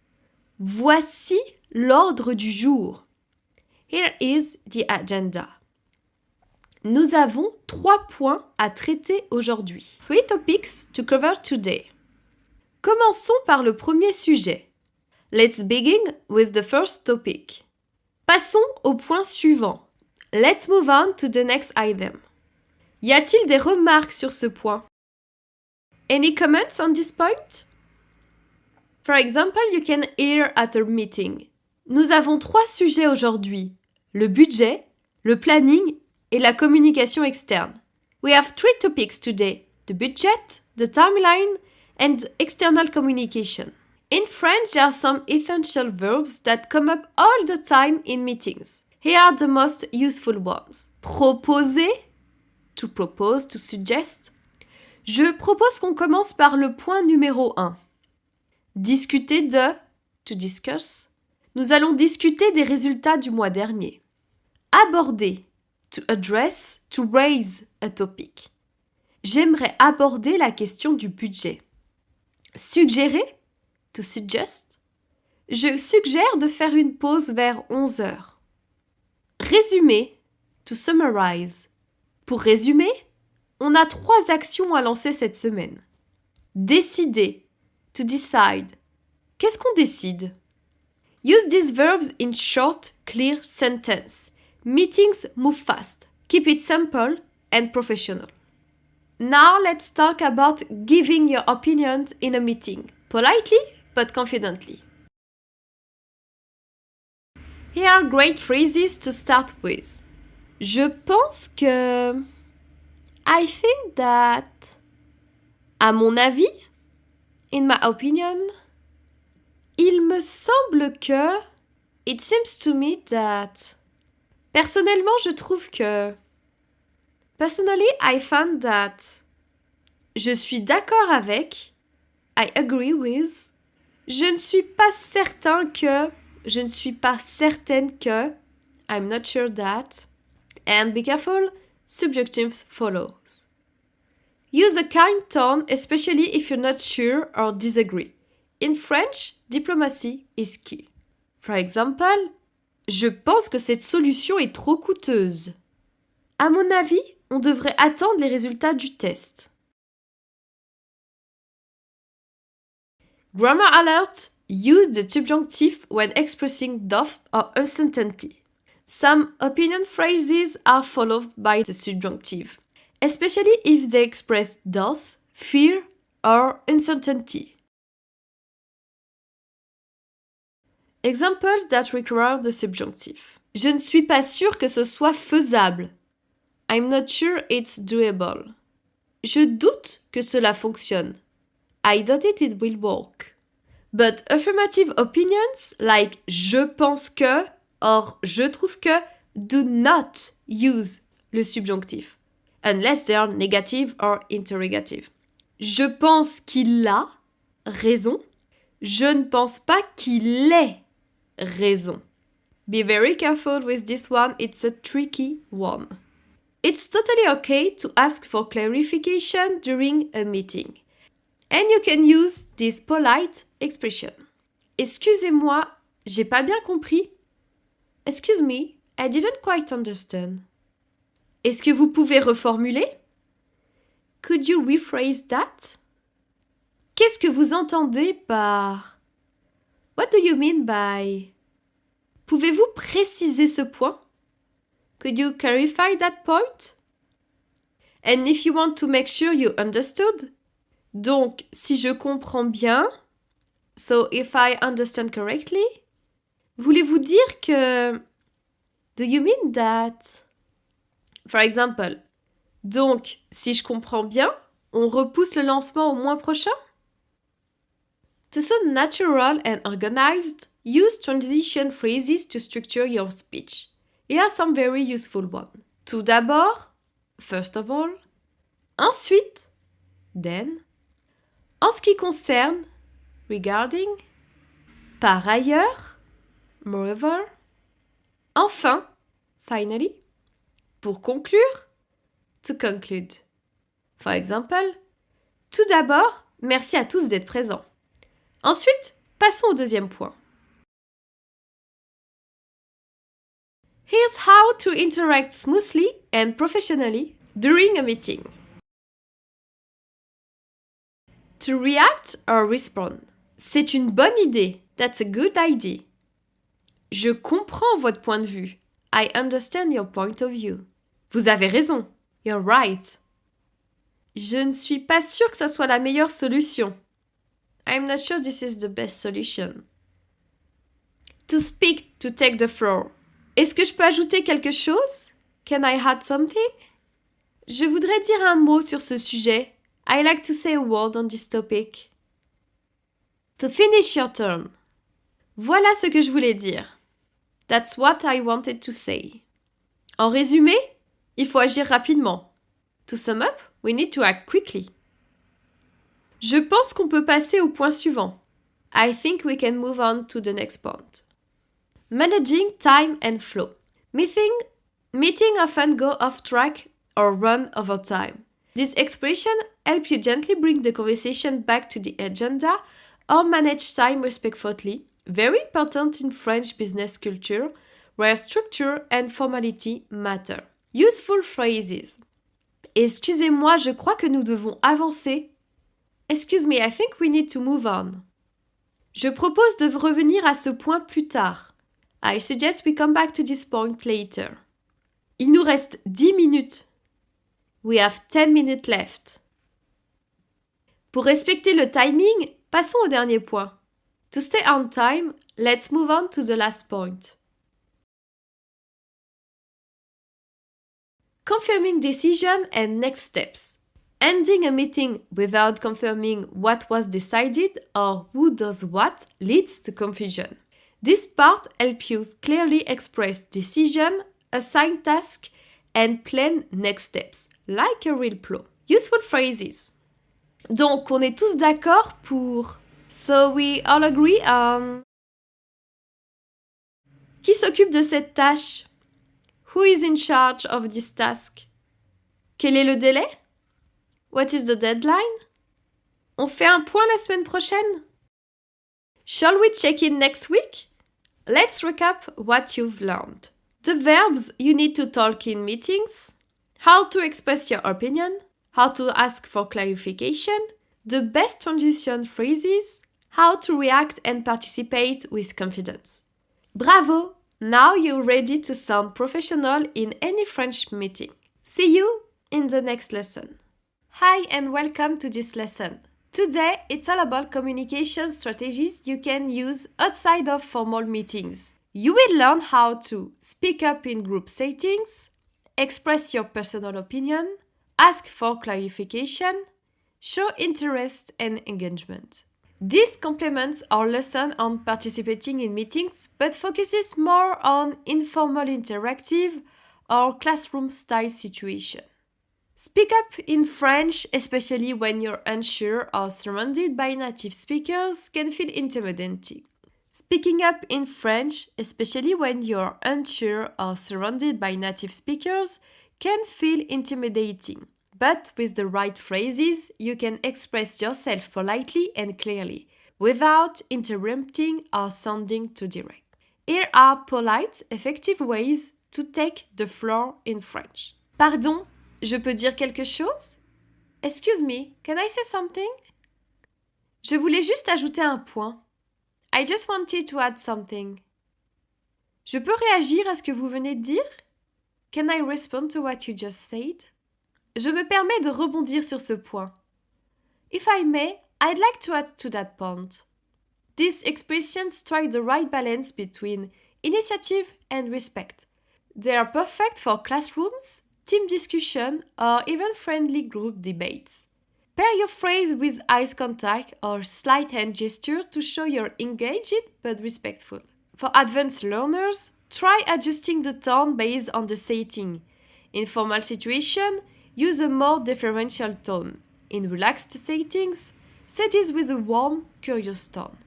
Voici l'ordre du jour. Here is the agenda. Nous avons 3 points à traiter aujourd'hui. 3 topics to cover today. Commençons par le premier sujet. Let's begin with the first topic. Passons au point suivant. Let's move on to the next item. Y a-t-il des remarques sur ce point? Any comments on this point? For example, you can hear at a meeting. Nous avons 3 sujets aujourd'hui. Le budget, le planning et la communication externe. We have 3 topics today. The budget, the timeline, and external communication. In French, there are some essential verbs that come up all the time in meetings. Here are the most useful ones. Proposer, to propose, to suggest. Je propose qu'on commence par le point numéro 1. Discuter de, to discuss. Nous allons discuter des résultats du mois dernier. Aborder, to address, to raise a topic. J'aimerais aborder la question du budget. Suggérer, to suggest. Je suggère de faire une pause vers 11 heures. Résumer, to summarize. Pour résumer, on a 3 actions à lancer cette semaine. Décider, to decide. Qu'est-ce qu'on décide? Use these verbs in short, clear sentence. Meetings move fast. Keep it simple and professional. Now let's talk about giving your opinions in a meeting, politely but confidently. Here are great phrases to start with. Je pense que... I think that... À mon avis, in my opinion, il me semble que... It seems to me that... Personnellement, je trouve que... Personally, I found that... Je suis d'accord avec... I agree with... Je ne suis pas certain que... Je ne suis pas certaine que... I'm not sure that... And be careful, subjunctive follows. Use a kind tone, especially if you're not sure or disagree. In French, diplomacy is key. For example, je pense que cette solution est trop coûteuse. À mon avis, on devrait attendre les résultats du test. Grammar alert! Use the subjunctive when expressing doubt or uncertainty. Some opinion phrases are followed by the subjunctive, especially if they express doubt, fear, or uncertainty. Examples that require the subjunctive. Je ne suis pas sûre que ce soit faisable. I'm not sure it's doable. Je doute que cela fonctionne. I doubt it will work. But affirmative opinions like je pense que or je trouve que do not use le subjonctif unless they are negative or interrogative. Je pense qu'il a raison. Je ne pense pas qu'il ait raison. Be very careful with this one, it's a tricky one. It's totally okay to ask for clarification during a meeting. And you can use this polite expression. Excusez-moi, j'ai pas bien compris. Excuse me, I didn't quite understand. Est-ce que vous pouvez reformuler? Could you rephrase that? Qu'est-ce que vous entendez par... What do you mean by... Pouvez-vous préciser ce point? Could you clarify that point? And if you want to make sure you understood, donc si je comprends bien, so if I understand correctly, voulez-vous dire que... Do you mean that? For example, donc si je comprends bien, on repousse le lancement au mois prochain? To sound natural and organized, use transition phrases to structure your speech. Here are some very useful ones. Tout d'abord, first of all. Ensuite, then. En ce qui concerne, regarding. Par ailleurs, moreover. Enfin, finally. Pour conclure, to conclude. For example, tout d'abord, merci à tous d'être présents. Ensuite, passons au deuxième point. Here's how to interact smoothly and professionally during a meeting. To react or respond. C'est une bonne idée. That's a good idea. Je comprends votre point de vue. I understand your point of view. Vous avez raison. You're right. Je ne suis pas sûre que ça soit la meilleure solution. I'm not sure this is the best solution. To speak, to take the floor. Est-ce que je peux ajouter quelque chose? Can I add something? Je voudrais dire un mot sur ce sujet. I like to say a word on this topic. To finish your turn. Voilà ce que je voulais dire. That's what I wanted to say. En résumé, il faut agir rapidement. To sum up, we need to act quickly. Je pense qu'on peut passer au point suivant. I think we can move on to the next point. Managing time and flow. Meeting often go off track or run over time. This expression helps you gently bring the conversation back to the agenda or manage time respectfully, very important in French business culture, where structure and formality matter. Useful phrases. Excusez-moi, je crois que nous devons avancer. Excuse me, I think we need to move on. Je propose de revenir à ce point plus tard. I suggest we come back to this point later. Il nous reste 10 minutes. We have 10 minutes left. Pour respecter le timing, passons au dernier point. To stay on time, let's move on to the last point. Confirming decision and next steps. Ending a meeting without confirming what was decided or who does what leads to confusion. This part helps you clearly express decision, assign task, and plan next steps, like a real flow. Useful phrases. Donc, on est tous d'accord pour... So we all agree on... Qui s'occupe de cette tâche? Who is in charge of this task? Quel est le délai? What is the deadline? On fait un point la semaine prochaine? Shall we check in next week? Let's recap what you've learned. The verbs you need to talk in meetings, how to express your opinion, how to ask for clarification, the best transition phrases, how to react and participate with confidence. Bravo! Now you're ready to sound professional in any French meeting. See you in the next lesson. Hi and welcome to this lesson. Today it's all about communication strategies you can use outside of formal meetings. You will learn how to speak up in group settings, express your personal opinion, ask for clarification, show interest and engagement. This complements our lesson on participating in meetings but focuses more on informal interactive or classroom-style situation. Speak up in French, especially when you're unsure or surrounded by native speakers, can feel intimidating. Speaking up in French, especially when you're unsure or surrounded by native speakers, can feel intimidating. But with the right phrases, you can express yourself politely and clearly, without interrupting or sounding too direct. Here are polite, effective ways to take the floor in French. Pardon, je peux dire quelque chose? Excuse me, can I say something? Je voulais juste ajouter un point. I just wanted to add something. Je peux réagir à ce que vous venez de dire? Can I respond to what you just said? Je me permets de rebondir sur ce point. If I may, I'd like to add to that point. These expressions strike the right balance between initiative and respect. They are perfect for classrooms, team discussion, or even friendly group debates. Pair your phrase with eye contact or slight hand gesture to show you're engaged but respectful. For advanced learners, try adjusting the tone based on the setting. In formal situation, use a more deferential tone. In relaxed settings, say this with a warm, curious tone.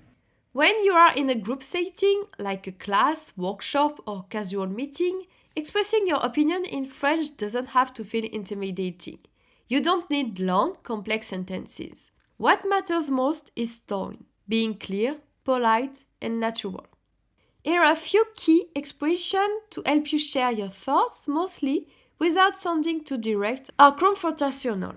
When you are in a group setting, like a class, workshop, or casual meeting, expressing your opinion in French doesn't have to feel intimidating. You don't need long, complex sentences. What matters most is tone, being clear, polite, and natural. Here are a few key expressions to help you share your thoughts smoothly without sounding too direct or confrontational.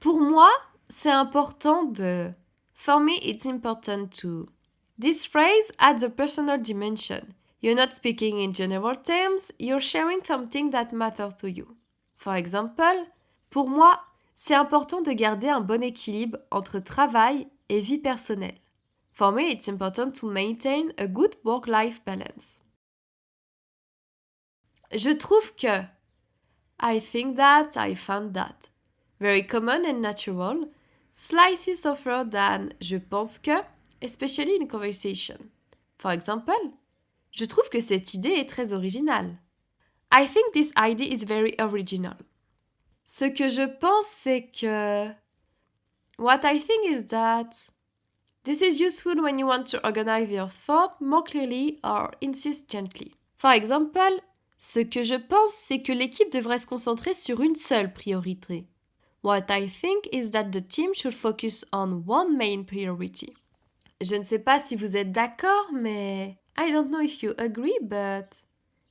Pour moi, c'est important de. For me, it's important to. This phrase adds a personal dimension. You're not speaking in general terms, you're sharing something that matters to you. For example, pour moi, c'est important de garder un bon équilibre entre travail et vie personnelle. For me, it's important to maintain a good work-life balance. Je trouve que. I think that, I found that. Very common and natural, slightly softer than je pense que, especially in conversation. For example, je trouve que cette idée est très originale. I think this idea is very original. Ce que je pense, c'est que. What I think is that this is useful when you want to organize your thought more clearly or insist gently. For example, ce que je pense, c'est que l'équipe devrait se concentrer sur une seule priorité. What I think is that the team should focus on one main priority. Je ne sais pas si vous êtes d'accord, mais I don't know if you agree, but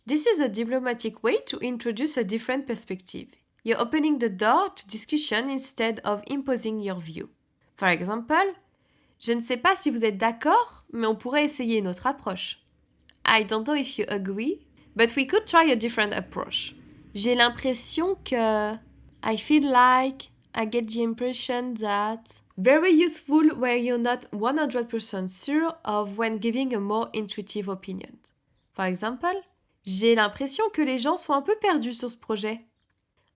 this is a diplomatic way to introduce a different perspective. You're opening the door to discussion instead of imposing your view. For example, je ne sais pas si vous êtes d'accord, mais on pourrait essayer une autre approche. I don't know if you agree, but we could try a different approach. J'ai l'impression que. I feel like, I get the impression that. Very useful where you're not 100% sure of when giving a more intuitive opinion. For example, j'ai l'impression que les gens sont un peu perdus sur ce projet.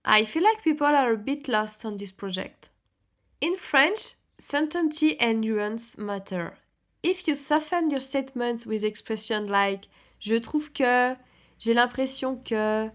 I feel like people are a bit lost on this project. In French, certainty and nuance matter. If you soften your statements with expressions like je trouve que, j'ai l'impression que,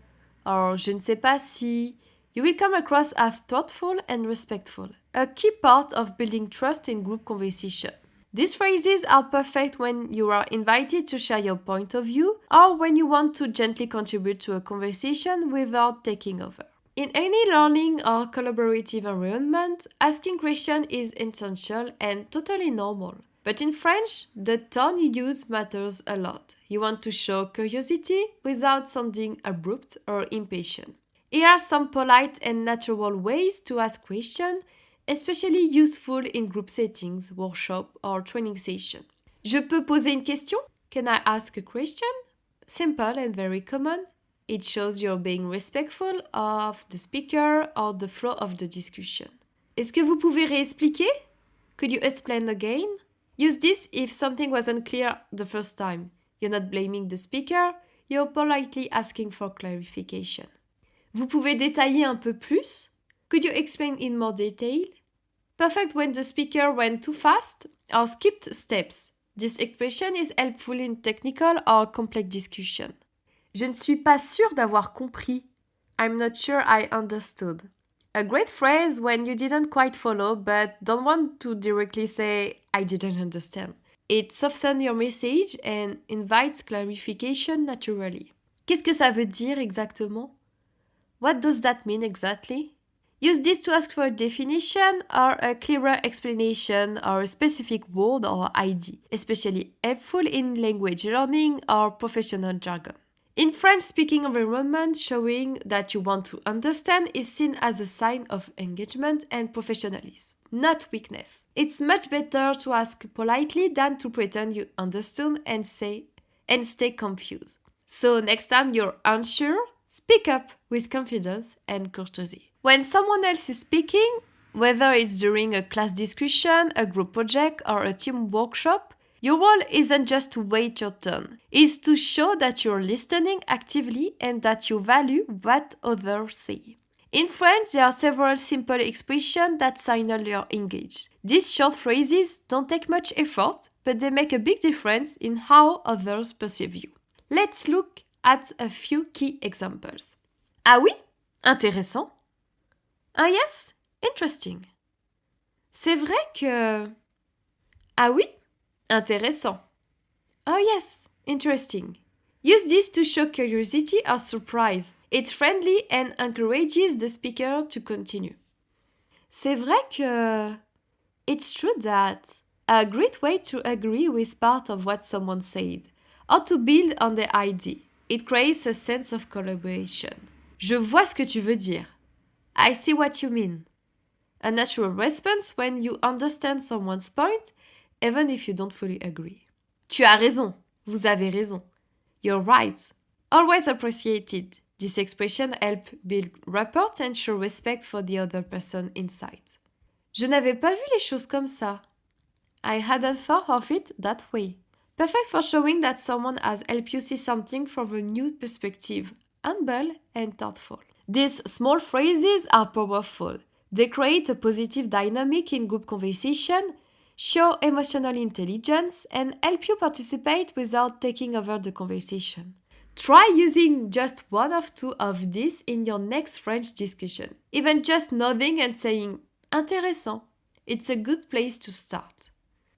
or je ne sais pas si, you will come across as thoughtful and respectful, a key part of building trust in group conversation. These phrases are perfect when you are invited to share your point of view or when you want to gently contribute to a conversation without taking over. In any learning or collaborative environment, asking questions is essential and totally normal. But in French, the tone you use matters a lot. You want to show curiosity without sounding abrupt or impatient. Here are some polite and natural ways to ask questions, especially useful in group settings, workshop or training session. Je peux poser une question? Can I ask a question? Simple and very common. It shows you're being respectful of the speaker or the flow of the discussion. Est-ce que vous pouvez réexpliquer? Could you explain again? Use this if something was unclear the first time. You're not blaming the speaker, you're politely asking for clarification. Vous pouvez détailler un peu plus? Could you explain in more detail? Perfect when the speaker went too fast or skipped steps. This expression is helpful in technical or complex discussion. Je ne suis pas sûre d'avoir compris. I'm not sure I understood. A great phrase when you didn't quite follow but don't want to directly say, I didn't understand. It softens your message and invites clarification naturally. Qu'est-ce que ça veut dire exactement? What does that mean exactly? Use this to ask for a definition or a clearer explanation or a specific word or idea, especially helpful in language learning or professional jargon. In French-speaking environment, showing that you want to understand is seen as a sign of engagement and professionalism, not weakness. It's much better to ask politely than to pretend you understood and stay confused. So next time you're unsure, speak up with confidence and courtesy. When someone else is speaking, whether it's during a class discussion, a group project, or a team workshop, your role isn't just to wait your turn. It's to show that you're listening actively and that you value what others say. In French, there are several simple expressions that signal you're engaged. These short phrases don't take much effort, but they make a big difference in how others perceive you. Let's look at a few key examples. Ah oui? Intéressant. Ah yes? Interesting. C'est vrai que... Ah oui? Intéressant. Oh yes, interesting. Use this to show curiosity or surprise. It's friendly and encourages the speaker to continue. C'est vrai que it's true that a great way to agree with part of what someone said or to build on the idea. It creates a sense of collaboration. Je vois ce que tu veux dire. I see what you mean. A natural response when you understand someone's point, even if you don't fully agree. Tu as raison. Vous avez raison. You're right. Always appreciated. This expression helps build rapport and show respect for the other person inside. Je n'avais pas vu les choses comme ça. I hadn't thought of it that way. Perfect for showing that someone has helped you see something from a new perspective, humble and thoughtful. These small phrases are powerful. They create a positive dynamic in group conversation, show emotional intelligence, and help you participate without taking over the conversation. Try using just one or two of these in your next French discussion. Even just nodding and saying, intéressant. It's a good place to start.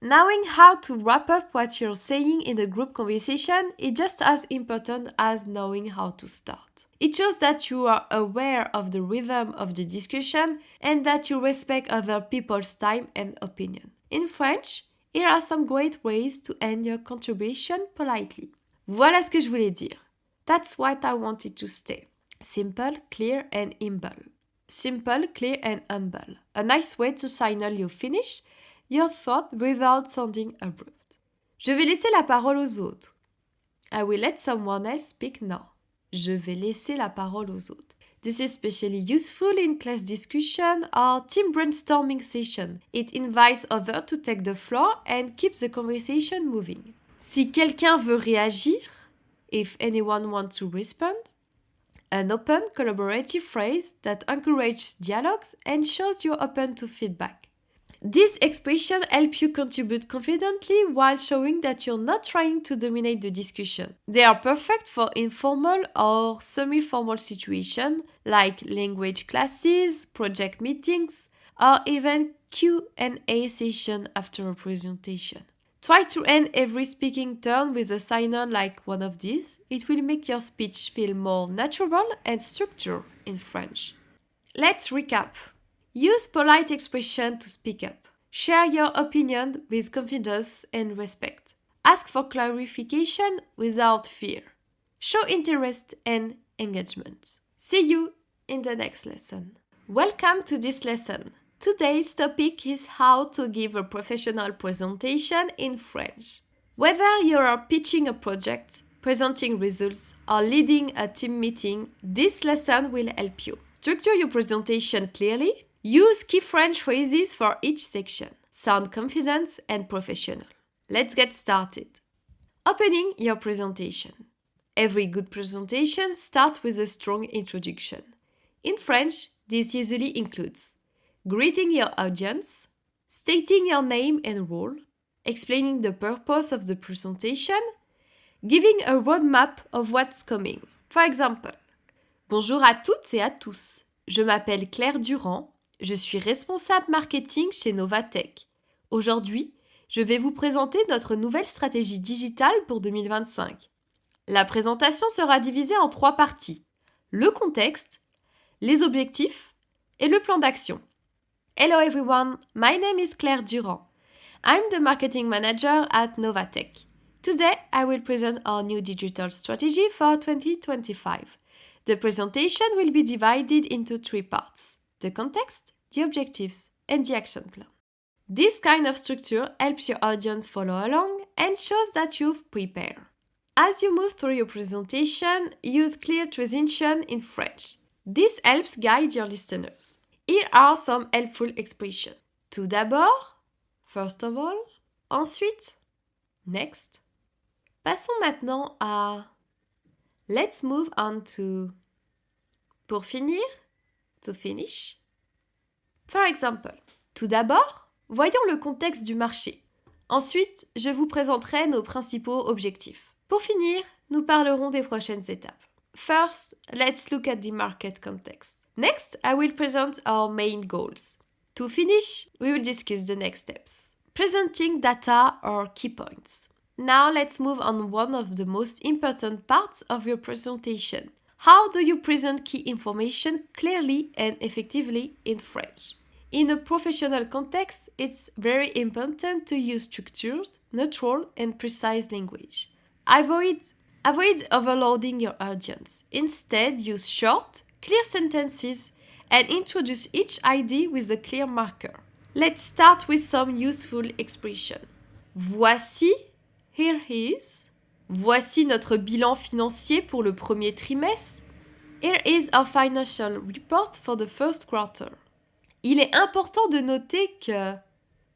Knowing how to wrap up what you're saying in a group conversation is just as important as knowing how to start. It shows that you are aware of the rhythm of the discussion and that you respect other people's time and opinion. In French, here are some great ways to end your contribution politely. Voilà ce que je voulais dire. That's what I wanted to say. Simple, clear and humble. Simple, clear and humble. A nice way to signal you finish your thought without sounding abrupt. Je vais laisser la parole aux autres. I will let someone else speak now. Je vais laisser la parole aux autres. This is especially useful in class discussion or team brainstorming session. It invites others to take the floor and keeps the conversation moving. Si quelqu'un veut réagir, if anyone wants to respond, an open, collaborative phrase that encourages dialogues and shows you're open to feedback. This expression helps you contribute confidently while showing that you're not trying to dominate the discussion. They are perfect for informal or semi-formal situations like language classes, project meetings, or even Q&A session after a presentation. Try to end every speaking turn with a sign-on like one of these. It will make your speech feel more natural and structured in French. Let's recap. Use polite expression to speak up. Share your opinion with confidence and respect. Ask for clarification without fear. Show interest and engagement. See you in the next lesson. Welcome to this lesson. Today's topic is how to give a professional presentation in French. Whether you are pitching a project, presenting results, or leading a team meeting, this lesson will help you. Structure your presentation clearly. Use key French phrases for each section. Sound confident and professional. Let's get started. Opening your presentation. Every good presentation starts with a strong introduction. In French, this usually includes greeting your audience, stating your name and role, explaining the purpose of the presentation, giving a roadmap of what's coming. For example, bonjour à toutes et à tous. Je m'appelle Claire Durand. Je suis responsable marketing chez Novatech. Aujourd'hui, je vais vous présenter notre nouvelle stratégie digitale pour 2025. La présentation sera divisée en 3 parties. Le contexte, les objectifs et le plan d'action. Hello everyone, my name is Claire Durand. I'm the marketing manager at Novatech. Today, I will present our new digital strategy for 2025. The presentation will be divided into 3 parts. The context, the objectives, and the action plan. This kind of structure helps your audience follow along and shows that you've prepared. As you move through your presentation, use clear transition in French. This helps guide your listeners. Here are some helpful expressions. Tout d'abord, first of all, ensuite, next. Passons maintenant à let's move on to pour finir, to finish. For example, tout d'abord, voyons le contexte du marché. Ensuite, je vous présenterai nos principaux objectifs. Pour finir, nous parlerons des prochaines étapes. First, let's look at the market context. Next, I will present our main goals. To finish, we will discuss the next steps. Presenting data or key points. Now let's move on one of the most important parts of your presentation. How do you present key information clearly and effectively in French? In a professional context, it's very important to use structured, neutral, and precise language. Avoid overloading your audience. Instead, use short, clear sentences and introduce each idea with a clear marker. Let's start with some useful expression. Voici, here is. Voici notre bilan financier pour le premier trimestre. Here is our financial report for the first quarter. Il est important de noter que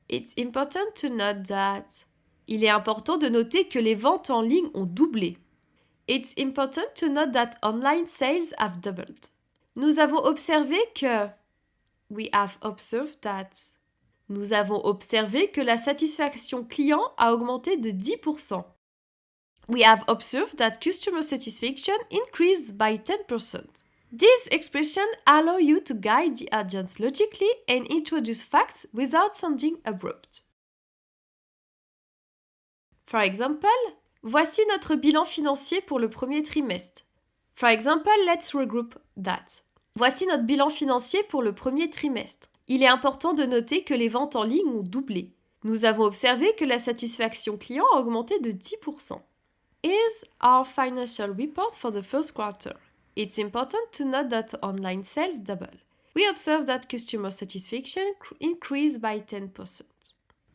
It's important to note that. Il est important de noter que les ventes en ligne ont doublé. It's important to note that online sales have doubled. Nous avons observé que We have observed that. Nous avons observé que la satisfaction client a augmenté de 10%. We have observed that customer satisfaction increased by 10%. These expressions allow you to guide the audience logically and introduce facts without sounding abrupt. For example, voici notre bilan financier pour le premier trimestre. For example, let's regroup that. Voici notre bilan financier pour le premier trimestre. Il est important de noter que les ventes en ligne ont doublé. Nous avons observé que la satisfaction client a augmenté de 10%. Here's our financial report for the first quarter. It's important to note that online sales double. We observe that customer satisfaction increased by 10%.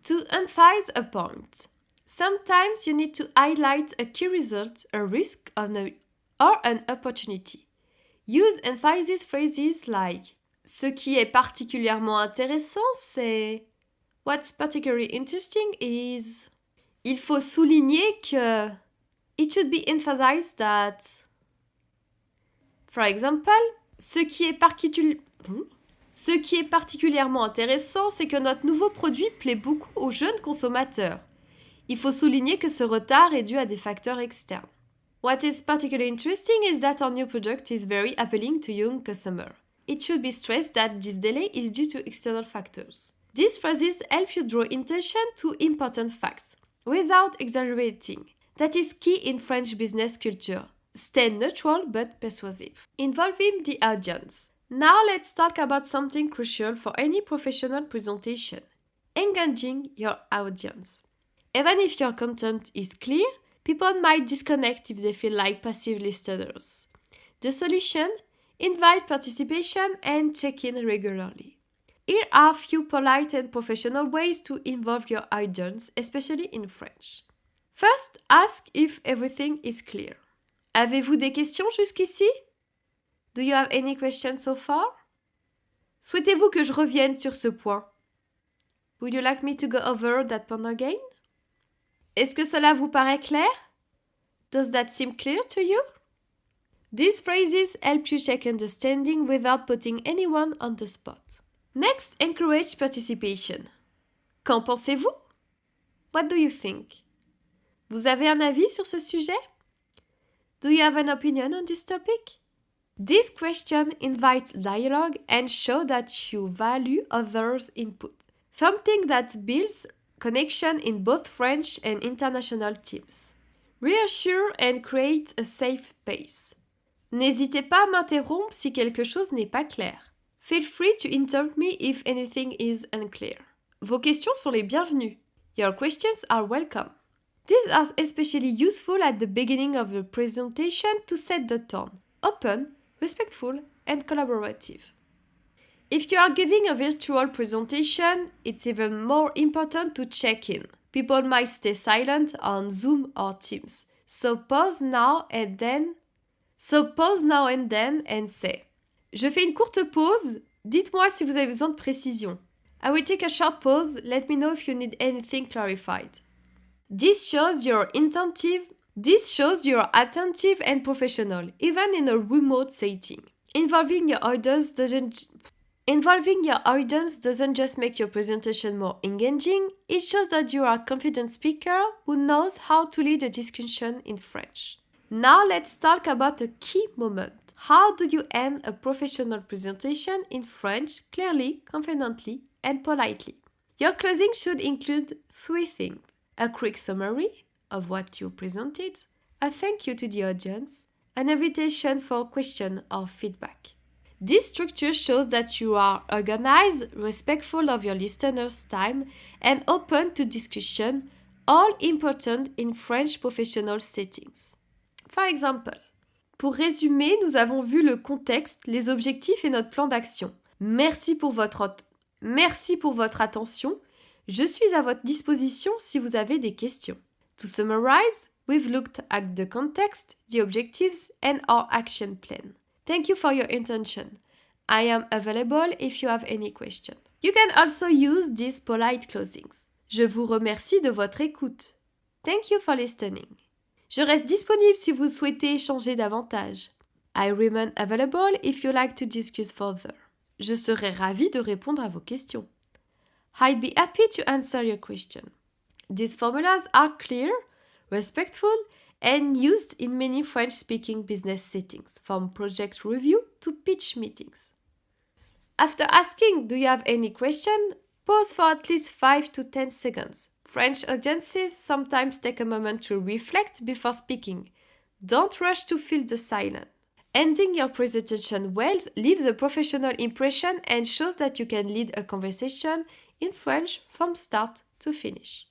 To emphasize a point, sometimes you need to highlight a key result, a risk, or an opportunity. Use emphasis phrases like ce qui est particulièrement intéressant, c'est what's particularly interesting is. Il faut souligner que it should be emphasized that. For example, ce qui est particulièrement intéressant, c'est que notre nouveau produit plaît beaucoup aux jeunes consommateurs. Il faut souligner que ce retard est dû à des facteurs externes. What is particularly interesting is that our new product is very appealing to young customers. It should be stressed that this delay is due to external factors. These phrases help you draw attention to important facts, without exaggerating. That is key in French business culture. Stay neutral but persuasive. Involving the audience. Now let's talk about something crucial for any professional presentation. Engaging your audience. Even if your content is clear, people might disconnect if they feel like passive listeners. The solution? Invite participation and check in regularly. Here are a few polite and professional ways to involve your audience, especially in French. First, ask if everything is clear. Avez-vous des questions jusqu'ici? Do you have any questions so far? Souhaitez-vous que je revienne sur ce point? Would you like me to go over that point again? Est-ce que cela vous paraît clair? Does that seem clear to you? These phrases help you check understanding without putting anyone on the spot. Next, encourage participation. Qu'en pensez-vous? What do you think? Vous avez un avis sur ce sujet? Do you have an opinion on this topic? This question invites dialogue and shows that you value others' input, something that builds connection in both French and international teams. Reassure and create a safe space. N'hésitez pas à m'interrompre si quelque chose n'est pas clair. Feel free to interrupt me if anything is unclear. Vos questions sont les bienvenues. Your questions are welcome. These are especially useful at the beginning of a presentation to set the tone, open, respectful, and collaborative. If you are giving a virtual presentation, it's even more important to check in. People might stay silent on Zoom or Teams. So pause now and then and say, je fais une courte pause, dites-moi si vous avez besoin de précision. I will take a short pause, let me know if you need anything clarified. This shows you're attentive and professional, even in a remote setting. Involving your audience doesn't just make your presentation more engaging, it shows that you are a confident speaker who knows how to lead a discussion in French. Now let's talk about a key moment. How do you end a professional presentation in French clearly, confidently, and politely? Your closing should include 3 things: a quick summary of what you presented, a thank you to the audience, an invitation for question or feedback. This structure shows that you are organized, respectful of your listeners' time, and open to discussion, all important in French professional settings. Par exemple, pour résumer, nous avons vu le contexte, les objectifs et notre plan d'action. Merci pour votre attention. Je suis à votre disposition si vous avez des questions. To summarize, we've looked at the context, the objectives, and our action plan. Thank you for your attention. I am available if you have any question. You can also use these polite closings. Je vous remercie de votre écoute. Thank you for listening. Je reste disponible si vous souhaitez échanger davantage. I remain available if you like to discuss further. Je serai ravie de répondre à vos questions. I'd be happy to answer your question. These formulas are clear, respectful, and used in many French-speaking business settings, from project review to pitch meetings. After asking, do you have any question? Pause for at least 5 to 10 seconds. French audiences sometimes take a moment to reflect before speaking. Don't rush to fill the silence. Ending your presentation well leaves a professional impression and shows that you can lead a conversation in French from start to finish.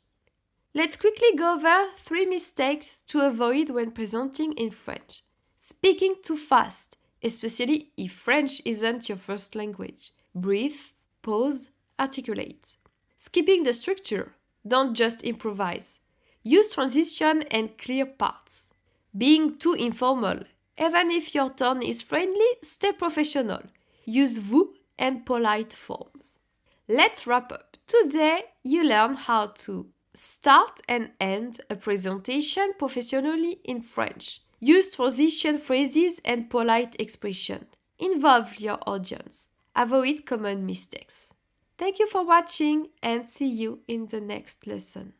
Let's quickly go over 3 mistakes to avoid when presenting in French. Speaking too fast, especially if French isn't your first language. Breathe, pause, articulate. Skipping the structure, don't just improvise. Use transition and clear parts. Being too informal, even if your tone is friendly, stay professional. Use vous and polite forms. Let's wrap up. Today, you learn how to start and end a presentation professionally in French. Use transition phrases and polite expression. Involve your audience. Avoid common mistakes. Thank you for watching and see you in the next lesson.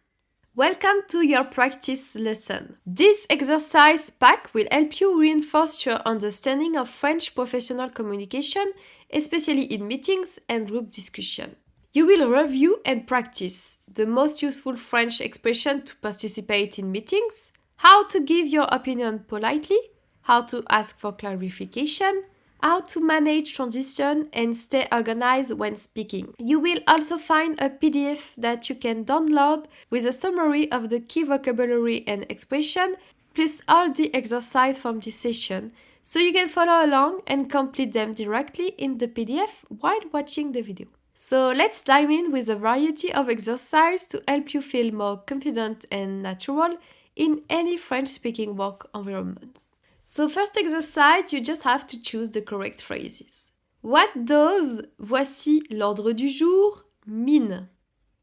Welcome to your practice lesson. This exercise pack will help you reinforce your understanding of French professional communication, especially in meetings and group discussion. You will review and practice the most useful French expression to participate in meetings, how to give your opinion politely, how to ask for clarification, how to manage transition and stay organized when speaking. You will also find a PDF that you can download with a summary of the key vocabulary and expression, plus all the exercise from this session, so you can follow along and complete them directly in the PDF while watching the video. So let's dive in with a variety of exercises to help you feel more confident and natural in any French-speaking work environment. So first exercise, you just have to choose the correct phrases. What does voici l'ordre du jour mean?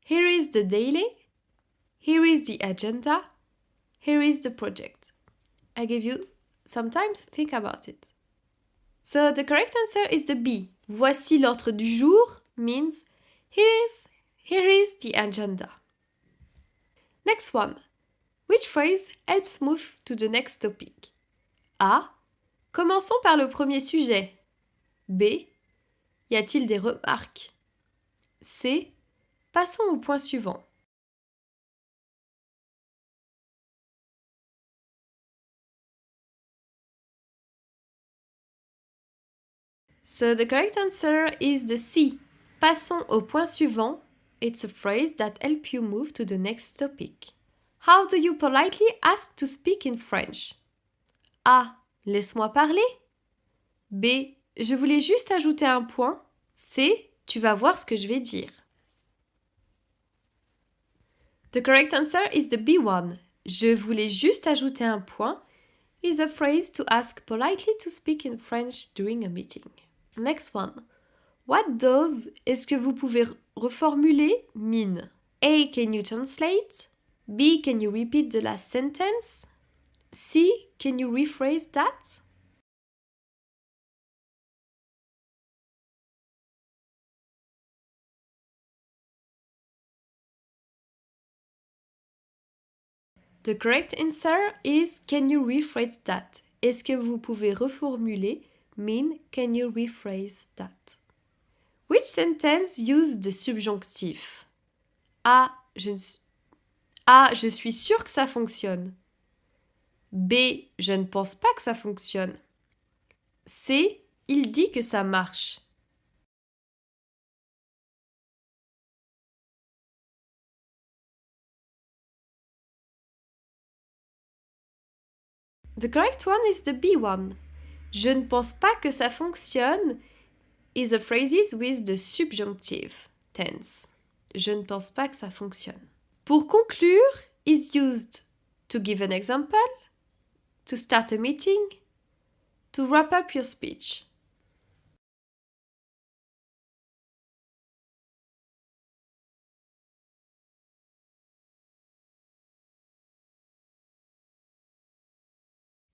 Here is the daily. Here is the agenda. Here is the project. I give you some time to think about it. So the correct answer is the B. Voici l'ordre du jour means here is the agenda. Next one. Which phrase helps move to the next topic? A. Commençons par le premier sujet. B. Y a-t-il des remarques? C. Passons au point suivant. So the correct answer is the C. Passons au point suivant. It's a phrase that helps you move to the next topic. How do you politely ask to speak in French? A. Laisse-moi parler. B. Je voulais juste ajouter un point. C. Tu vas voir ce que je vais dire. The correct answer is the B1. Je voulais juste ajouter un point is a phrase to ask politely to speak in French during a meeting. Next one. What does est-ce que vous pouvez reformuler mean? A. Can you translate? B. Can you repeat the last sentence? C. Can you rephrase that? The correct answer is can you rephrase that? Est-ce que vous pouvez reformuler mean can you rephrase that? Which sentence uses the subjunctive? A, je suis sûre que ça fonctionne. B, je ne pense pas que ça fonctionne. C, il dit que ça marche. The correct one is the B one. Je ne pense pas que ça fonctionne is a phrase with the subjunctive tense. Je ne pense pas que ça fonctionne. Pour conclure, is used to give an example, to start a meeting, to wrap up your speech.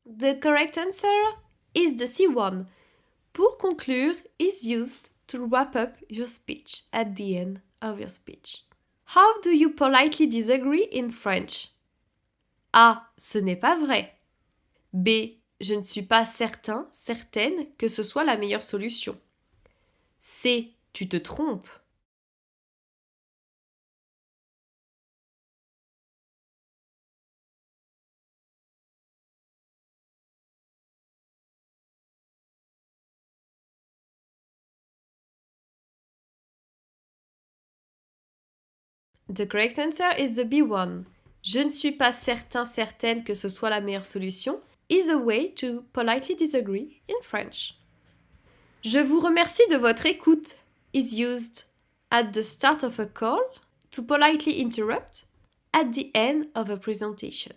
The correct answer is the C1. Pour conclure is used to wrap up your speech at the end of your speech. How do you politely disagree in French? A. Ce n'est pas vrai. B. Je ne suis pas certain, certaine que ce soit la meilleure solution. C. Tu te trompes. The correct answer is the B1. Je ne suis pas certain, certaine que ce soit la meilleure solution is a way to politely disagree in French. Je vous remercie de votre écoute is used at the start of a call, to politely interrupt, at the end of a presentation.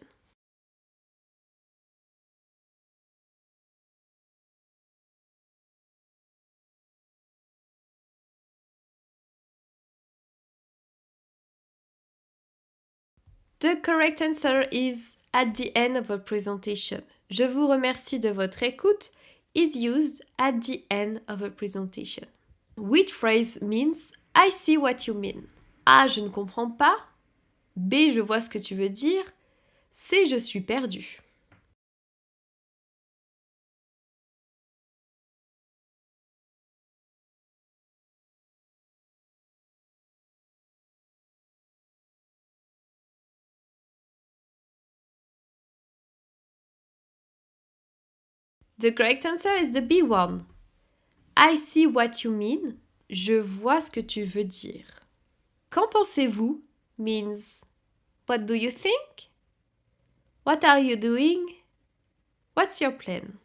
The correct answer is at the end of a presentation. Je vous remercie de votre écoute is used at the end of a presentation. Which phrase means I see what you mean? A. Je ne comprends pas. B. Je vois ce que tu veux dire. C. Je suis perdu. The correct answer is the B1. I see what you mean. Je vois ce que tu veux dire. Qu'en pensez-vous means what do you think? What are you doing? What's your plan?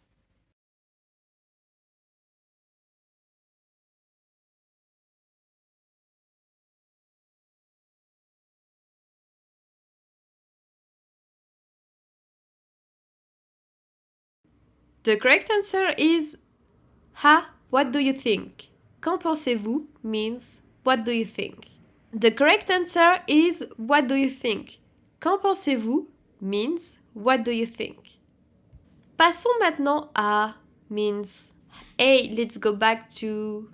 The correct answer is Ha, what do you think? Qu'en pensez-vous means what do you think? The correct answer is what do you think? Qu'en pensez-vous means what do you think? Passons maintenant à means A, let's go back to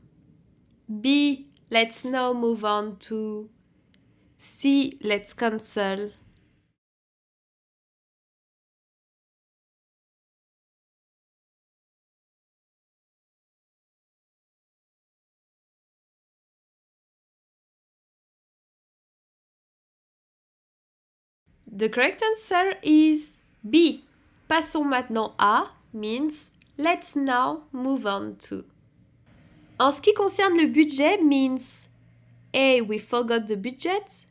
B, let's now move on to C, let's cancel. The correct answer is B. Passons maintenant à means let's now move on to. En ce qui concerne le budget means A. We forgot the budget.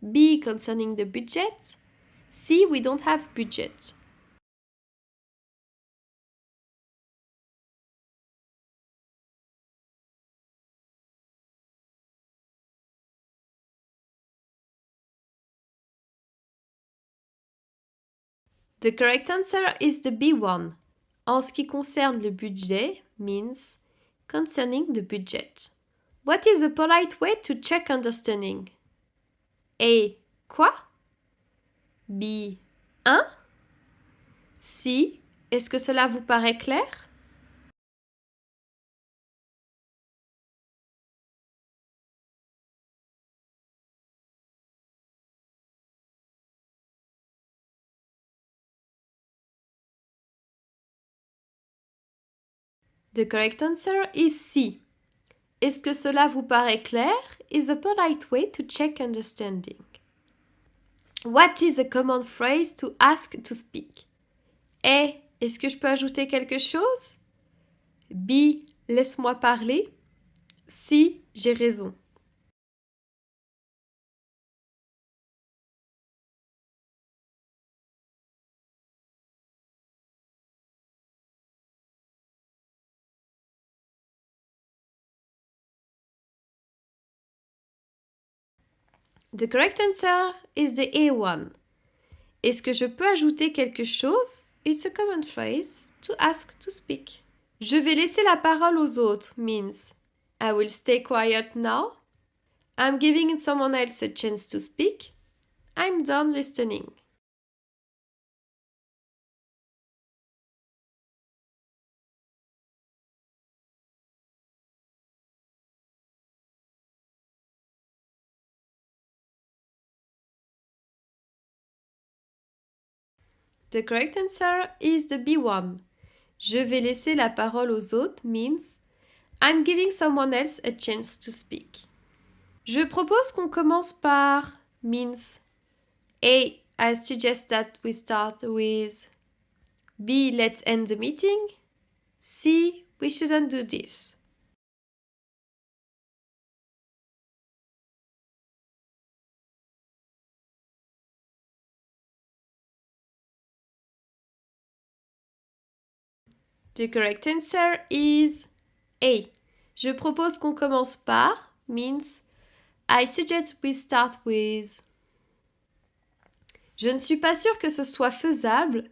B. Concerning the budget. C. We don't have budget. The correct answer is the B1. En ce qui concerne le budget means concerning the budget. What is a polite way to check understanding? A. Quoi? B. Hein? C. Est-ce que cela vous paraît clair? The correct answer is C. Est-ce que cela vous paraît clair? Is a polite way to check understanding. What is a common phrase to ask to speak? A. Est-ce que je peux ajouter quelque chose? B. Laisse-moi parler. C. J'ai raison. The correct answer is the A one. Est-ce que je peux ajouter quelque chose? It's a common phrase to ask to speak. Je vais laisser la parole aux autres means I will stay quiet now. I'm giving someone else a chance to speak. I'm done listening. The correct answer is the B1. Je vais laisser la parole aux autres means I'm giving someone else a chance to speak. Je propose qu'on commence par means A. I suggest that we start with B. Let's end the meeting. C. We shouldn't do this. The correct answer is A. Je propose qu'on commence par means I suggest we start with. Je ne suis pas sûre que ce soit faisable.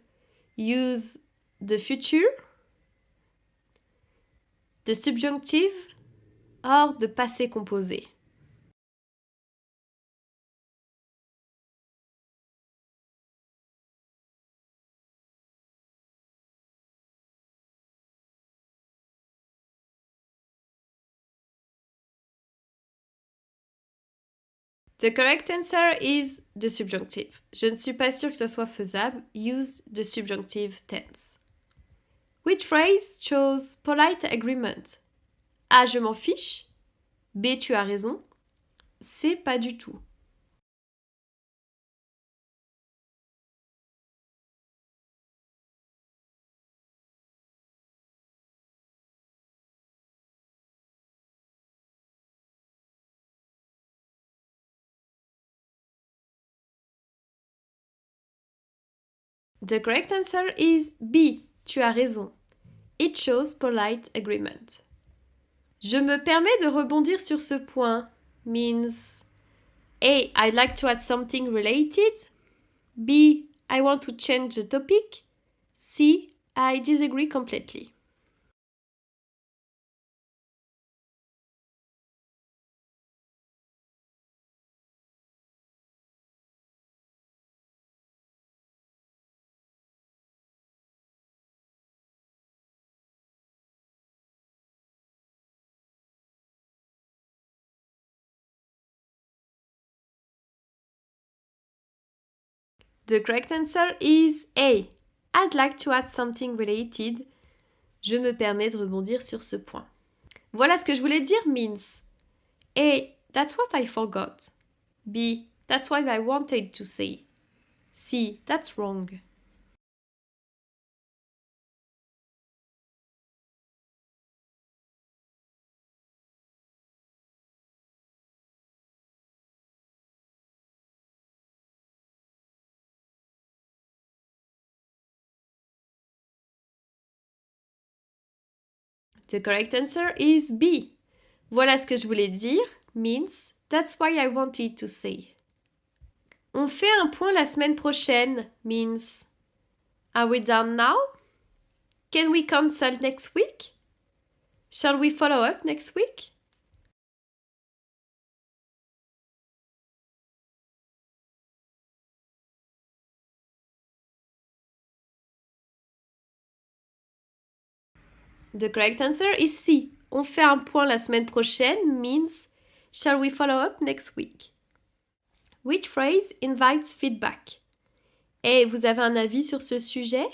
Use the future, the subjunctive or the passé composé. The correct answer is the subjunctive. Je ne suis pas sûre que ce soit faisable. Use the subjunctive tense. Which phrase shows polite agreement? A. Je m'en fiche. B. Tu as raison. C. Pas du tout. The correct answer is B. Tu as raison. It shows polite agreement. Je me permets de rebondir sur ce point means A. I'd like to add something related. B. I want to change the topic. C. I disagree completely. The correct answer is A. I'd like to add something related. Je me permets de rebondir sur ce point. Voilà ce que je voulais dire means A. That's what I forgot. B. That's what I wanted to say. C. That's wrong. The correct answer is B. Voilà ce que je voulais dire means that's why I wanted to say. On fait un point la semaine prochaine means are we done now? Can we cancel next week? Shall we follow up next week? The correct answer is C. On fait un point la semaine prochaine means shall we follow up next week? Which phrase invites feedback? A. Vous avez un avis sur ce sujet?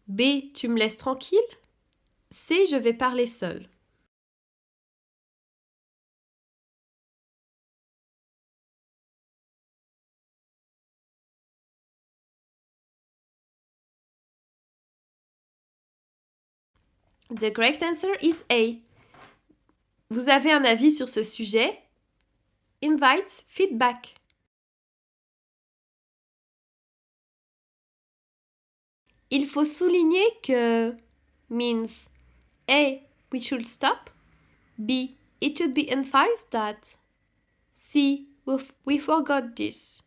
B. Tu me laisses tranquille? C. Je vais parler seul. The correct answer is A. Vous avez un avis sur ce sujet? Invite feedback. Il faut souligner que means A. We should stop. B. It should be emphasized that. C. We forgot this.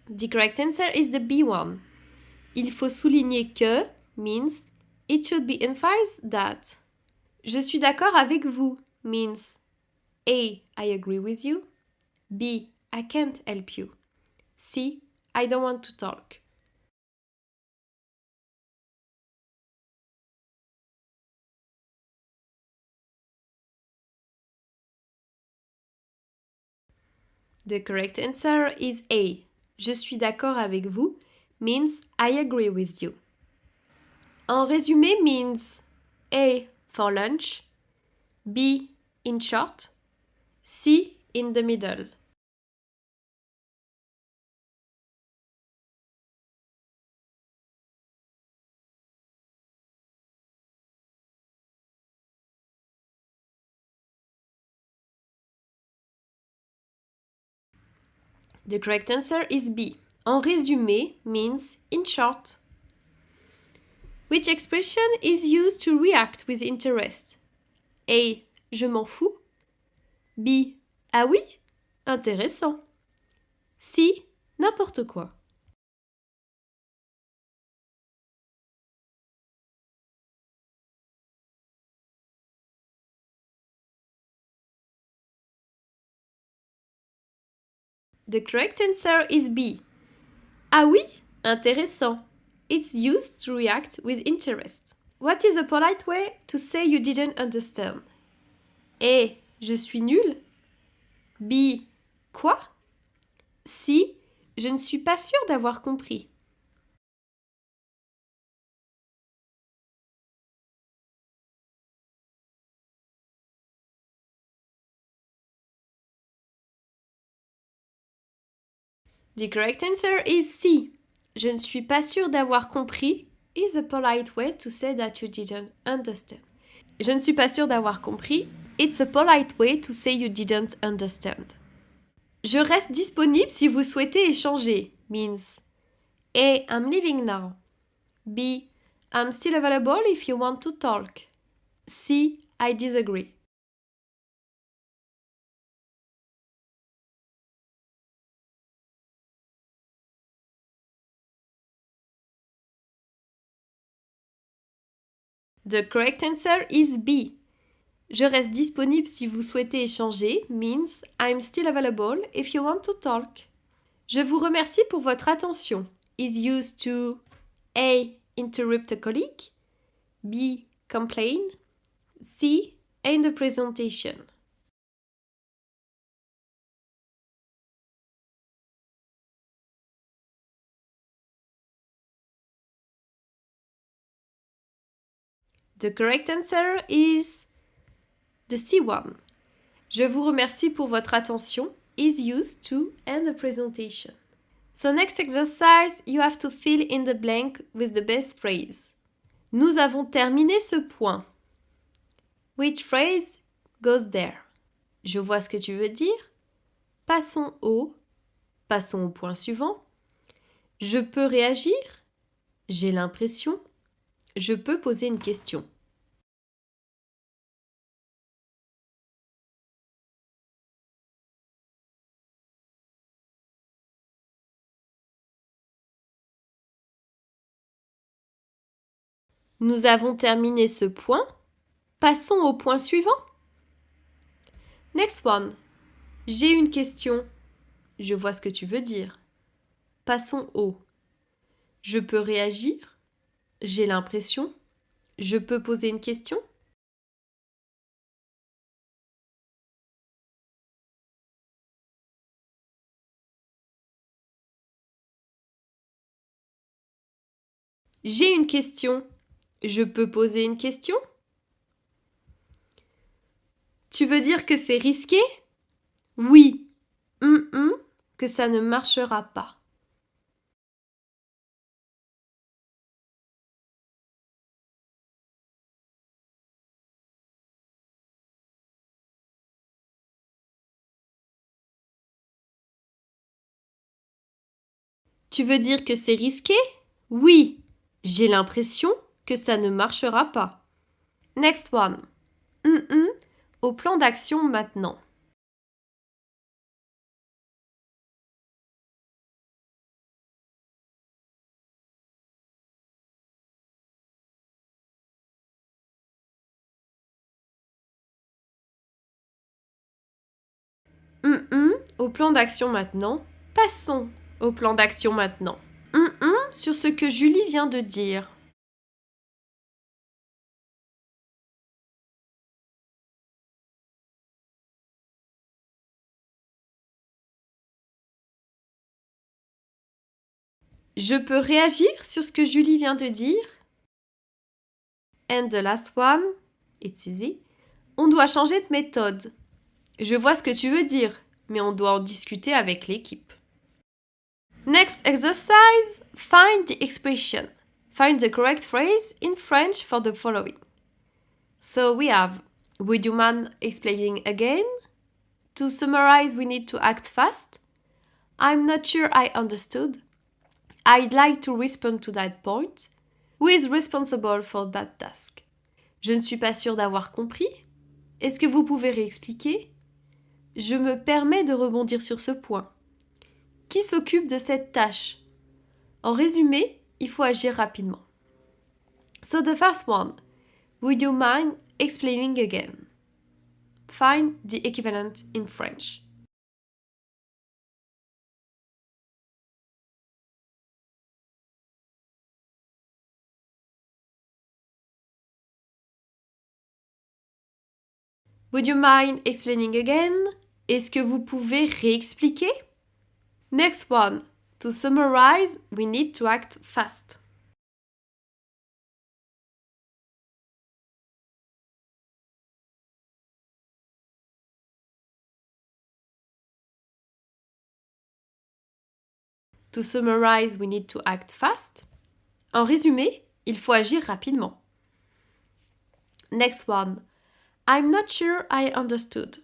The correct answer is the B one. Il faut souligner que means it should be emphasized that. Je suis d'accord avec vous means A. I agree with you. B. I can't help you. C. I don't want to talk. The correct answer is A. Je suis d'accord avec vous means I agree with you. En résumé means A. For lunch. B. In short. C. In the middle. The correct answer is B. En résumé means in short. Which expression is used to react with interest? A. Je m'en fous. B. Ah oui? Intéressant. C. N'importe quoi. The correct answer is B. Ah oui? Intéressant. It's used to react with interest. What is a polite way to say you didn't understand? A. Je suis nul. B. Quoi? C. Je ne suis pas sûre d'avoir compris. The correct answer is C. Je ne suis pas sûre d'avoir compris is a polite way to say that you didn't understand. Je ne suis pas sûre d'avoir compris. It's a polite way to say you didn't understand. Je reste disponible si vous souhaitez échanger means A. I'm leaving now. B. I'm still available if you want to talk. C. I disagree. The correct answer is B. Je reste disponible si vous souhaitez échanger means I'm still available if you want to talk. Je vous remercie pour votre attention is used to A. Interrupt a colleague. B. Complain. C. End the presentation. The correct answer is the C one. Je vous remercie pour votre attention is used to end the presentation. So next exercise, you have to fill in the blank with the best phrase. Nous avons terminé ce point. Which phrase goes there? Je vois ce que tu veux dire. Passons au point suivant. Je peux réagir. J'ai l'impression. Je peux poser une question. Nous avons terminé ce point. Passons au point suivant. Next one. J'ai une question. Je vois ce que tu veux dire. Passons au. Je peux réagir. J'ai l'impression. Je peux poser une question. J'ai une question. Je peux poser une question. Tu veux dire que c'est risqué? Oui. Que ça ne marchera pas. Tu veux dire que c'est risqué? Oui. J'ai l'impression que ça ne marchera pas. Next one. Au plan d'action maintenant. Au plan d'action maintenant. Passons au plan d'action maintenant. Sur ce que Julie vient de dire. Je peux réagir sur ce que Julie vient de dire? And the last one, it's easy. On doit changer de méthode. Je vois ce que tu veux dire, mais on doit en discuter avec l'équipe. Next exercise, find the expression. Find the correct phrase in French for the following. So we have, would you mind explaining again? To summarize, we need to act fast. I'm not sure I understood. I'd like to respond to that point. Who is responsible for that task? Je ne suis pas sûre d'avoir compris. Est-ce que vous pouvez réexpliquer? Je me permets de rebondir sur ce point. Qui s'occupe de cette tâche? En résumé, il faut agir rapidement. So the first one, would you mind explaining again? Find the equivalent in French. Would you mind explaining again? Est-ce que vous pouvez réexpliquer? Next one. To summarize, we need to act fast. To summarize, we need to act fast. En résumé, il faut agir rapidement. Next one. I'm not sure I understood.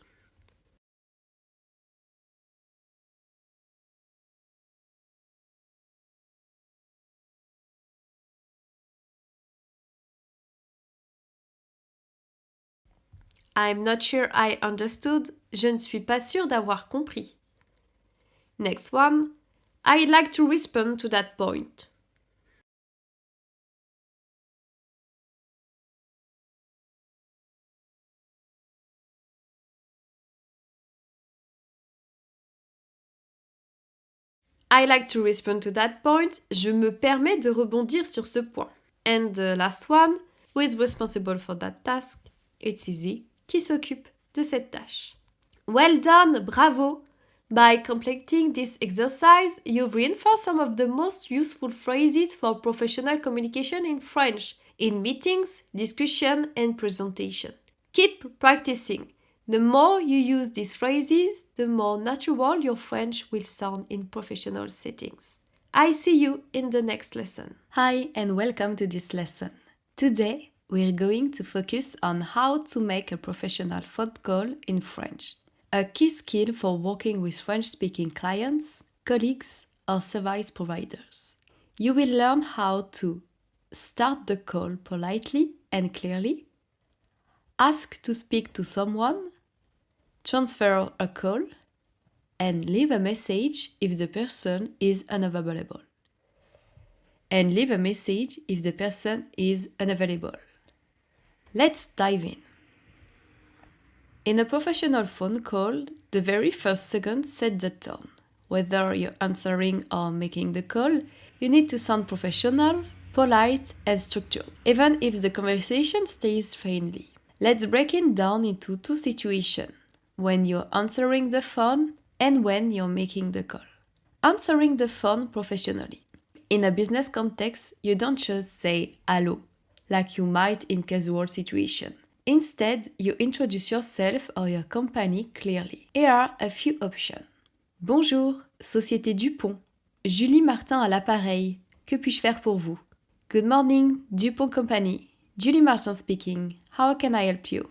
I'm not sure I understood. Je ne suis pas sûre d'avoir compris. Next one. I'd like to respond to that point. I like to respond to that point. Je me permets de rebondir sur ce point. And the last one. Who is responsible for that task? It's easy. Qui s'occupe de cette tâche? Well done, bravo! By completing this exercise, you've reinforced some of the most useful phrases for professional communication in French, in meetings, discussion, and presentation. Keep practicing. The more you use these phrases, the more natural your French will sound in professional settings. I see you in the next lesson. Hi and welcome to this lesson. Today, we're going to focus on how to make a professional phone call in French, a key skill for working with French-speaking clients, colleagues, or service providers. You will learn how to start the call politely and clearly, ask to speak to someone, transfer a call, and leave a message if the person is unavailable. And leave a message if the person is unavailable. Let's dive in. In a professional phone call, the very first second sets the tone. Whether you're answering or making the call, you need to sound professional, polite, and structured, even if the conversation stays friendly. Let's break it down into two situations, when you're answering the phone and when you're making the call. Answering the phone professionally. In a business context, you don't just say hello, like you might in casual situation. Instead, you introduce yourself or your company clearly. Here are a few options. Bonjour, Société Dupont. Julie Martin à l'appareil. Que puis-je faire pour vous? Good morning, Dupont Company. Julie Martin speaking. How can I help you?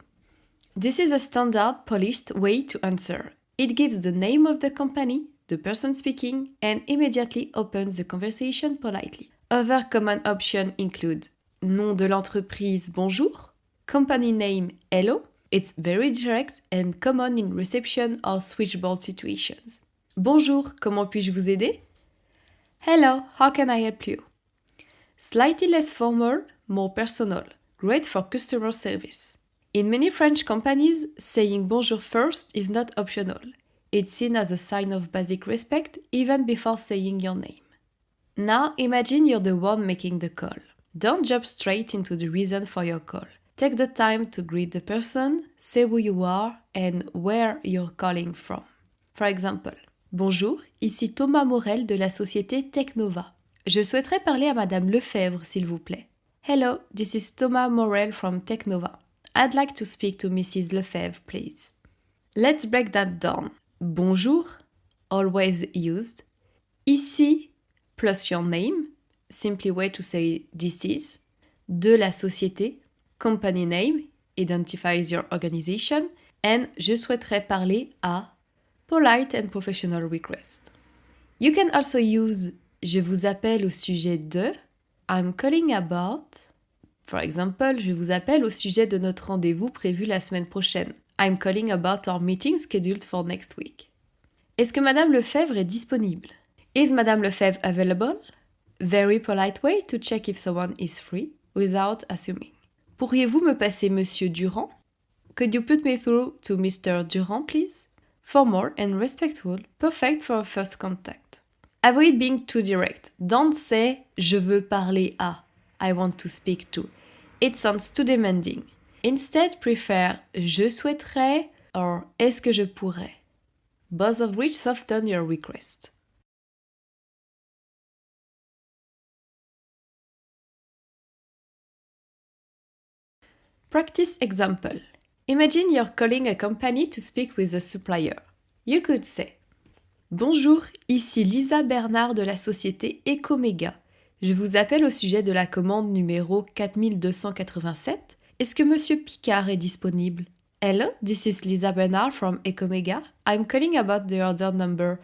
This is a standard, polished way to answer. It gives the name of the company, the person speaking, and immediately opens the conversation politely. Other common options include nom de l'entreprise, bonjour, company name, hello. It's very direct and common in reception or switchboard situations. Bonjour, comment puis-je vous aider? Hello, how can I help you? Slightly less formal, more personal, great for customer service. In many French companies, saying bonjour first is not optional. It's seen as a sign of basic respect even before saying your name. Now imagine you're the one making the call. Don't jump straight into the reason for your call. Take the time to greet the person, say who you are and where you're calling from. For example, bonjour, ici Thomas Morel de la société Technova. Je souhaiterais parler à Madame Lefebvre, s'il vous plaît. Hello, this is Thomas Morel from Technova. I'd like to speak to Mrs. Lefebvre, please. Let's break that down. Bonjour, always used. Ici, plus your name, simply way to say this is. De la société, company name, identifies your organization. And je souhaiterais parler à, polite and professional request. You can also use je vous appelle au sujet de, I'm calling about. For example, je vous appelle au sujet de notre rendez-vous prévu la semaine prochaine. I'm calling about our meeting scheduled for next week. Est-ce que Madame Lefebvre est disponible? Is Madame Lefebvre available? Very polite way to check if someone is free without assuming. Pourriez-vous me passer Monsieur Durand? Could you put me through to Mr. Durand, please? Formal and respectful, perfect for a first contact. Avoid being too direct. Don't say je veux parler à, I want to speak to. It sounds too demanding. Instead, prefer je souhaiterais or est-ce que je pourrais, both of which soften your request. Practice example. Imagine you're calling a company to speak with a supplier. You could say bonjour, ici Lisa Bernard de la société Ecomega. Je vous appelle au sujet de la commande numéro 4287. Est-ce que Monsieur Picard est disponible? Hello, this is Lisa Bernard from Ecomega. I'm calling about the order number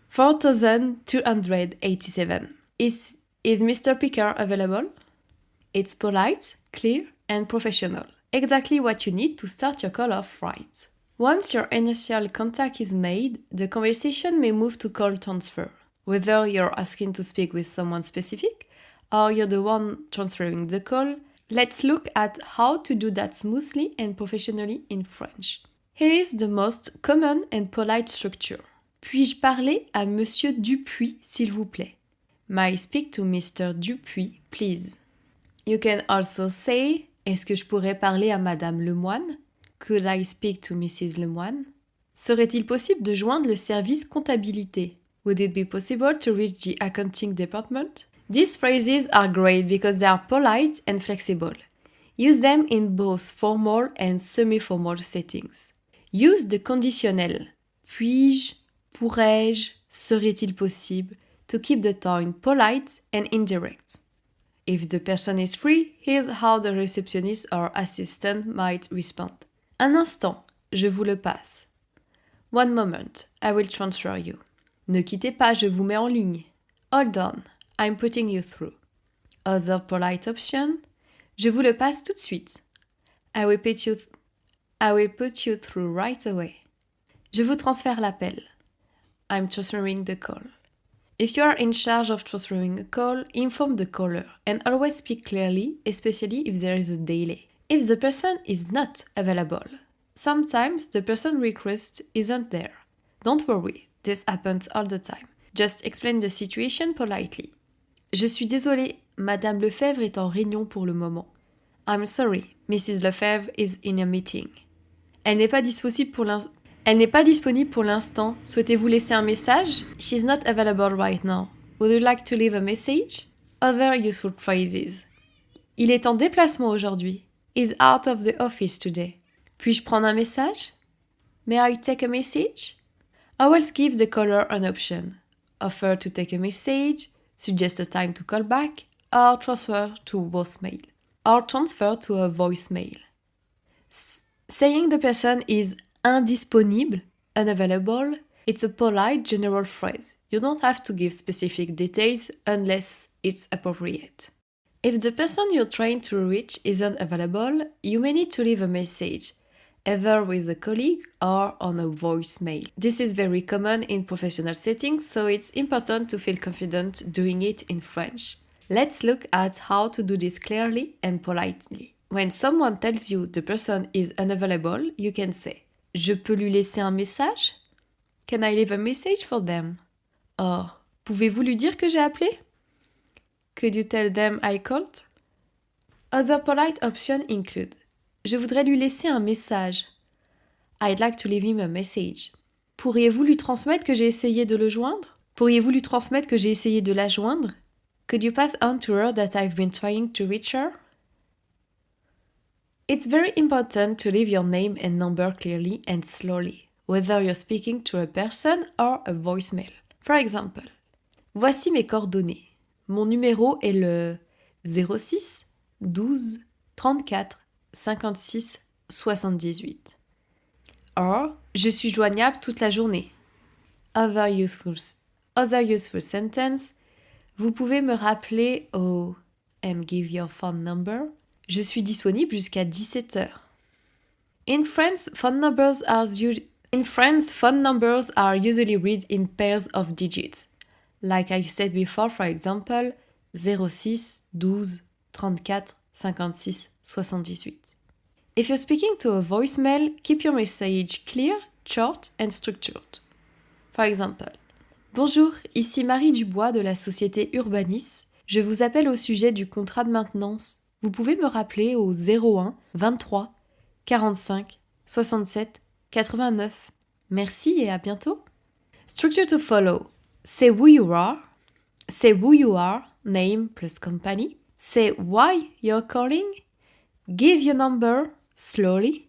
4287. Is Mr. Picard available? It's polite, clear, and professional. Exactly what you need to start your call off right. Once your initial contact is made, the conversation may move to call transfer, whether you're asking to speak with someone specific or you're the one transferring the call. Let's look at how to do that smoothly and professionally in French. Here is the most common and polite structure. Puis-je parler à Monsieur Dupuis, s'il vous plaît? May I speak to Mr. Dupuis, please? You can also say, est-ce que je pourrais parler à Madame Lemoine? Could I speak to Mrs. Lemoine? Serait-il possible de joindre le service comptabilité? Would it be possible to reach the accounting department? These phrases are great because they are polite and flexible. Use them in both formal and semi-formal settings. Use the conditionnel puis-je, pourrais-je, serait-il possible to keep the tone polite and indirect. If the person is free, here's how the receptionist or assistant might respond. Un instant, je vous le passe. One moment, I will transfer you. Ne quittez pas, je vous mets en ligne. Hold on, I'm putting you through. Other polite option, je vous le passe tout de suite. I will put you through right away. Je vous transfère l'appel. I'm transferring the call. If you are in charge of transferring a call, inform the caller and always speak clearly, especially if there is a delay. If the person is not available, sometimes the person request isn't there. Don't worry, this happens all the time. Just explain the situation politely. Je suis désolée, Madame Lefebvre est en réunion pour le moment. I'm sorry, Mrs. Lefebvre is in a meeting. Elle n'est pas disponible pour l'instant. Souhaitez-vous laisser un message? She's not available right now. Would you like to leave a message? Other useful phrases. Il est en déplacement aujourd'hui. is out of the office today. Puis-je prendre un message? May I take a message? Always give the caller an option. Offer to take a message, suggest a time to call back, or transfer to voicemail. Or transfer to a voicemail. Saying the person is indisponible, unavailable, it's a polite general phrase. You don't have to give specific details unless it's appropriate. If the person you're trying to reach isn't available, you may need to leave a message, either with a colleague or on a voicemail. This is very common in professional settings, so it's important to feel confident doing it in French. Let's look at how to do this clearly and politely. When someone tells you the person is unavailable, you can say Je peux lui laisser un message? Can I leave a message for them? Or, pouvez-vous lui dire que j'ai appelé? Could you tell them I called? Other polite options include Je voudrais lui laisser un message. I'd like to leave him a message. Pourriez-vous lui transmettre que j'ai essayé de le joindre? Pourriez-vous lui transmettre que j'ai essayé de la joindre? Could you pass on to her that I've been trying to reach her? It's very important to leave your name and number clearly and slowly, whether you're speaking to a person or a voicemail. For example, voici mes coordonnées. Mon numéro est le 06 12 34 56 78. Or, je suis joignable toute la journée. Other useful sentence. Vous pouvez me rappeler au and give your phone number. Je suis disponible jusqu'à 17h. In France, phone numbers are usually read in pairs of digits. Like I said before, for example, 06 12 34 56 78. If you're speaking to a voicemail, keep your message clear, short and structured. For example, Bonjour, ici Marie Dubois de la société Urbanis. Je vous appelle au sujet du contrat de maintenance. Vous pouvez me rappeler au 01 23 45 67 89. Merci et à bientôt. Structure to follow. Say who you are. Say who you are, name plus company. Say why you're calling. Give your number slowly.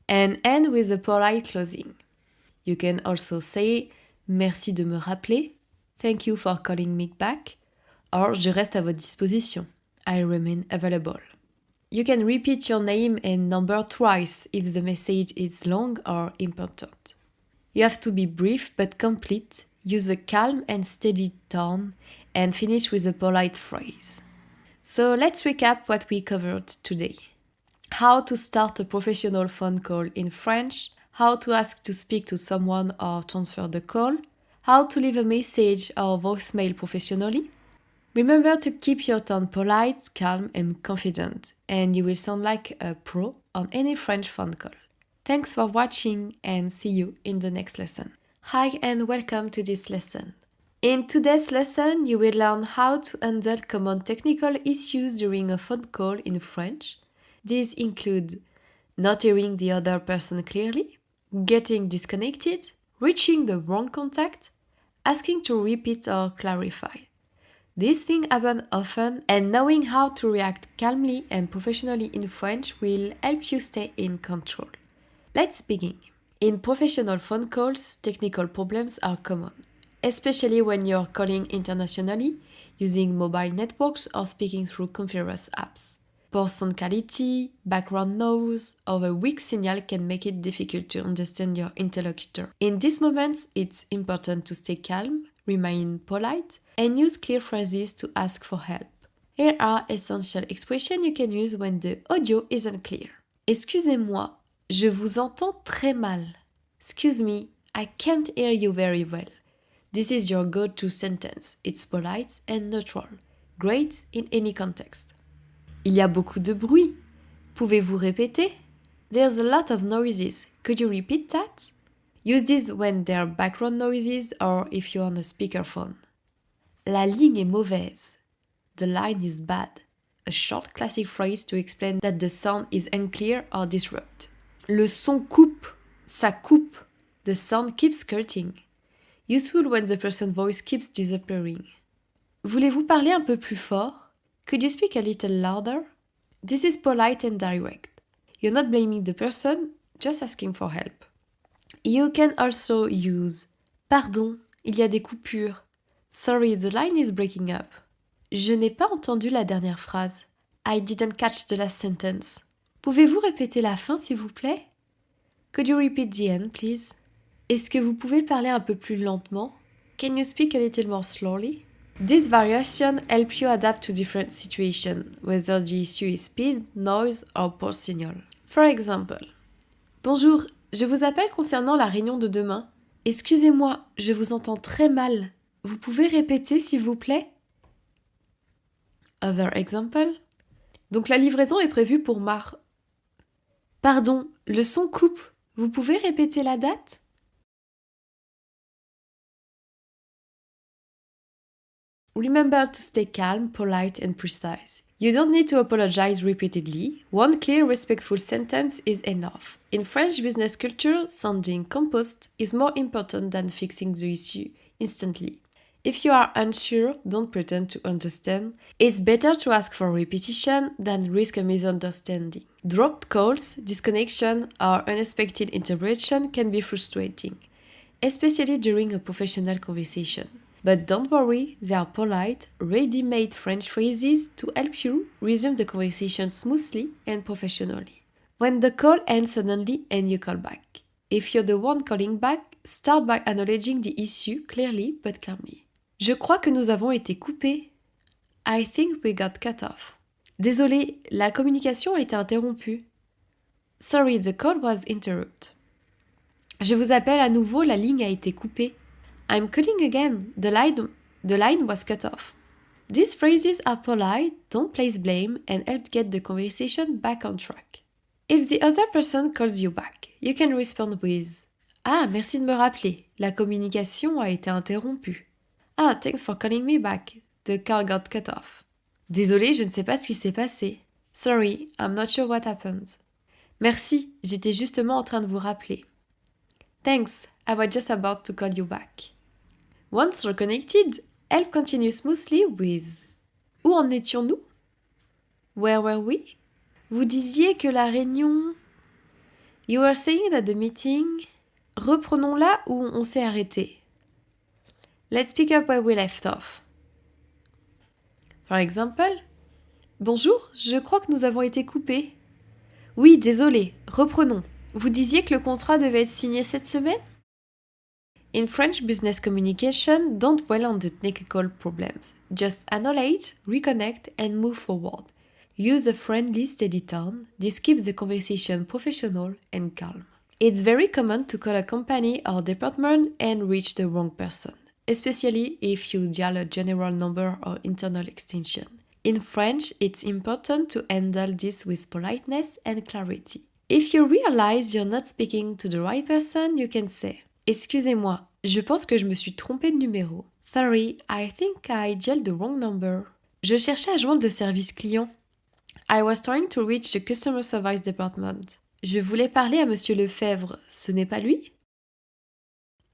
And end with a polite closing. You can also say Merci de me rappeler. Thank you for calling me back. Or je reste à votre disposition. I remain available. You can repeat your name and number twice if the message is long or important. You have to be brief but complete. Use a calm and steady tone and finish with a polite phrase. So let's recap what we covered today. How to start a professional phone call in French, how to ask to speak to someone or transfer the call, how to leave a message or voicemail professionally. Remember to keep your tone polite, calm and confident, and you will sound like a pro on any French phone call. Thanks for watching and see you in the next lesson. Hi and welcome to this lesson. In today's lesson, you will learn how to handle common technical issues during a phone call in French. These include not hearing the other person clearly, getting disconnected, reaching the wrong contact, asking to repeat or clarify. These things happen often, and knowing how to react calmly and professionally in French will help you stay in control. Let's begin. In professional phone calls, technical problems are common, especially when you're calling internationally, using mobile networks or speaking through conference apps. Poor sound quality, background noise, or a weak signal can make it difficult to understand your interlocutor. In these moments, it's important to stay calm, remain polite, and use clear phrases to ask for help. Here are essential expressions you can use when the audio isn't clear. Excusez-moi, je vous entends très mal. Excuse me, I can't hear you very well. This is your go-to sentence. It's polite and neutral. Great in any context. Il y a beaucoup de bruit. Pouvez-vous répéter? There's a lot of noises. Could you repeat that? Use this when there are background noises or if you're on a speakerphone. La ligne est mauvaise. The line is bad. A short classic phrase to explain that the sound is unclear or disrupt. Le son coupe. Ça coupe. The sound keeps cutting. Useful when the person's voice keeps disappearing. Voulez-vous parler un peu plus fort? Could you speak a little louder? This is polite and direct. You're not blaming the person, just asking for help. You can also use pardon, il y a des coupures. Sorry, the line is breaking up. Je n'ai pas entendu la dernière phrase. I didn't catch the last sentence. Pouvez-vous répéter la fin, s'il vous plaît? Could you repeat the end, please? Est-ce que vous pouvez parler un peu plus lentement? Can you speak a little more slowly? These variations help you adapt to different situations, whether the issue is speed, noise, or poor signal. For example, bonjour, je vous appelle concernant la réunion de demain. Excusez-moi, je vous entends très mal. Vous pouvez répéter, s'il vous plaît? Other example. Donc la livraison est prévue pour Pardon, le son coupe. Vous pouvez répéter la date? Remember to stay calm, polite, and precise. You don't need to apologize repeatedly. One clear, respectful sentence is enough. In French business culture, sounding composed is more important than fixing the issue instantly. If you are unsure, don't pretend to understand. It's better to ask for repetition than risk a misunderstanding. Dropped calls, disconnection, or unexpected interruption can be frustrating, especially during a professional conversation. But don't worry, they are polite, ready-made French phrases to help you resume the conversation smoothly and professionally. When the call ends suddenly and you call back. If you're the one calling back, start by acknowledging the issue clearly but calmly. Je crois que nous avons été coupés. I think we got cut off. Désolé, la communication a été interrompue. Sorry, the call was interrupted. Je vous appelle à nouveau, la ligne a été coupée. I'm calling again. The line was cut off. These phrases are polite, don't place blame, and help get the conversation back on track. If the other person calls you back, you can respond with Ah, merci de me rappeler. La communication a été interrompue. Ah, thanks for calling me back. The call got cut off. Désolé, je ne sais pas ce qui s'est passé. Sorry, I'm not sure what happened. Merci, j'étais justement en train de vous rappeler. Thanks, I was just about to call you back. Once reconnected, help continue smoothly with Où en étions-nous? Where were we? Vous disiez que la réunion... You were saying that the meeting... Reprenons là où on s'est arrêté. Let's pick up where we left off. For example, bonjour, je crois que nous avons été coupés. Oui, désolé, reprenons. Vous disiez que le contrat devait être signé cette semaine? In French business communication, don't dwell on the technical problems. Just acknowledge, reconnect, and move forward. Use a friendly, steady tone. This keeps the conversation professional and calm. It's very common to call a company or department and reach the wrong person, especially if you dial a general number or internal extension. In French, it's important to handle this with politeness and clarity. If you realize you're not speaking to the right person, you can say Excusez-moi, je pense que je me suis trompée de numéro. Sorry, I think I dialed the wrong number. Je cherchais à joindre le service client. I was trying to reach the customer service department. Je voulais parler à Monsieur Lefebvre. Ce n'est pas lui?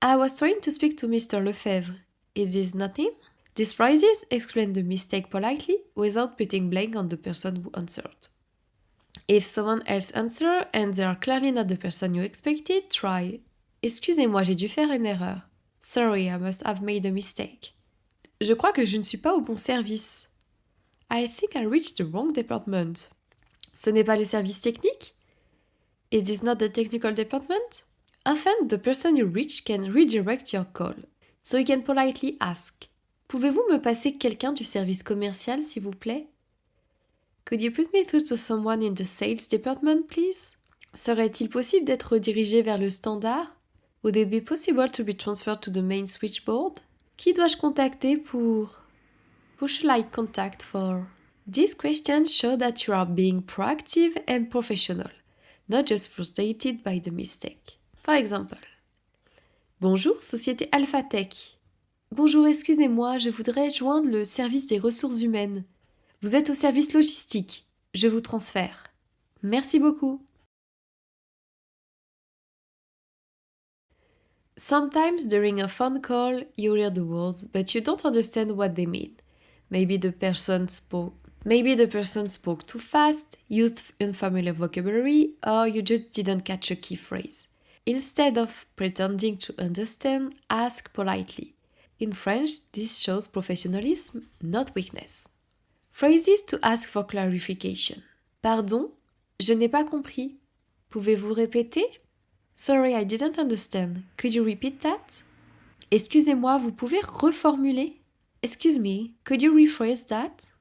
I was trying to speak to Mr. Lefebvre. Is this not him? These phrases explain the mistake politely without putting blame on the person who answered. If someone else answers and they are clearly not the person you expected, try Excusez-moi, j'ai dû faire une erreur. Sorry, I must have made a mistake. Je crois que je ne suis pas au bon service. I think I reached the wrong department. Ce n'est pas le service technique? Is this not the technical department? Often, the person you reach can redirect your call. So you can politely ask, Pouvez-vous me passer quelqu'un du service commercial, s'il vous plaît? Could you put me through to someone in the sales department, please? Serait-il possible d'être redirigé vers le standard? Would it be possible to be transferred to the main switchboard? Qui dois-je contacter pour... Who should I contact for? These questions show that you are being proactive and professional, not just frustrated by the mistake. For example, Bonjour, société Alpha Tech. Bonjour, excusez-moi, je voudrais joindre le service des ressources humaines. Vous êtes au service logistique. Je vous transfère. Merci beaucoup. Sometimes during a phone call, you hear the words, but you don't understand what they mean. Maybe the person spoke Maybe the person spoke too fast, used unfamiliar vocabulary, or you just didn't catch a key phrase. Instead of pretending to understand, ask politely. In French, this shows professionalism, not weakness. Phrases to ask for clarification. Pardon, je n'ai pas compris. Pouvez-vous répéter? Sorry, I didn't understand. Could you repeat that? Excusez-moi, vous pouvez reformuler? Excuse me, could you rephrase that?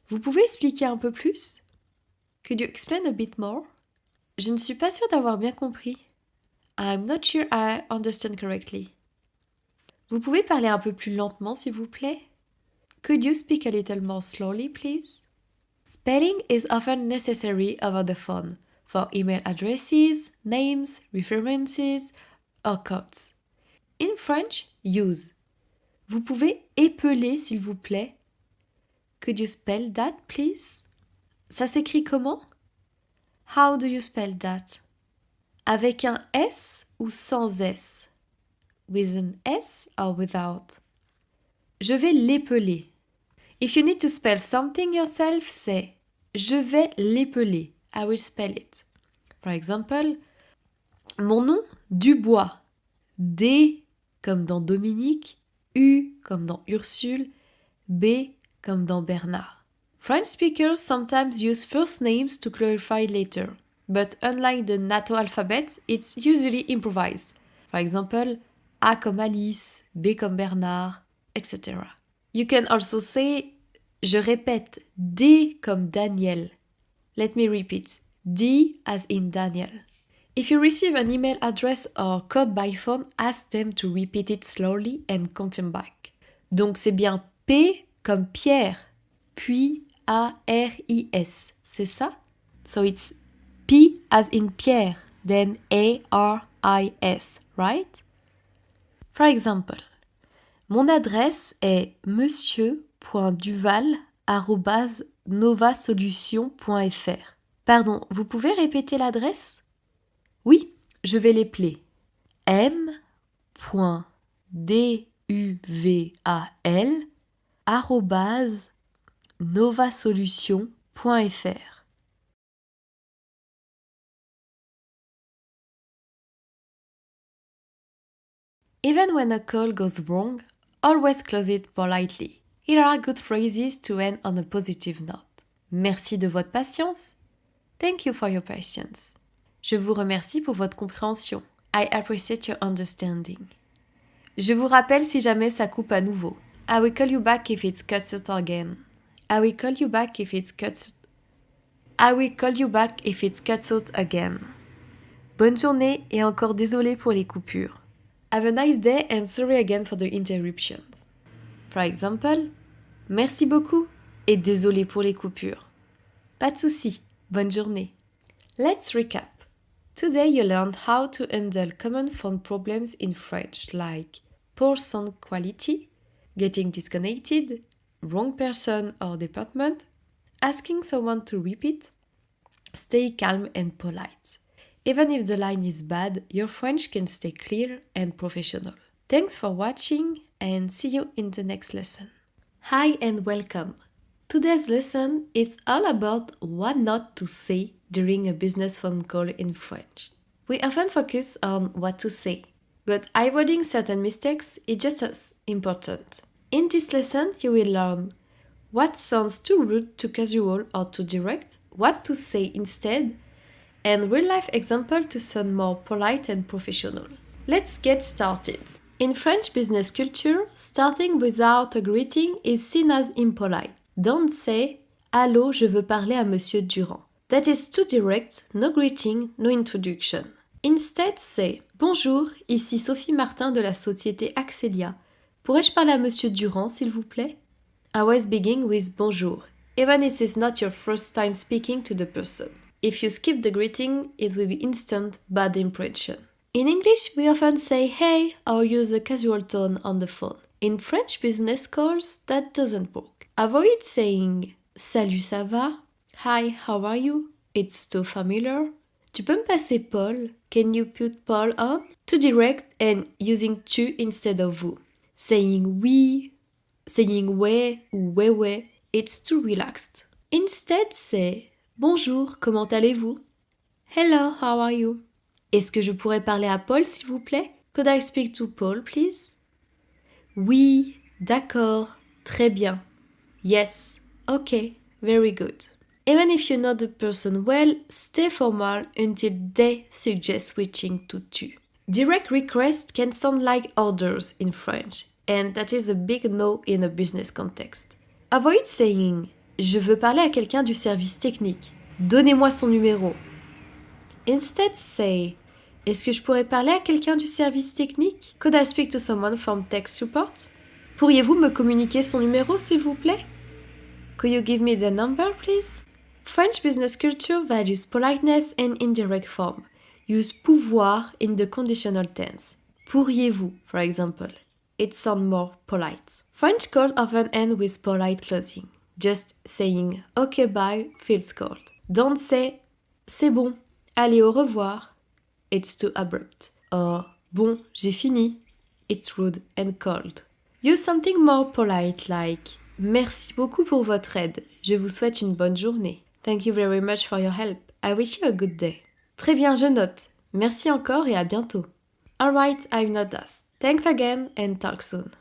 Vous pouvez expliquer un peu plus? Could you explain a bit more? Je ne suis pas sûre d'avoir bien compris. I'm not sure I understand correctly. Vous pouvez parler un peu plus lentement, s'il vous plaît? Could you speak a little more slowly, please? Spelling is often necessary over the phone for email addresses, names, references, or codes. In French, use. Vous pouvez épeler, s'il vous plaît? Could you spell that, please? Ça s'écrit comment? How do you spell that? Avec un S ou sans S? With an S or without? Je vais l'épeler. If you need to spell something yourself, say je vais l'épeler. I will spell it. For example, mon nom, Dubois. D comme dans Dominique, U comme dans Ursule, B comme dans Bernard. French speakers sometimes use first names to clarify later, but unlike the NATO alphabet, it's usually improvised. For example, A comme Alice, B comme Bernard, etc. You can also say, je répète, D comme Daniel. Let me repeat, D as in Daniel. If you receive an email address or code by phone, ask them to repeat it slowly and confirm back. Donc c'est bien P comme Pierre, puis A-R-I-S, c'est ça? So it's P as in Pierre, then A-R-I-S, right? For example, mon adresse est monsieur.duval@novasolution.fr. Pardon, vous pouvez répéter l'adresse? Oui, je vais l'épeler. m.duval@novasolution.fr. Even when a call goes wrong, always close it politely. Here are good phrases to end on a positive note. Merci de votre patience. Thank you for your patience. Je vous remercie pour votre compréhension. I appreciate your understanding. Je vous rappelle si jamais ça coupe à nouveau. I will call you back if it cuts out again. I will call you back if it cuts out again. Bonne journée et encore désolé pour les coupures. Have a nice day and sorry again for the interruptions. For example, merci beaucoup et désolé pour les coupures. Pas de souci, bonne journée. Let's recap. Today you learned how to handle common phone problems in French like poor sound quality, getting disconnected, wrong person or department, asking someone to repeat, stay calm and polite. Even if the line is bad, your French can stay clear and professional. Thanks for watching and see you in the next lesson. Hi and welcome. Today's lesson is all about what not to say during a business phone call in French. We often focus on what to say, but avoiding certain mistakes is just as important. In this lesson, you will learn what sounds too rude, too casual, or too direct, what to say instead, and real-life example to sound more polite and professional. Let's get started. In French business culture, starting without a greeting is seen as impolite. Don't say « Allô, je veux parler à Monsieur Durand ». That is too direct, no greeting, no introduction. Instead, say « Bonjour, ici Sophie Martin de la société Axelia. Pourrais-je parler à Monsieur Durand, s'il vous plaît ?» Always begin with « Bonjour », even if it's not your first time speaking to the person. If you skip the greeting, it will be instant bad impression. In English, we often say hey or use a casual tone on the phone. In French business calls, that doesn't work. Avoid saying salut, ça va? Hi, how are you? It's too familiar. Tu peux me passer Paul? Can you put Paul on? Too direct and using tu instead of vous. Saying oui, saying ouais ou ouais ouais, it's too relaxed. Instead, c'est bonjour, comment allez-vous? Hello, how are you? Est-ce que je pourrais parler à Paul, s'il vous plaît? Could I speak to Paul, please? Oui, d'accord, très bien. Yes, okay, very good. Even if you know the person well, stay formal until they suggest switching to tu. Direct requests can sound like orders in French, and that is a big no in a business context. Avoid saying je veux parler à quelqu'un du service technique. Donnez-moi son numéro. Instead say est-ce que je pourrais parler à quelqu'un du service technique? Could I speak to someone from tech support? Pourriez-vous me communiquer son numéro, s'il vous plaît? Could you give me the number, please? French business culture values politeness and indirect form. Use pouvoir in the conditional tense. Pourriez-vous, for example. It sounds more polite. French calls often end with polite closing. Just saying okay bye feels cold. Don't say c'est bon, allez au revoir. It's too abrupt. Or bon, j'ai fini. It's rude and cold. Use something more polite like merci beaucoup pour votre aide. Je vous souhaite une bonne journée. Thank you very much for your help. I wish you a good day. Très bien, je note. Merci encore et à bientôt. Alright, I've noted that. Thanks again and talk soon.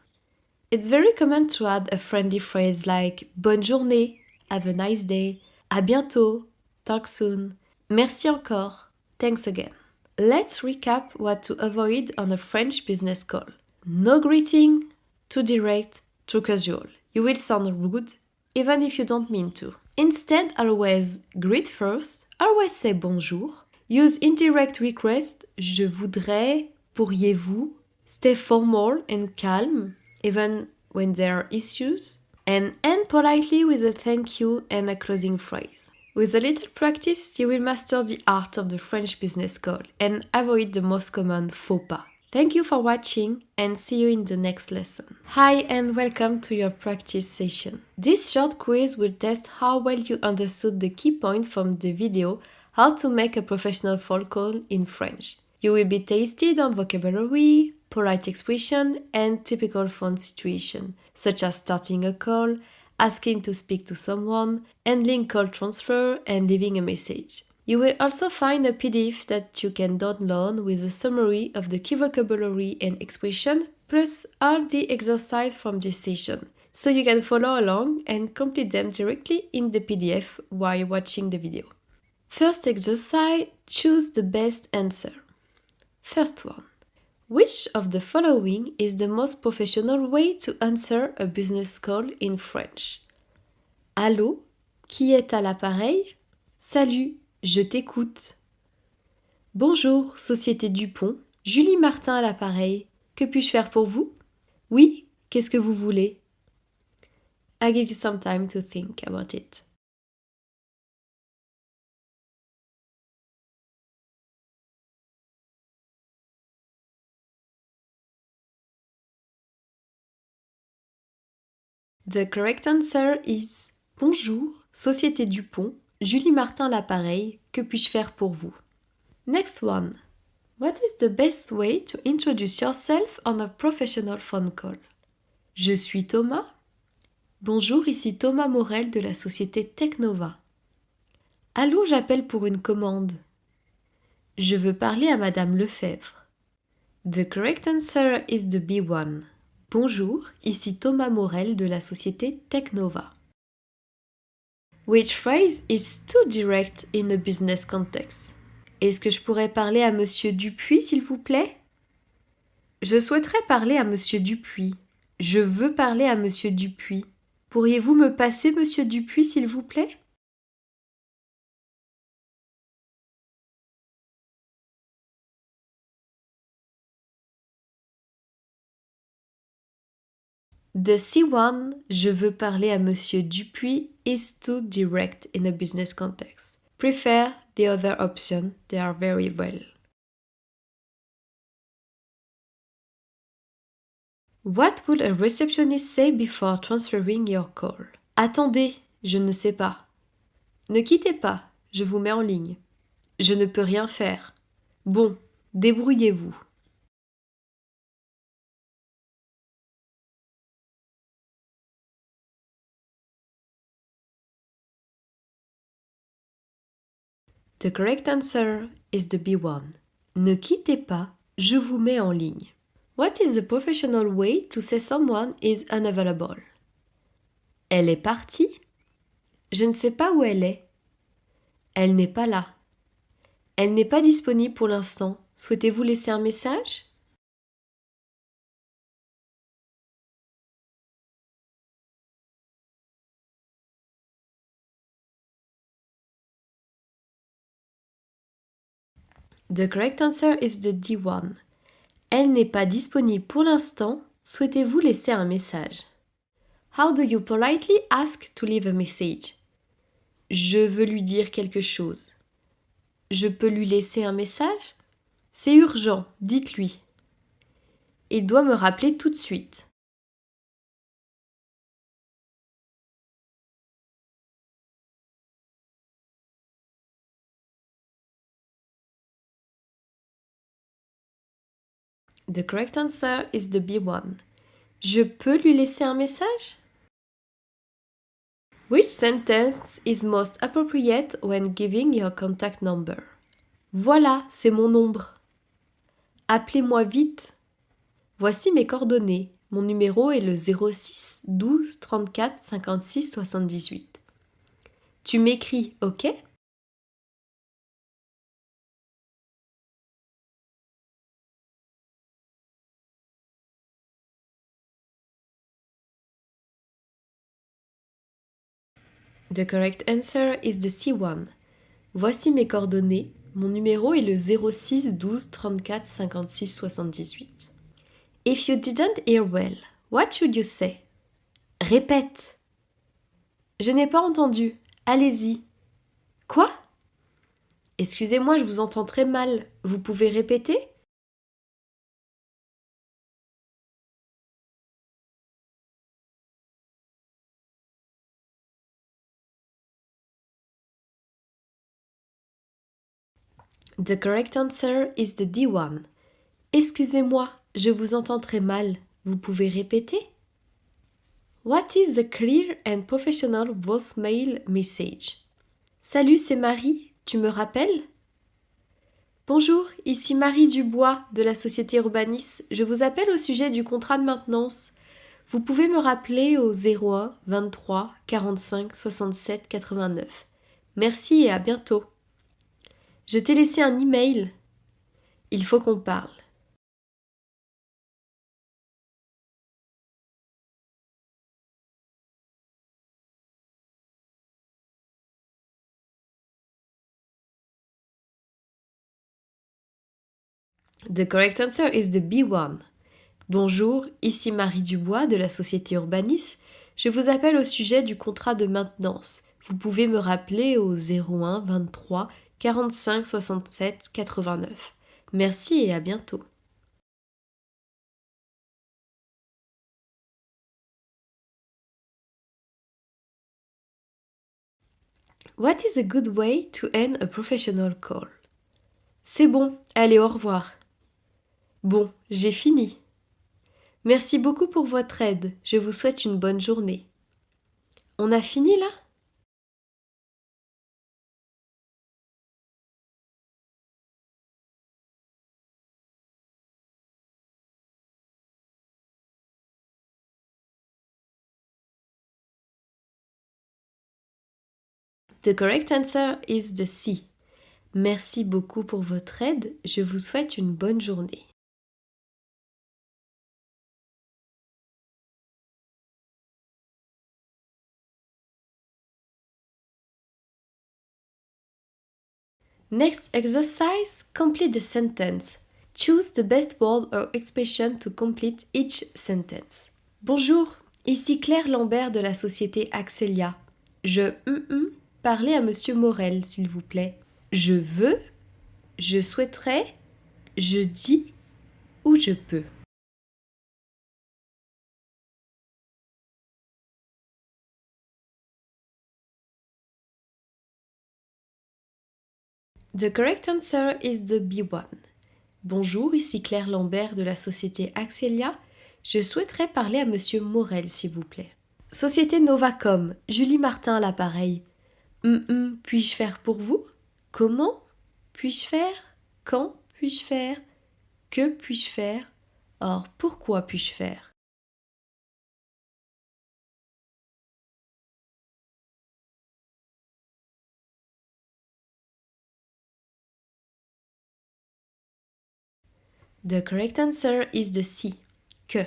It's very common to add a friendly phrase like bonne journée, have a nice day, à bientôt, talk soon, merci encore, thanks again. Let's recap what to avoid on a French business call. No greeting, too direct, too casual. You will sound rude, even if you don't mean to. Instead, always greet first, always say bonjour. Use indirect request, je voudrais, pourriez-vous. Stay formal and calm, even when there are issues. And end politely with a thank you and a closing phrase. With a little practice, you will master the art of the French business call and avoid the most common faux pas. Thank you for watching and see you in the next lesson. Hi and welcome to your practice session. This short quiz will test how well you understood the key point from the video how to make a professional phone call in French. You will be tested on vocabulary, polite expression and typical phone situation, such as starting a call, asking to speak to someone, handling call transfer and leaving a message. You will also find a PDF that you can download with a summary of the key vocabulary and expression, plus all the exercise from this session, so you can follow along and complete them directly in the PDF while watching the video. First exercise, choose the best answer. First one. Which of the following is the most professional way to answer a business call in French? Allô? Qui est à l'appareil? Salut, je t'écoute. Bonjour, Société Dupont. Julie Martin à l'appareil. Que puis-je faire pour vous? Oui, qu'est-ce que vous voulez? I give you some time to think about it. The correct answer is bonjour, Société Dupont, Julie Martin l'appareil, que puis-je faire pour vous? Next one. What is the best way to introduce yourself on a professional phone call? Je suis Thomas. Bonjour, ici Thomas Morel de la société Technova. Allô, j'appelle pour une commande. Je veux parler à Madame Lefebvre. The correct answer is the B1. Bonjour, ici Thomas Morel de la société Technova. Which phrase is too direct in a business context? Est-ce que je pourrais parler à Monsieur Dupuis, s'il vous plaît? Je souhaiterais parler à Monsieur Dupuis. Je veux parler à Monsieur Dupuis. Pourriez-vous me passer Monsieur Dupuis, s'il vous plaît? The C1, je veux parler à Monsieur Dupuis, is too direct in a business context. Prefer the other option, they are very well. What would a receptionist say before transferring your call? Attendez, je ne sais pas. Ne quittez pas, je vous mets en ligne. Je ne peux rien faire. Bon, débrouillez-vous. The correct answer is the B1. Ne quittez pas, je vous mets en ligne. What is the professional way to say someone is unavailable? Elle est partie? Je ne sais pas où elle est. Elle n'est pas là. Elle n'est pas disponible pour l'instant. Souhaitez-vous laisser un message? The correct answer is the D1. Elle n'est pas disponible pour l'instant. Souhaitez-vous laisser un message? How do you politely ask to leave a message? Je veux lui dire quelque chose. Je peux lui laisser un message? C'est urgent, dites-lui. Il doit me rappeler tout de suite. The correct answer is the B1. Je peux lui laisser un message? Which sentence is most appropriate when giving your contact number? Voilà, c'est mon ombre. Appelez-moi vite. Voici mes coordonnées. Mon numéro est le 06 12 34 56 78. Tu m'écris, ok? The correct answer is the C1. Voici mes coordonnées. Mon numéro est le 06 12 34 56 78. If you didn't hear well, what should you say? Répète. Je n'ai pas entendu. Allez-y. Quoi? Excusez-moi, je vous entends très mal. Vous pouvez répéter? The correct answer is the D1. Excusez-moi, je vous entends très mal. Vous pouvez répéter? What is the clear and professional voicemail message? Salut, c'est Marie. Tu me rappelles? Bonjour, ici Marie Dubois de la société Urbanis. Je vous appelle au sujet du contrat de maintenance. Vous pouvez me rappeler au 01 23 45 67 89. Merci et à bientôt. Je t'ai laissé un email. Il faut qu'on parle. The correct answer is the B1. Bonjour, ici Marie Dubois de la société Urbanis. Je vous appelle au sujet du contrat de maintenance. Vous pouvez me rappeler au 01 23 45 67 89. Merci et à bientôt. What is a good way to end a professional call? C'est bon, allez, au revoir. Bon, j'ai fini. Merci beaucoup pour votre aide. Je vous souhaite une bonne journée. On a fini là? The correct answer is the C. Merci beaucoup pour votre aide. Je vous souhaite une bonne journée. Next exercise, complete the sentence. Choose the best word or expression to complete each sentence. Bonjour, ici Claire Lambert de la société Axelia. Je parler à Monsieur Morel, s'il vous plaît. Je veux, je souhaiterais, je dis ou je peux. The correct answer is the B1. Bonjour, ici Claire Lambert de la société Axelia. Je souhaiterais parler à Monsieur Morel, s'il vous plaît. Société Novacom, Julie Martin à l'appareil. Puis-je faire pour vous? Comment puis-je faire? Quand puis-je faire? Que puis-je faire? Or, pourquoi puis-je faire? The correct answer is the C. Que.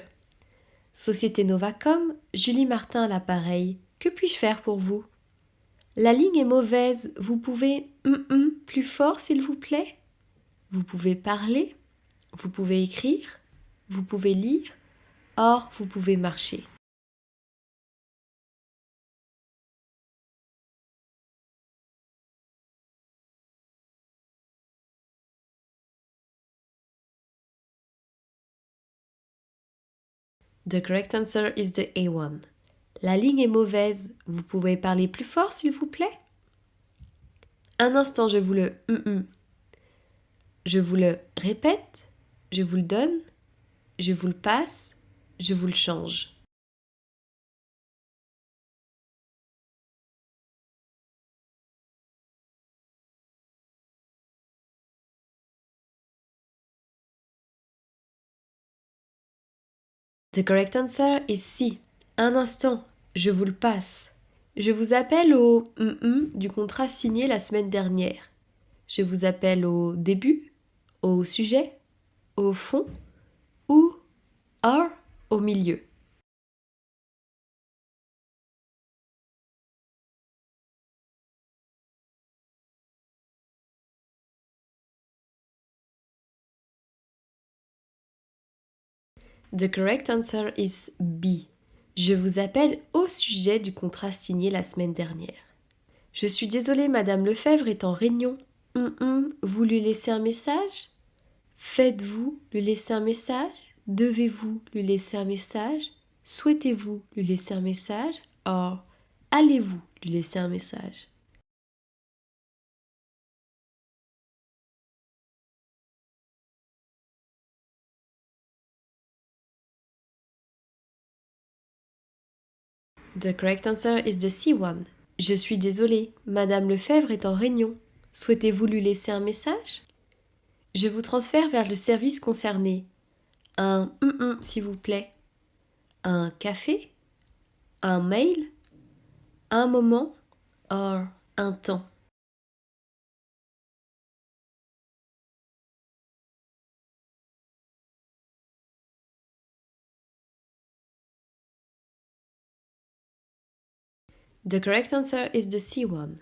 Société Novacom, Julie Martin à l'appareil. Que puis-je faire pour vous? La ligne est mauvaise. Vous pouvez plus fort s'il vous plaît? Vous pouvez parler? Vous pouvez écrire? Vous pouvez lire? Or, vous pouvez marcher. The correct answer is the A1. La ligne est mauvaise. Vous pouvez parler plus fort s'il vous plaît? Un instant, je vous le Je vous le répète, je vous le donne, je vous le passe, je vous le change. The correct answer is C. Un instant, je vous le passe. Je vous appelle au du contrat signé la semaine dernière. Je vous appelle au début, au sujet, au fond ou or au milieu. The correct answer is B. Je vous appelle au sujet du contrat signé la semaine dernière. Je suis désolée, Madame Lefebvre est en réunion. Vous lui laissez un message? Faites-vous lui laisser un message? Devez-vous lui laisser un message? Souhaitez-vous lui laisser un message? Or, allez-vous lui laisser un message? The correct answer is the C1. Je suis désolée, Madame Lefebvre est en réunion. Souhaitez-vous lui laisser un message? Je vous transfère vers le service concerné. Un s'il vous plaît. Un café? Un mail? Un moment? Or, un temps. The correct answer is the C1.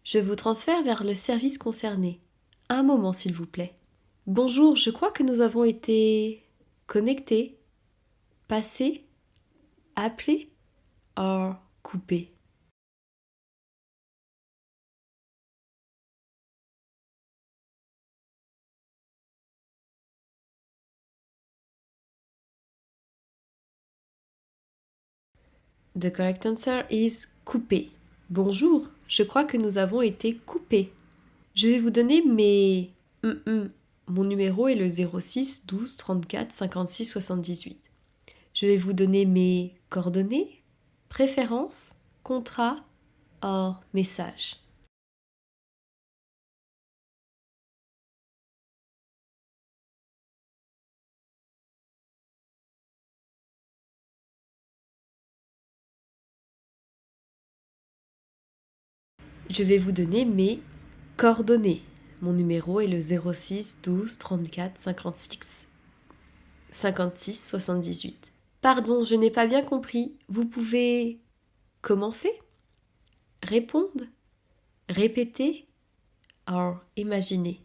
Je vous transfère vers le service concerné. Un moment, s'il vous plaît. Bonjour, je crois que nous avons été connectés, passés, appelés, or coupés. The correct answer is coupé. Bonjour, je crois que nous avons été coupés. Je vais vous donner mes... Mon numéro est le 06 12 34 56 78. Je vais vous donner mes coordonnées, préférences, contrat, or message. Je vais vous donner mes coordonnées. Mon numéro est le 06 12 34 56 78. Pardon, je n'ai pas bien compris. Vous pouvez commencer? Répondre? Répéter? Or imaginer.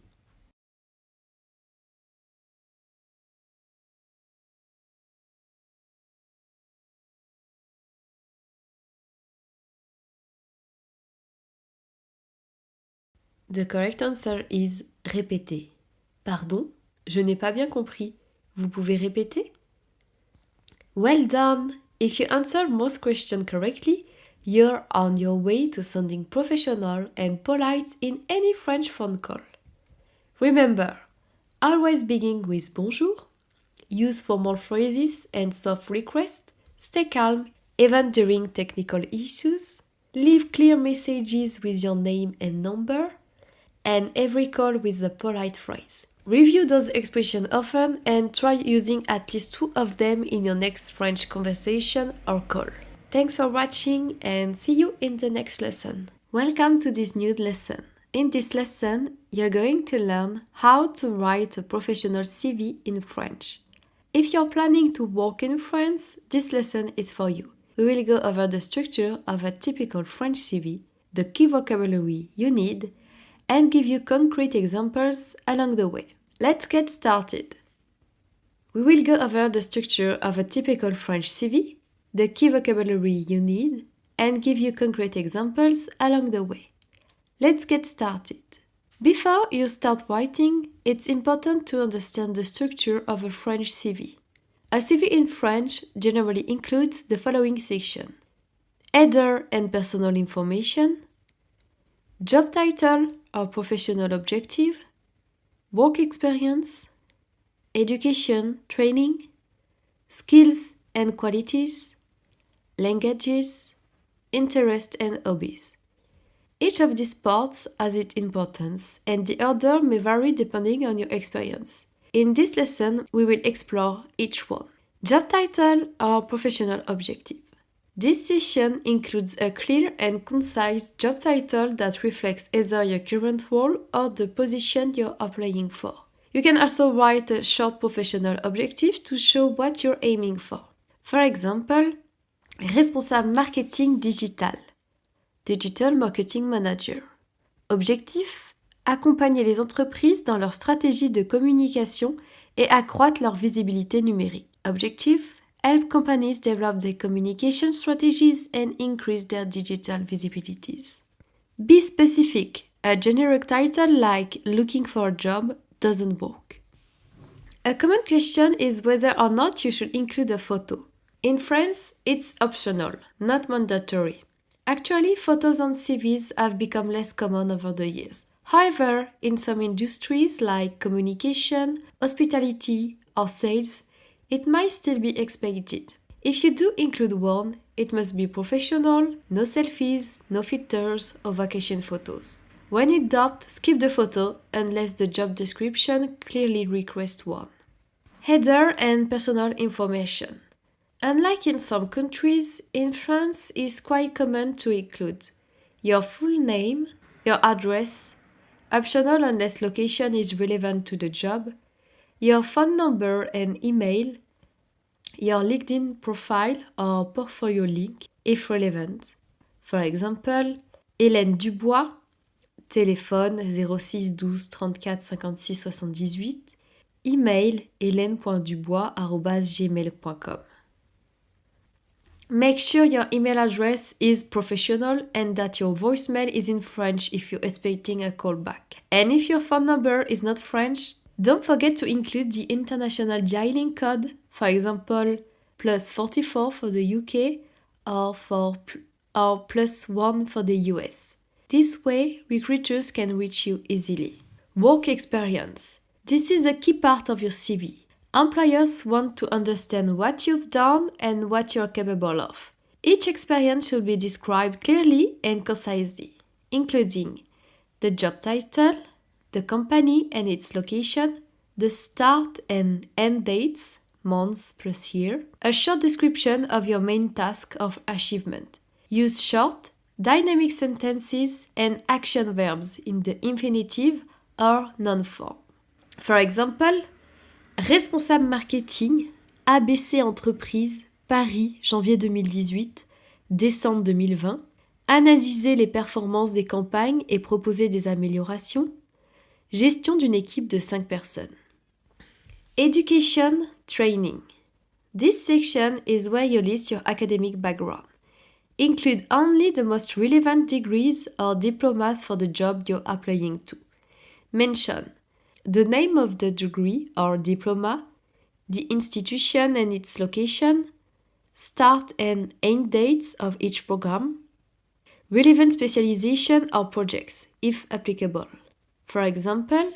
The correct answer is répéter. Pardon, je n'ai pas bien compris. Vous pouvez répéter? Well done! If you answer most questions correctly, you're on your way to sounding professional and polite in any French phone call. Remember, always begin with bonjour, use formal phrases and soft requests, stay calm even during technical issues, leave clear messages with your name and number, and every call with a polite phrase. Review those expressions often and try using at least 2 of them in your next French conversation or call. Thanks for watching and see you in the next lesson. Welcome to this new lesson. In this lesson, you're going to learn how to write a professional CV in French. If you're planning to work in France, this lesson is for you. We will go over the structure of a typical French CV, the key vocabulary you need, and give you concrete examples along the way. Let's get started. We will go over the structure of a typical French CV, the key vocabulary you need, and give you concrete examples along the way. Let's get started. Before you start writing, it's important to understand the structure of a French CV. A CV in French generally includes the following section: header and personal information, job title or professional objective, work experience, education, training, skills and qualities, languages, interests and hobbies. Each of these parts has its importance, and the order may vary depending on your experience. In this lesson, we will explore each one. Job title or professional objective. This session includes a clear and concise job title that reflects either your current role or the position you're applying for. You can also write a short professional objective to show what you're aiming for. For example, responsable marketing digital. Digital Marketing Manager. Objectif: accompagner les entreprises dans leur stratégie de communication et accroître leur visibilité numérique. Objectif: help companies develop their communication strategies and increase their digital visibilities. Be specific. A generic title like looking for a job doesn't work. A common question is whether or not you should include a photo. In France, it's optional, not mandatory. Actually, photos on CVs have become less common over the years. However, in some industries like communication, hospitality, or sales, it might still be expected. If you do include one, it must be professional, no selfies, no filters, or vacation photos. When in doubt, skip the photo unless the job description clearly requests one. Header and personal information. Unlike in some countries, in France it's quite common to include your full name, your address, optional unless location is relevant to the job, your phone number and email, your LinkedIn profile or portfolio link if relevant. For example, Hélène Dubois, téléphone 06 12 34 56 78, email hélène.dubois@gmail.com. Make sure your email address is professional and that your voicemail is in French if you're expecting a callback. And if your phone number is not French, don't forget to include the international dialing code, for example, +44 for the UK or +1 for the US. This way, recruiters can reach you easily. Work experience. This is a key part of your CV. Employers want to understand what you've done and what you're capable of. Each experience should be described clearly and concisely, including the job title, the company and its location, the start and end dates, months plus year, a short description of your main task of achievement. Use short, dynamic sentences and action verbs in the infinitive or non-form. For example, responsable marketing, ABC Entreprise, Paris, janvier 2018, décembre 2020. Analyser les performances des campagnes et proposer des améliorations. Gestion d'une équipe de 5 personnes. Education, training. This section is where you list your academic background. Include only the most relevant degrees or diplomas for the job you're applying to. Mention the name of the degree or diploma, the institution and its location, start and end dates of each program, relevant specialization or projects, if applicable. For example,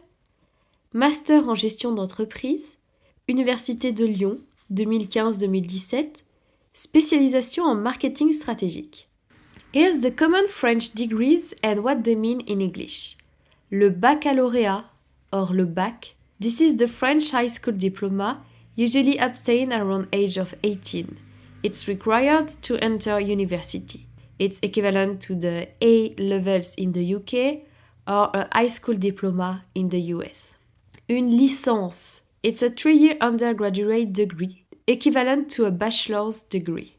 Master en gestion d'entreprise, Université de Lyon, 2015-2017, spécialisation en marketing stratégique. Here's the common French degrees and what they mean in English. Le baccalauréat, or le bac, this is the French high school diploma, usually obtained around age of 18. It's required to enter university. It's equivalent to the A levels in the UK or a high school diploma in the US. Une licence, it's a 3-year undergraduate degree, equivalent to a bachelor's degree.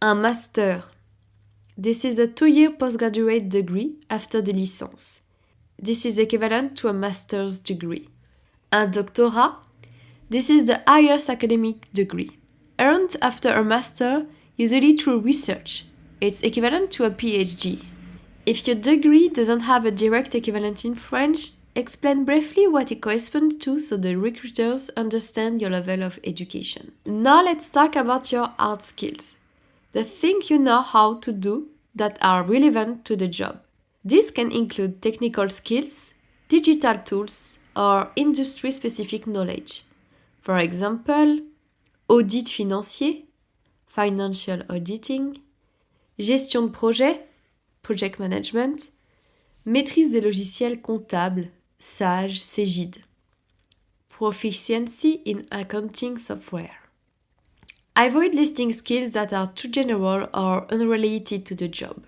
Un master, this is a 2-year postgraduate degree after the licence. This is equivalent to a master's degree. Un doctorat, this is the highest academic degree, earned after a master, usually through research. It's equivalent to a PhD. If your degree doesn't have a direct equivalent in French, explain briefly what it corresponds to so the recruiters understand your level of education. Now let's talk about your hard skills. The things you know how to do that are relevant to the job. This can include technical skills, digital tools, or industry-specific knowledge. For example, audit financier, financial auditing, gestion de projet, project management, maîtrise des logiciels comptables, SAGE, CEGID, proficiency in accounting software. Avoid listing skills that are too general or unrelated to the job.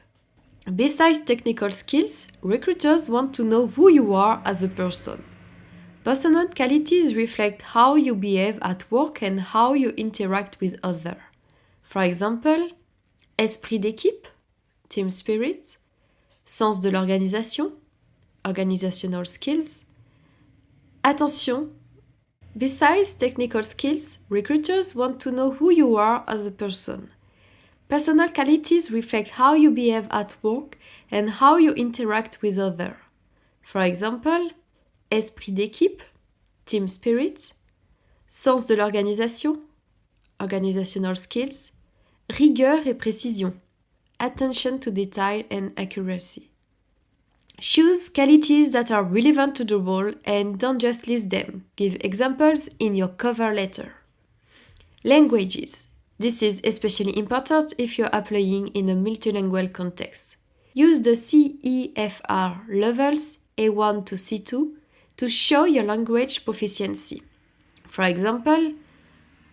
Besides technical skills, recruiters want to know who you are as a person. Personal qualities reflect how you behave at work and how you interact with others. For example, esprit d'équipe, team spirit, sens de l'organisation, organizational skills. Attention! Besides technical skills, recruiters want to know who you are as a person. Personal qualities reflect how you behave at work and how you interact with others. For example, esprit d'équipe, team spirit, sens de l'organisation, organizational skills, rigueur et précision, attention to detail and accuracy. Choose qualities that are relevant to the role and don't just list them. Give examples in your cover letter. Languages. This is especially important if you're applying in a multilingual context. Use the CEFR levels A1 to C2 to show your language proficiency. For example,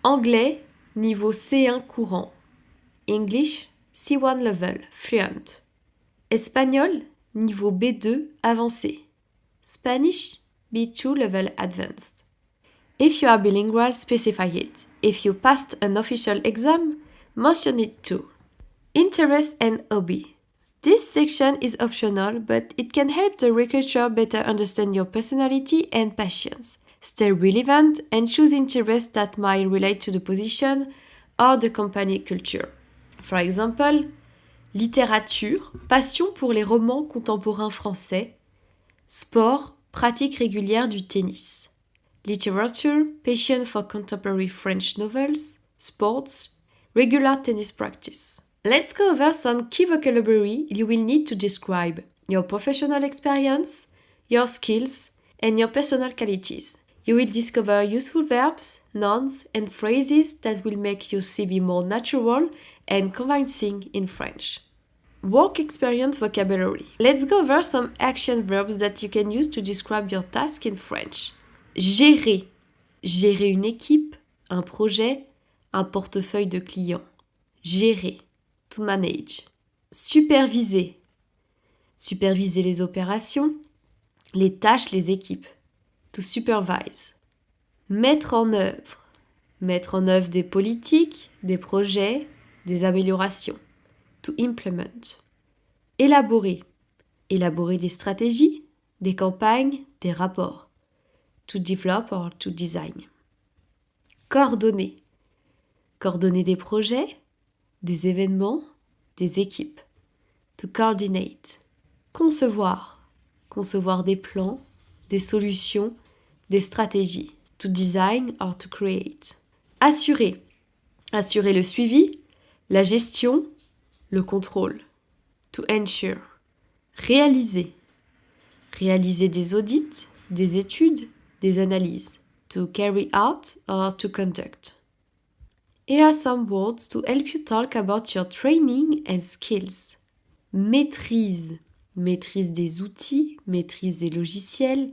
anglais niveau C1 courant, English C1 level fluent, espagnol niveau B2 avancé, Spanish B2 level advanced. If you are bilingual, specify it. If you passed an official exam, mention it too. Interest and hobby. This section is optional, but it can help the recruiter better understand your personality and passions. Stay relevant and choose interests that might relate to the position or the company culture. For example, littérature, passion pour les romans contemporains français. Sport, pratique régulière du tennis. Literature, passion for contemporary French novels. Sports, regular tennis practice. Let's go over some key vocabulary you will need to describe your professional experience, your skills, and your personal qualities. You will discover useful verbs, nouns, and phrases that will make your CV more natural and convincing in French. Work experience vocabulary. Let's go over some action verbs that you can use to describe your task in French. Gérer. Gérer une équipe, un projet, un portefeuille de clients. Gérer. To manage. Superviser. Superviser les opérations, les tâches, les équipes. To supervise. Mettre en œuvre. Mettre en œuvre des politiques, des projets, des améliorations. To implement. Élaborer. Élaborer des stratégies, des campagnes, des rapports. To develop or to design. Coordonner. Coordonner des projets, des événements, des équipes. To coordinate. Concevoir. Concevoir des plans, des solutions, des stratégies. To design or to create. Assurer. Assurer le suivi, la gestion, le contrôle. To ensure. Réaliser. Réaliser des audits, des études, des analyses. To carry out or to conduct. Here are some words to help you talk about your training and skills. Maîtrise. maîtrise des outils, maîtrise des logiciels,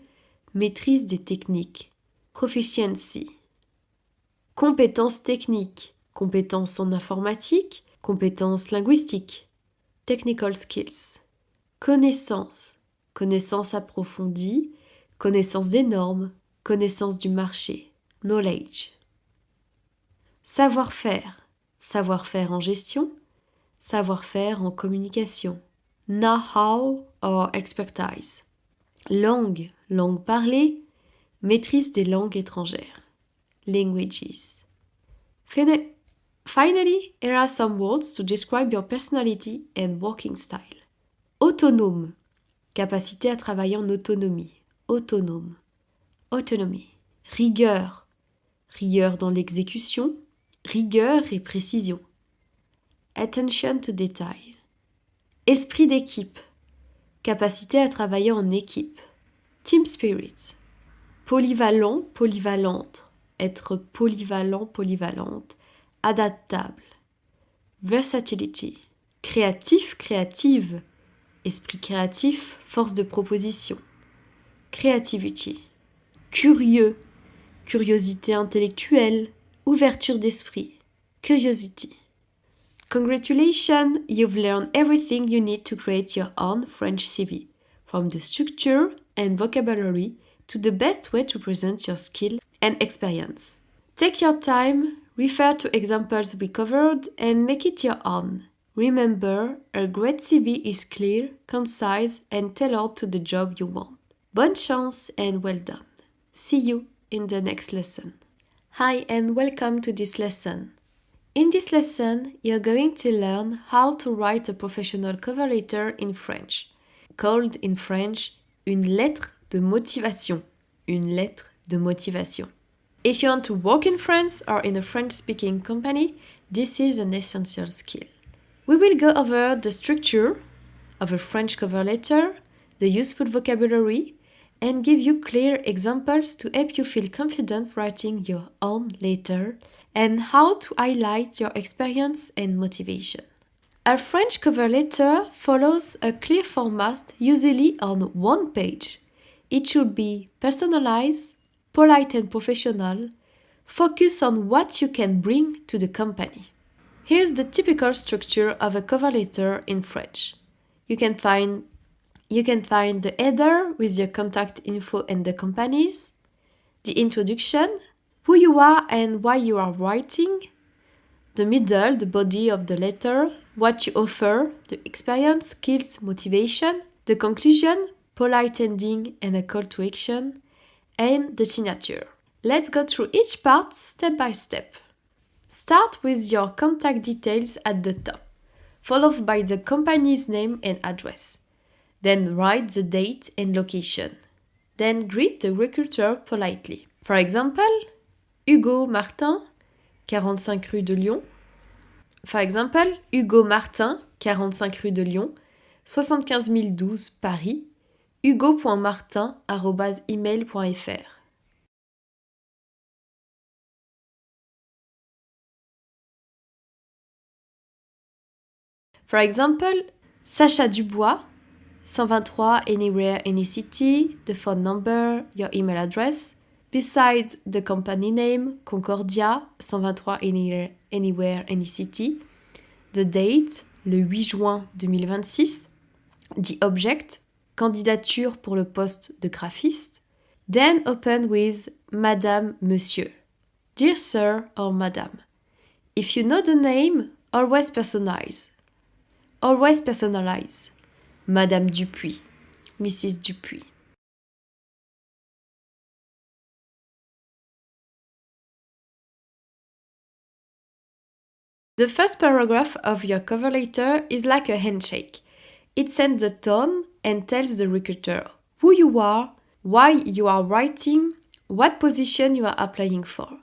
maîtrise des techniques. Proficiency. Compétences techniques, compétences en informatique, compétences linguistiques. Technical skills. Connaissance, connaissance approfondie, connaissance des normes, connaissance du marché. Knowledge. Savoir-faire, savoir-faire en gestion, savoir-faire en communication. Know-how or expertise. Langue, langue parlée, maîtrise des langues étrangères. Languages. Finally, here are some words to describe your personality and working style. Autonome, capacité à travailler en autonomie. Autonome. Autonomie. Rigueur, rigueur dans l'exécution, rigueur et précision. Attention to detail. Esprit d'équipe, capacité à travailler en équipe. Team spirit. Polyvalent, polyvalente, être polyvalent, polyvalente. Adaptable. Versatility. Créatif, créative. Esprit créatif, force de proposition. Creativity. Curieux. Curiosité intellectuelle. Ouverture d'esprit. Curiosity. Congratulations, you've learned everything you need to create your own French CV, from the structure and vocabulary to the best way to present your skill and experience. Take your time, refer to examples we covered, and make it your own. Remember, a great CV is clear, concise, and tailored to the job you want. Bonne chance and well done. See you in the next lesson. Hi and welcome to this lesson. In this lesson, you're going to learn how to write a professional cover letter in French, called in French une lettre de motivation. Une lettre de motivation. If you want to work in France or in a French-speaking company, this is an essential skill. We will go over the structure of a French cover letter, the useful vocabulary, and give you clear examples to help you feel confident writing your own letter and how to highlight your experience and motivation. A French cover letter follows a clear format, usually on one page. It should be personalized, polite and professional, focus on what you can bring to the company. Here's the typical structure of a cover letter in French. You can find the header with your contact info and the companies, the introduction, who you are and why you are writing, the middle, the body of the letter, what you offer, the experience, skills, motivation, the conclusion, polite ending and a call to action, and the signature. Let's go through each part step by step. Start with your contact details at the top, followed by the company's name and address. Then write the date and location. Then greet the recruiter politely. For example, Hugo Martin, 45 rue de Lyon. For example, Hugo Martin, 45 rue de Lyon, 75 012 Paris, hugo.martin@email.fr. For example, Sacha Dubois, 123 Anywhere, Any City, the phone number, your email address, besides the company name, Concordia, 123 Anywhere, Any City, the date, le 8 juin 2026, the object, candidature pour le poste de graphiste, then open with Madame, Monsieur, Dear Sir or Madame. If you know the name, always personalize. Always personalize. Madame Dupuis, Mrs. Dupuis. The first paragraph of your cover letter is like a handshake. It sets the tone and tells the recruiter who you are, why you are writing, what position you are applying for.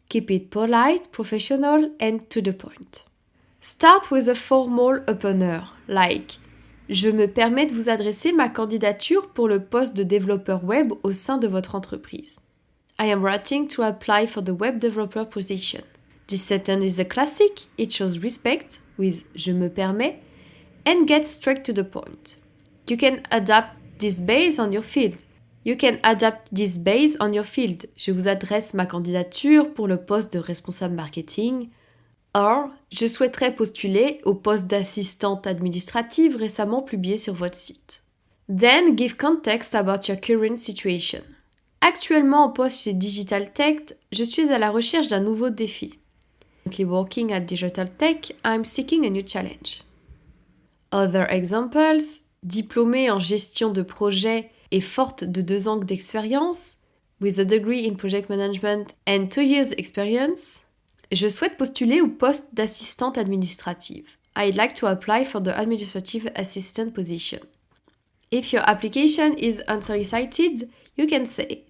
Keep it polite, professional, and to the point. Start with a formal opener, like « Je me permets de vous adresser ma candidature pour le poste de développeur web au sein de votre entreprise. I am writing to apply for the web developer position. This sentence is a classic, it shows respect with « Je me permets » and gets straight to the point. You can adapt this based on your field. You can adapt this based on your field. Je vous adresse ma candidature pour le poste de responsable marketing. Or, je souhaiterais postuler au poste d'assistante administrative récemment publié sur votre site. Then give context about your current situation. Actuellement en poste chez Digital Tech, je suis à la recherche d'un nouveau défi. Currently working at Digital Tech, I'm seeking a new challenge. Other examples, diplômée en gestion de projet et forte de 2 ans d'expérience, with a degree in project management and 2 years experience, je souhaite postuler au poste d'assistante administrative. I'd like to apply for the administrative assistant position. If your application is unsolicited, you can say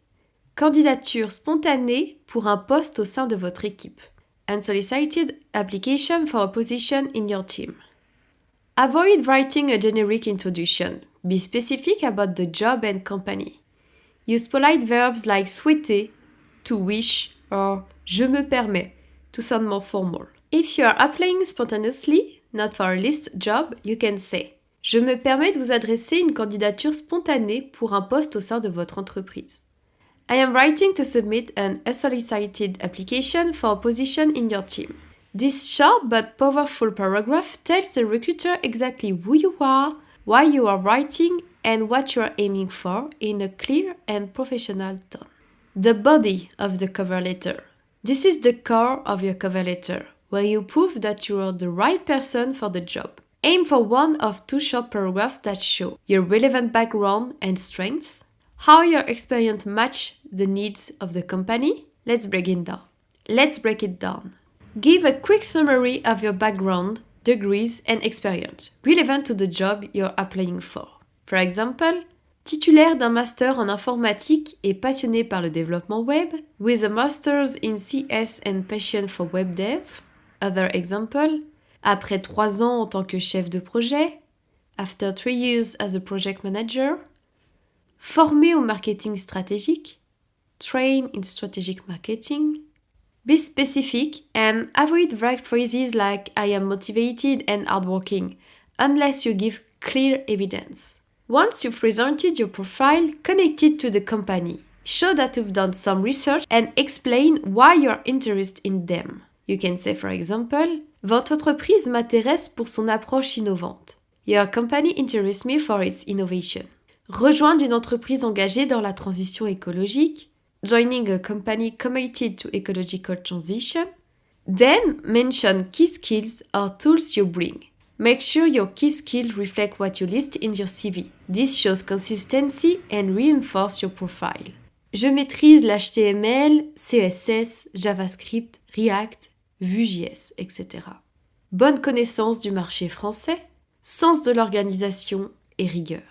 candidature spontanée pour un poste au sein de votre équipe. Unsolicited application for a position in your team. Avoid writing a generic introduction. Be specific about the job and company. Use polite verbs like souhaiter, to wish, or je me permets to sound more formal. If you are applying spontaneously, not for a list job, you can say je me permets de vous adresser une candidature spontanée pour un poste au sein de votre entreprise. I am writing to submit an unsolicited application for a position in your team. This short but powerful paragraph tells the recruiter exactly who you are, why you are writing, and what you are aiming for in a clear and professional tone. The body of the cover letter. This is the core of your cover letter, where you prove that you are the right person for the job. Aim for 1 of 2 short paragraphs that show your relevant background and strengths, how your experience match the needs of the company. Let's break it down. Give a quick summary of your background, degrees, and experience relevant to the job you're applying for. For example, titulaire d'un master en informatique et passionné par le développement web, with a master's in CS and passion for web dev. Other example, après 3 ans en tant que chef de projet, after 3 years as a project manager. Formé au marketing stratégique, train in strategic marketing. Be specific and avoid vague phrases like I am motivated and hardworking, unless you give clear evidence. Once you've presented your profile, connect it to the company. Show that you've done some research and explain why you're interested in them. You can say, for example, votre entreprise m'intéresse pour son approche innovante. Your company interests me for its innovation. Rejoindre une entreprise engagée dans la transition écologique. Joining a company committed to ecological transition. Then mention key skills or tools you bring. Make sure your key skills reflect what you list in your CV. This shows consistency and reinforces your profile. Je maîtrise l'HTML, CSS, JavaScript, React, Vue.js, etc. Bonne connaissance du marché français, sens de l'organisation et rigueur.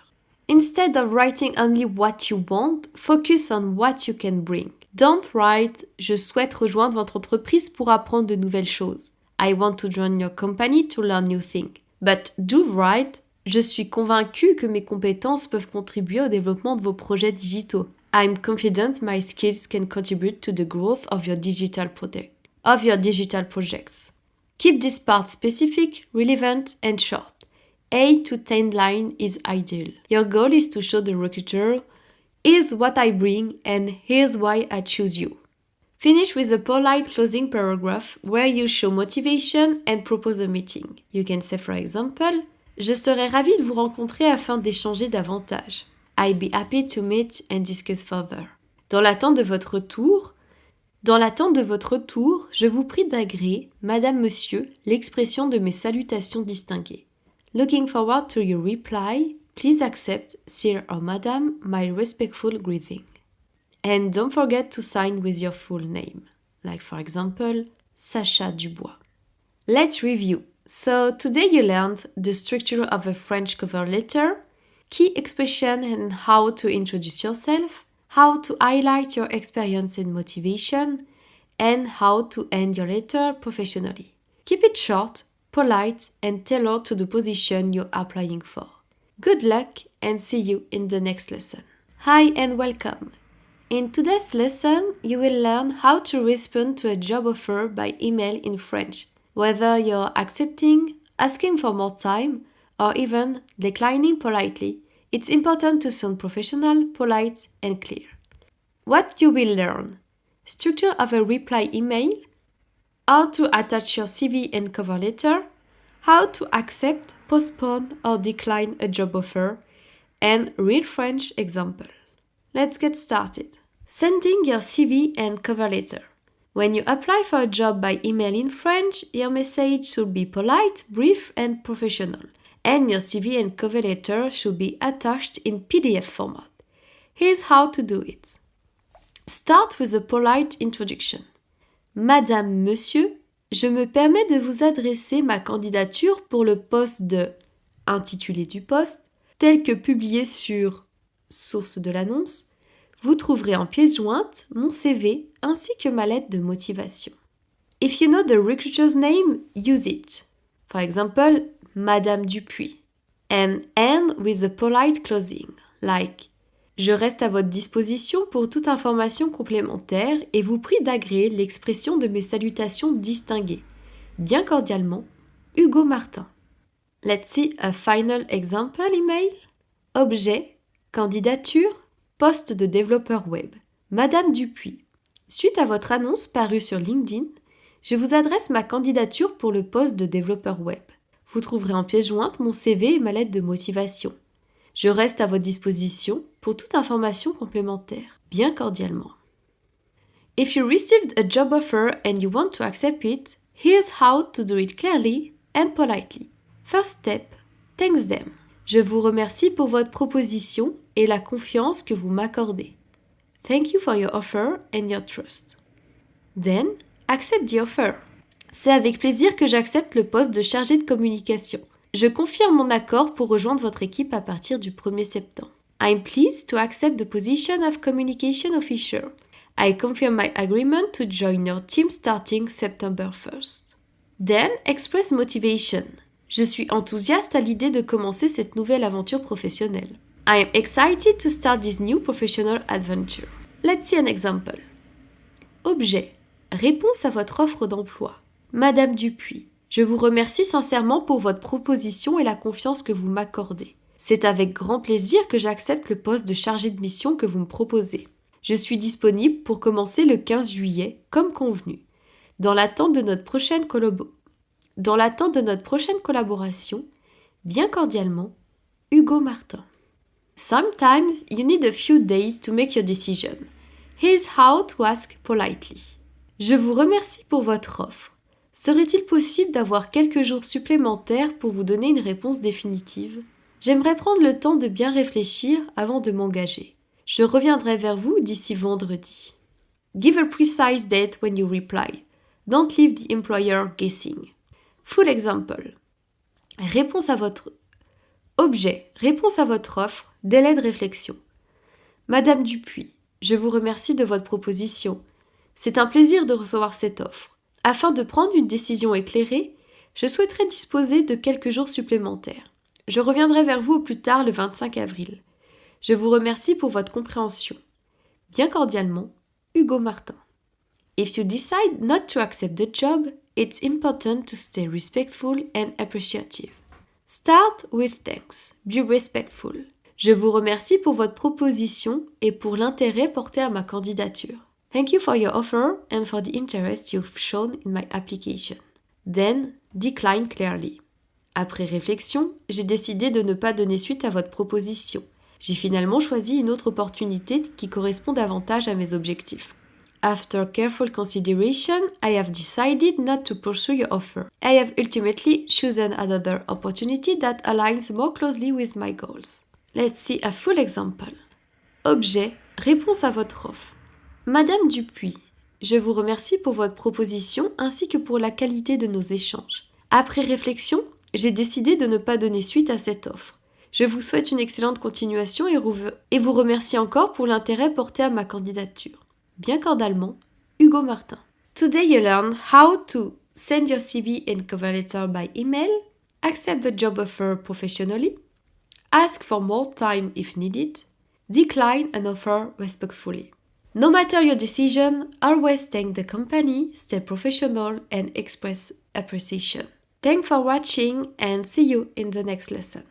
Instead of writing only what you want, focus on what you can bring. Don't write « Je souhaite rejoindre votre entreprise pour apprendre de nouvelles choses ». I want to join your company to learn new things. But do write « Je suis convaincu que mes compétences peuvent contribuer au développement de vos projets digitaux. I'm confident my skills can contribute to the growth of your digital projects. Keep this part specific, relevant, and short. 8 to 10 lines is ideal. Your goal is to show the recruiter, here's what I bring and here's why I choose you. Finish with a polite closing paragraph where you show motivation and propose a meeting. You can say, for example, je serais ravi de vous rencontrer afin d'échanger davantage. I'd be happy to meet and discuss further. Dans l'attente de votre tour, je vous prie d'agréer, Madame, Monsieur, l'expression de mes salutations distinguées. Looking forward to your reply, please accept, Sir or Madam, my respectful greeting. And don't forget to sign with your full name, like for example, Sacha Dubois. Let's review. So today you learned the structure of a French cover letter, key expression and how to introduce yourself, how to highlight your experience and motivation, and how to end your letter professionally. Keep it short, polite, and tailored to the position you're applying for. Good luck and see you in the next lesson. Hi and welcome. In today's lesson, you will learn how to respond to a job offer by email in French, whether you're accepting, asking for more time, or even declining politely. It's important to sound professional, polite, and clear. What you will learn: structure of a reply email, how to attach your CV and cover letter, how to accept, postpone, or decline a job offer, and real French example. Let's get started. Sending your CV and cover letter. When you apply for a job by email in French, your message should be polite, brief, and professional, and your CV and cover letter should be attached in PDF format. Here's how to do it. Start with a polite introduction. Madame, Monsieur, je me permets de vous adresser ma candidature pour le poste de intitulé du poste, tel que publié sur source de l'annonce. Vous trouverez en pièce jointe mon CV ainsi que ma lettre de motivation. If you know the recruiter's name, use it. For example, Madame Dupuis. And end with a polite closing, like je reste à votre disposition pour toute information complémentaire et vous prie d'agréer l'expression de mes salutations distinguées. Bien cordialement, Hugo Martin. Let's see a final example email. Objet, candidature, poste de développeur web. Madame Dupuis. Suite à votre annonce parue sur LinkedIn, je vous adresse ma candidature pour le poste de développeur web. Vous trouverez en pièce jointe mon CV et ma lettre de motivation. Je reste à votre disposition pour toute information complémentaire. Bien cordialement. If you received a job offer and you want to accept it, here's how to do it clearly and politely. First step, thanks them. Je vous remercie pour votre proposition et la confiance que vous m'accordez. Thank you for your offer and your trust. Then, accept the offer. C'est avec plaisir que j'accepte le poste de chargé de communication. Je confirme mon accord pour rejoindre votre équipe à partir du 1er septembre. I'm pleased to accept the position of communication officer. I confirm my agreement to join your team starting September 1st. Then, express motivation. Je suis enthousiaste à l'idée de commencer cette nouvelle aventure professionnelle. I am excited to start this new professional adventure. Let's see an example. Objet. Réponse à votre offre d'emploi. Madame Dupuis. Je vous remercie sincèrement pour votre proposition et la confiance que vous m'accordez. C'est avec grand plaisir que j'accepte le poste de chargé de mission que vous me proposez. Je suis disponible pour commencer le 15 juillet, comme convenu. Dans l'attente de notre prochaine collaboration, bien cordialement, Hugo Martin. Sometimes you need a few days to make your decision. Here's how to ask politely. Je vous remercie pour votre offre. Serait-il possible d'avoir quelques jours supplémentaires pour vous donner une réponse définitive? J'aimerais prendre le temps de bien réfléchir avant de m'engager. Je reviendrai vers vous d'ici vendredi. Give a precise date when you reply. Don't leave the employer guessing. Full example. Réponse à votre objet, réponse à votre offre, délai de réflexion. Madame Dupuis, je vous remercie de votre proposition. C'est un plaisir de recevoir cette offre. Afin de prendre une décision éclairée, je souhaiterais disposer de quelques jours supplémentaires. Je reviendrai vers vous au plus tard le 25 avril. Je vous remercie pour votre compréhension. Bien cordialement, Hugo Martin. If you decide not to accept the job, it's important to stay respectful and appreciative. Start with thanks. Be respectful. Je vous remercie pour votre proposition et pour l'intérêt porté à ma candidature. Thank you for your offer and for the interest you've shown in my application. Then, decline clearly. Après réflexion, j'ai décidé de ne pas donner suite à votre proposition. J'ai finalement choisi une autre opportunité qui correspond davantage à mes objectifs. After careful consideration, I have decided not to pursue your offer. I have ultimately chosen another opportunity that aligns more closely with my goals. Let's see a full example. Objet, réponse à votre offre. Madame Dupuis, je vous remercie pour votre proposition ainsi que pour la qualité de nos échanges. Après réflexion, j'ai décidé de ne pas donner suite à cette offre. Je vous souhaite une excellente continuation et vous remercie encore pour l'intérêt porté à ma candidature. Bien cordialement, Hugo Martin. Today you learn how to send your CV and cover letter by email, accept the job offer professionally, ask for more time if needed, decline an offer respectfully. No matter your decision, always thank the company, stay professional and express appreciation. Thanks for watching and see you in the next lesson.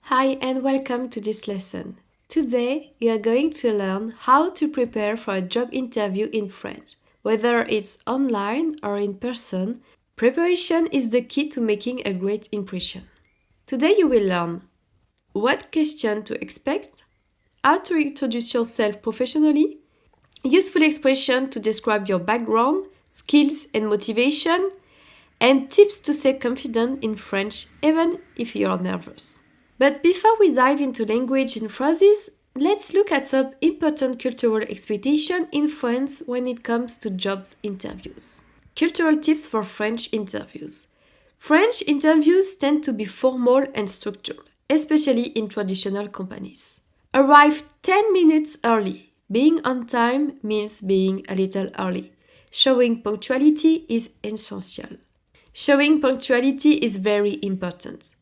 Hi and welcome to this lesson. Today we are going to learn how to prepare for a job interview in French. Whether it's online or in person, preparation is the key to making a great impression. Today you will learn what question to expect, how to introduce yourself professionally, useful expression to describe your background, skills and motivation, and tips to stay confident in French even if you're nervous. But before we dive into language and phrases, let's look at some important cultural expectations in France when it comes to jobs interviews. Cultural tips for French interviews. French interviews tend to be formal and structured, especially in traditional companies. Arrive 10 minutes early. Being on time means being a little early. Showing punctuality is essential. Showing punctuality is very important.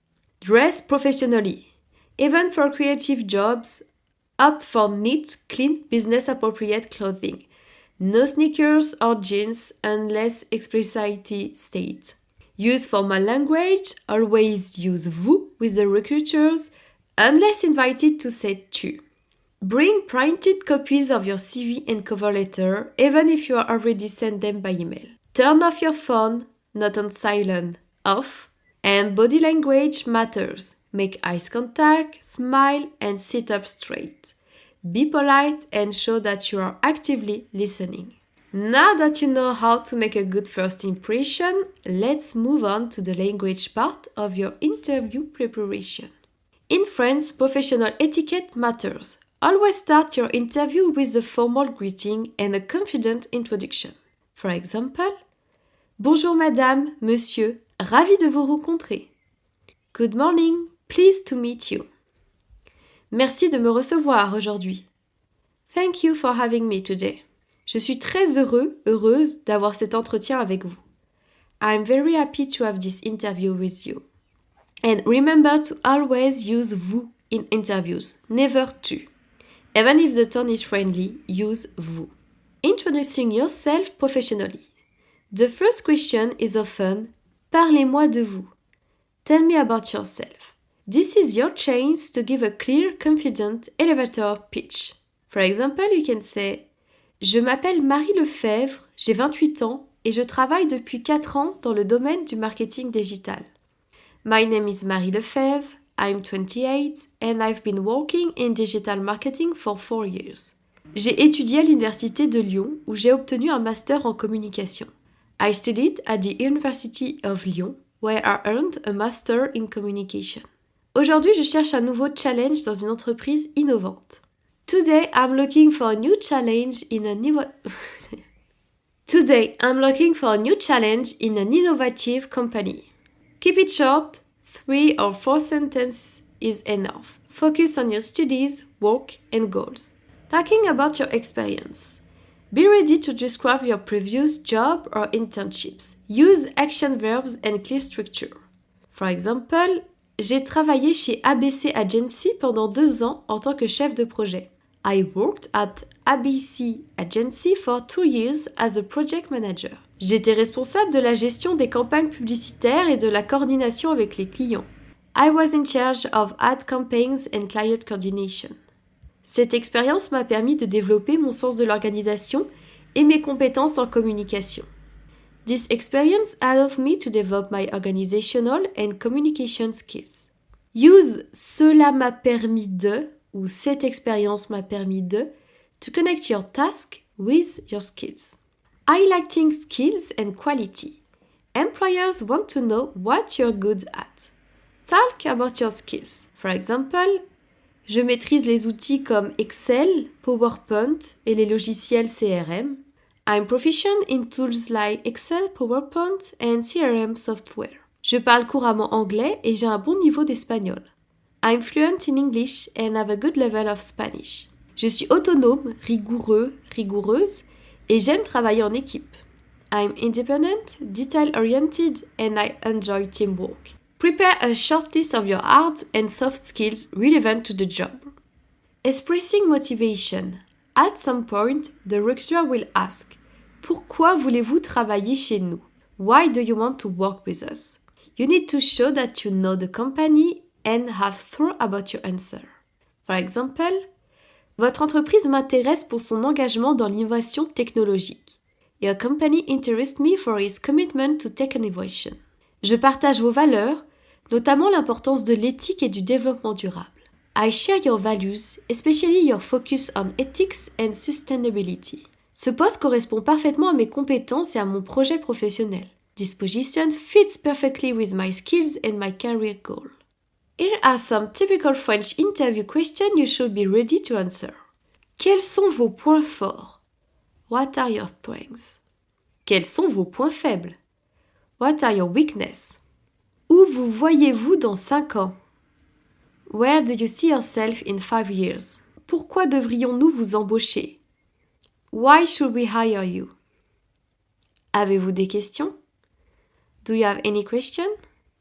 Dress professionally. Even for creative jobs, opt for neat, clean, business-appropriate clothing. No sneakers or jeans unless explicitly stated. Use formal language. Always use vous with the recruiters, unless invited to say tu. Bring printed copies of your CV and cover letter, even if you are already sent them by email. Turn off your phone, not on silent, off. And body language matters. Make eye contact, smile, and sit up straight. Be polite and show that you are actively listening. Now that you know how to make a good first impression, let's move on to the language part of your interview preparation. In France, professional etiquette matters. Always start your interview with a formal greeting and a confident introduction. For example, Bonjour madame, monsieur, ravi de vous rencontrer. Good morning, pleased to meet you. Merci de me recevoir aujourd'hui. Thank you for having me today. Je suis très heureuse d'avoir cet entretien avec vous. I'm very happy to have this interview with you. And remember to always use vous in interviews, never tu. Even if the tone is friendly, use vous. Introducing yourself professionally. The first question is often, Parlez-moi de vous. Tell me about yourself. This is your chance to give a clear, confident elevator pitch. For example, you can say, Je m'appelle Marie Lefebvre, j'ai 28 ans et je travaille depuis 4 ans dans le domaine du marketing digital. My name is Marie Lefebvre, I'm 28 and I've been working in digital marketing for 4 years. J'ai étudié à l'université de Lyon où j'ai obtenu un master en communication. I studied at the University of Lyon, where I earned a master in communication. Aujourd'hui, je cherche un nouveau challenge dans une entreprise innovante. Today, I'm looking for a new challenge in an innovative company. Keep it short. 3 or 4 sentences is enough. Focus on your studies, work, and goals. Talking about your experience. Be ready to describe your previous job or internships. Use action verbs and clear structure. For example, j'ai travaillé chez ABC Agency pendant 2 ans en tant que chef de projet. I worked at ABC Agency for 2 years as a project manager. J'étais responsable de la gestion des campagnes publicitaires et de la coordination avec les clients. I was in charge of ad campaigns and client coordination. Cette expérience m'a permis de développer mon sens de l'organisation et mes compétences en communication. This experience allowed me to develop my organizational and communication skills. Use cela m'a permis de ou cette expérience m'a permis de to connect your task with your skills. Highlighting skills and quality. Employers want to know what you're good at. Talk about your skills. For example, je maîtrise les outils comme Excel, PowerPoint et les logiciels CRM. I'm proficient in tools like Excel, PowerPoint and CRM software. Je parle couramment anglais et j'ai un bon niveau d'espagnol. I'm fluent in English and have a good level of Spanish. Je suis autonome, rigoureuse et j'aime travailler en équipe. I'm independent, detail-oriented and I enjoy teamwork. Prepare a short list of your hard and soft skills relevant to the job. Expressing motivation. At some point, the recruiter will ask, Pourquoi voulez-vous travailler chez nous? Why do you want to work with us? You need to show that you know the company and have thought about your answer. For example, votre entreprise m'intéresse pour son engagement dans l'innovation technologique. Your company interests me for its commitment to tech innovation. Je partage vos valeurs, notamment l'importance de l'éthique et du développement durable. I share your values, especially your focus on ethics and sustainability. Ce poste correspond parfaitement à mes compétences et à mon projet professionnel. This position fits perfectly with my skills and my career goal. Here are some typical French interview questions you should be ready to answer. Quels sont vos points forts? What are your strengths? Quels sont vos points faibles? What are your weaknesses? Où vous voyez-vous dans 5 ans? Where do you see yourself in 5 years? Pourquoi devrions-nous vous embaucher? Why should we hire you? Avez-vous des questions? Do you have any question?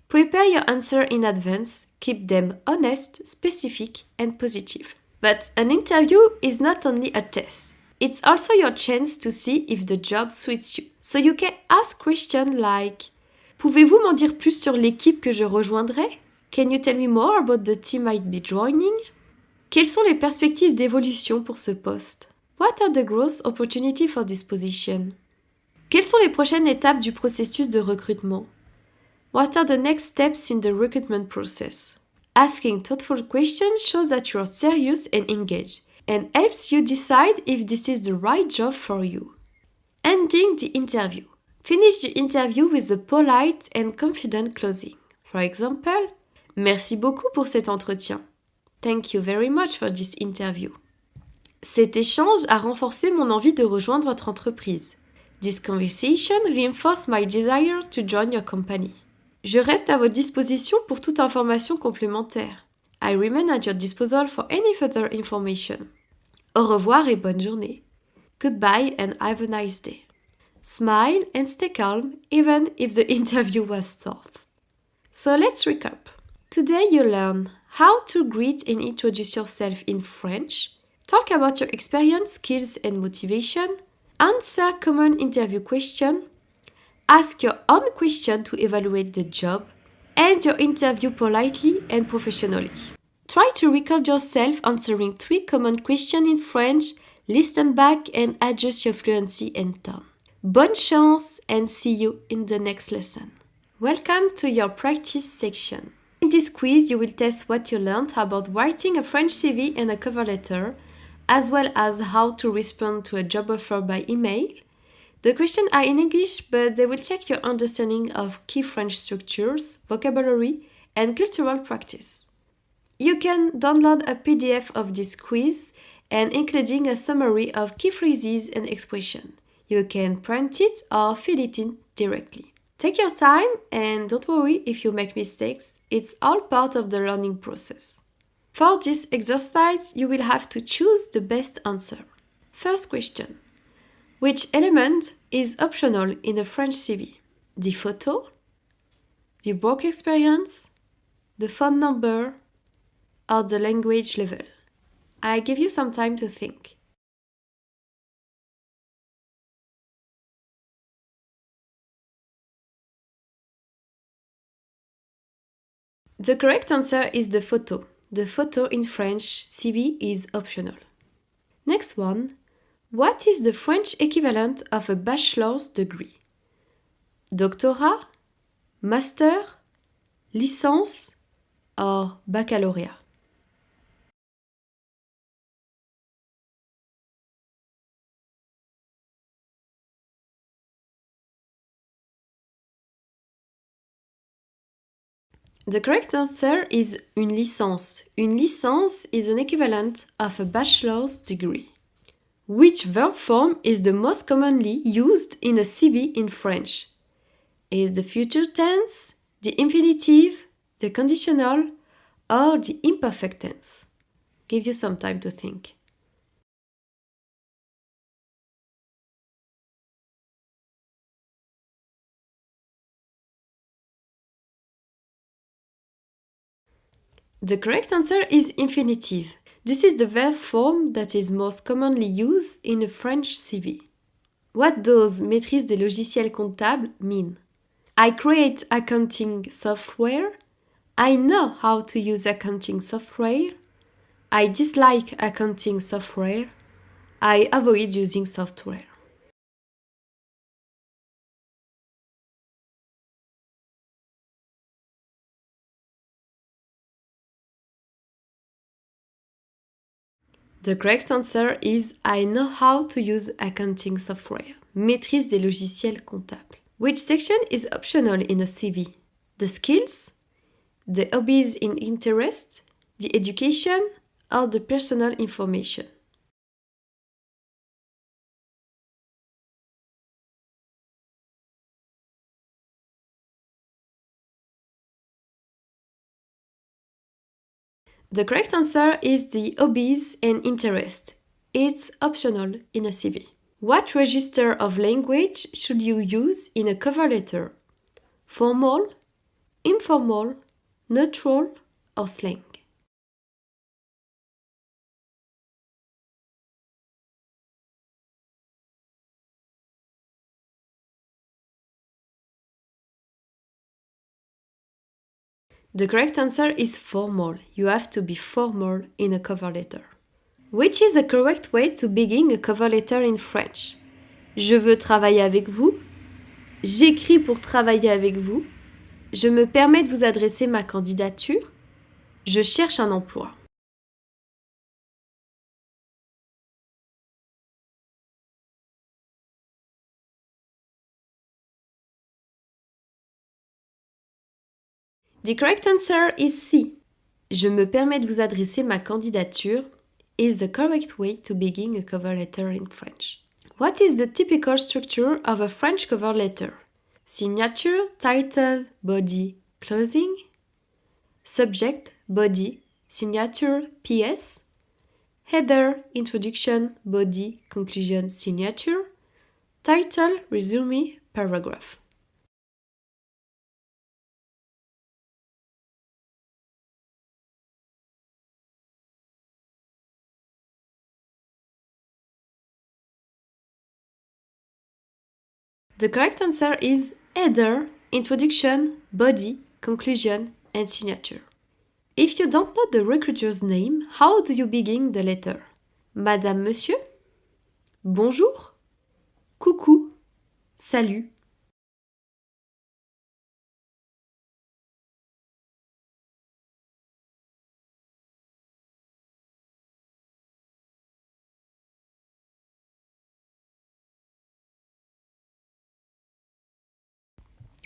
Prepare your answer in advance. Keep them honest, specific, and positive. But an interview is not only a test. It's also your chance to see if the job suits you. So you can ask questions like: Pouvez-vous m'en dire plus sur l'équipe que je rejoindrai? Can you tell me more about the team I'd be joining? Quelles sont les perspectives d'évolution pour ce poste? What are the growth opportunities for this position? Quelles sont les prochaines étapes du processus de recrutement? What are the next steps in the recruitment process? Asking thoughtful questions shows that you are serious and engaged, and helps you decide if this is the right job for you. Ending the interview. Finish the interview with a polite and confident closing. For example, merci beaucoup pour cet entretien. Thank you very much for this interview. Cet échange a renforcé mon envie de rejoindre votre entreprise. This conversation reinforced my desire to join your company. Je reste à votre disposition pour toute information complémentaire. I remain at your disposal for any further information. Au revoir et bonne journée. Goodbye and have a nice day. Smile and stay calm even if the interview was tough. So let's recap. Today you learn how to greet and introduce yourself in French, talk about your experience, skills and motivation, answer common interview questions, ask your own question to evaluate the job, end your interview politely and professionally. Try to record yourself answering 3 common questions in French, listen back and adjust your fluency and tone. Bonne chance and see you in the next lesson. Welcome to your practice section. In this quiz, you will test what you learned about writing a French CV and a cover letter, as well as how to respond to a job offer by email. The questions are in English, but they will check your understanding of key French structures, vocabulary, and cultural practice. You can download a PDF of this quiz and including a summary of key phrases and expressions. You can print it or fill it in directly. Take your time and don't worry if you make mistakes. It's all part of the learning process. For this exercise, you will have to choose the best answer. First question. Which element is optional in a French CV? The photo, the work experience, the phone number, or the language level? I give you some time to think. The correct answer is the photo. The photo in French CV is optional. Next one. What is the French equivalent of a bachelor's degree? Doctorat, master, licence, or baccalauréat? The correct answer is une licence. Une licence is an equivalent of a bachelor's degree. Which verb form is the most commonly used in a CV in French? Is the future tense, the infinitive, the conditional, or the imperfect tense? Give you some time to think. The correct answer is infinitive. This is the verb form that is most commonly used in a French CV. What does maîtrise des logiciels comptables mean? I create accounting software, I know how to use accounting software. I dislike accounting software. I avoid using software. The correct answer is I know how to use accounting software. Maîtrise des logiciels comptables. Which section is optional in a CV? The skills, the hobbies and interests, the education, or the personal information? The correct answer is the hobbies and interest. It's optional in a CV. What register of language should you use in a cover letter? Formal, informal, neutral, or slang? The correct answer is formal. You have to be formal in a cover letter. Which is the correct way to begin a cover letter in French? Je veux travailler avec vous. J'écris pour travailler avec vous. Je me permets de vous adresser ma candidature. Je cherche un emploi. The correct answer is C. Je me permets de vous adresser ma candidature is the correct way to begin a cover letter in French. What is the typical structure of a French cover letter? Signature, title, body, closing. Subject, body, signature, PS. Header, introduction, body, conclusion, signature. Title, resume, paragraph. The correct answer is header, introduction, body, conclusion, and signature. If you don't know the recruiter's name, how do you begin the letter? Madame, Monsieur? Bonjour? Coucou? Salut?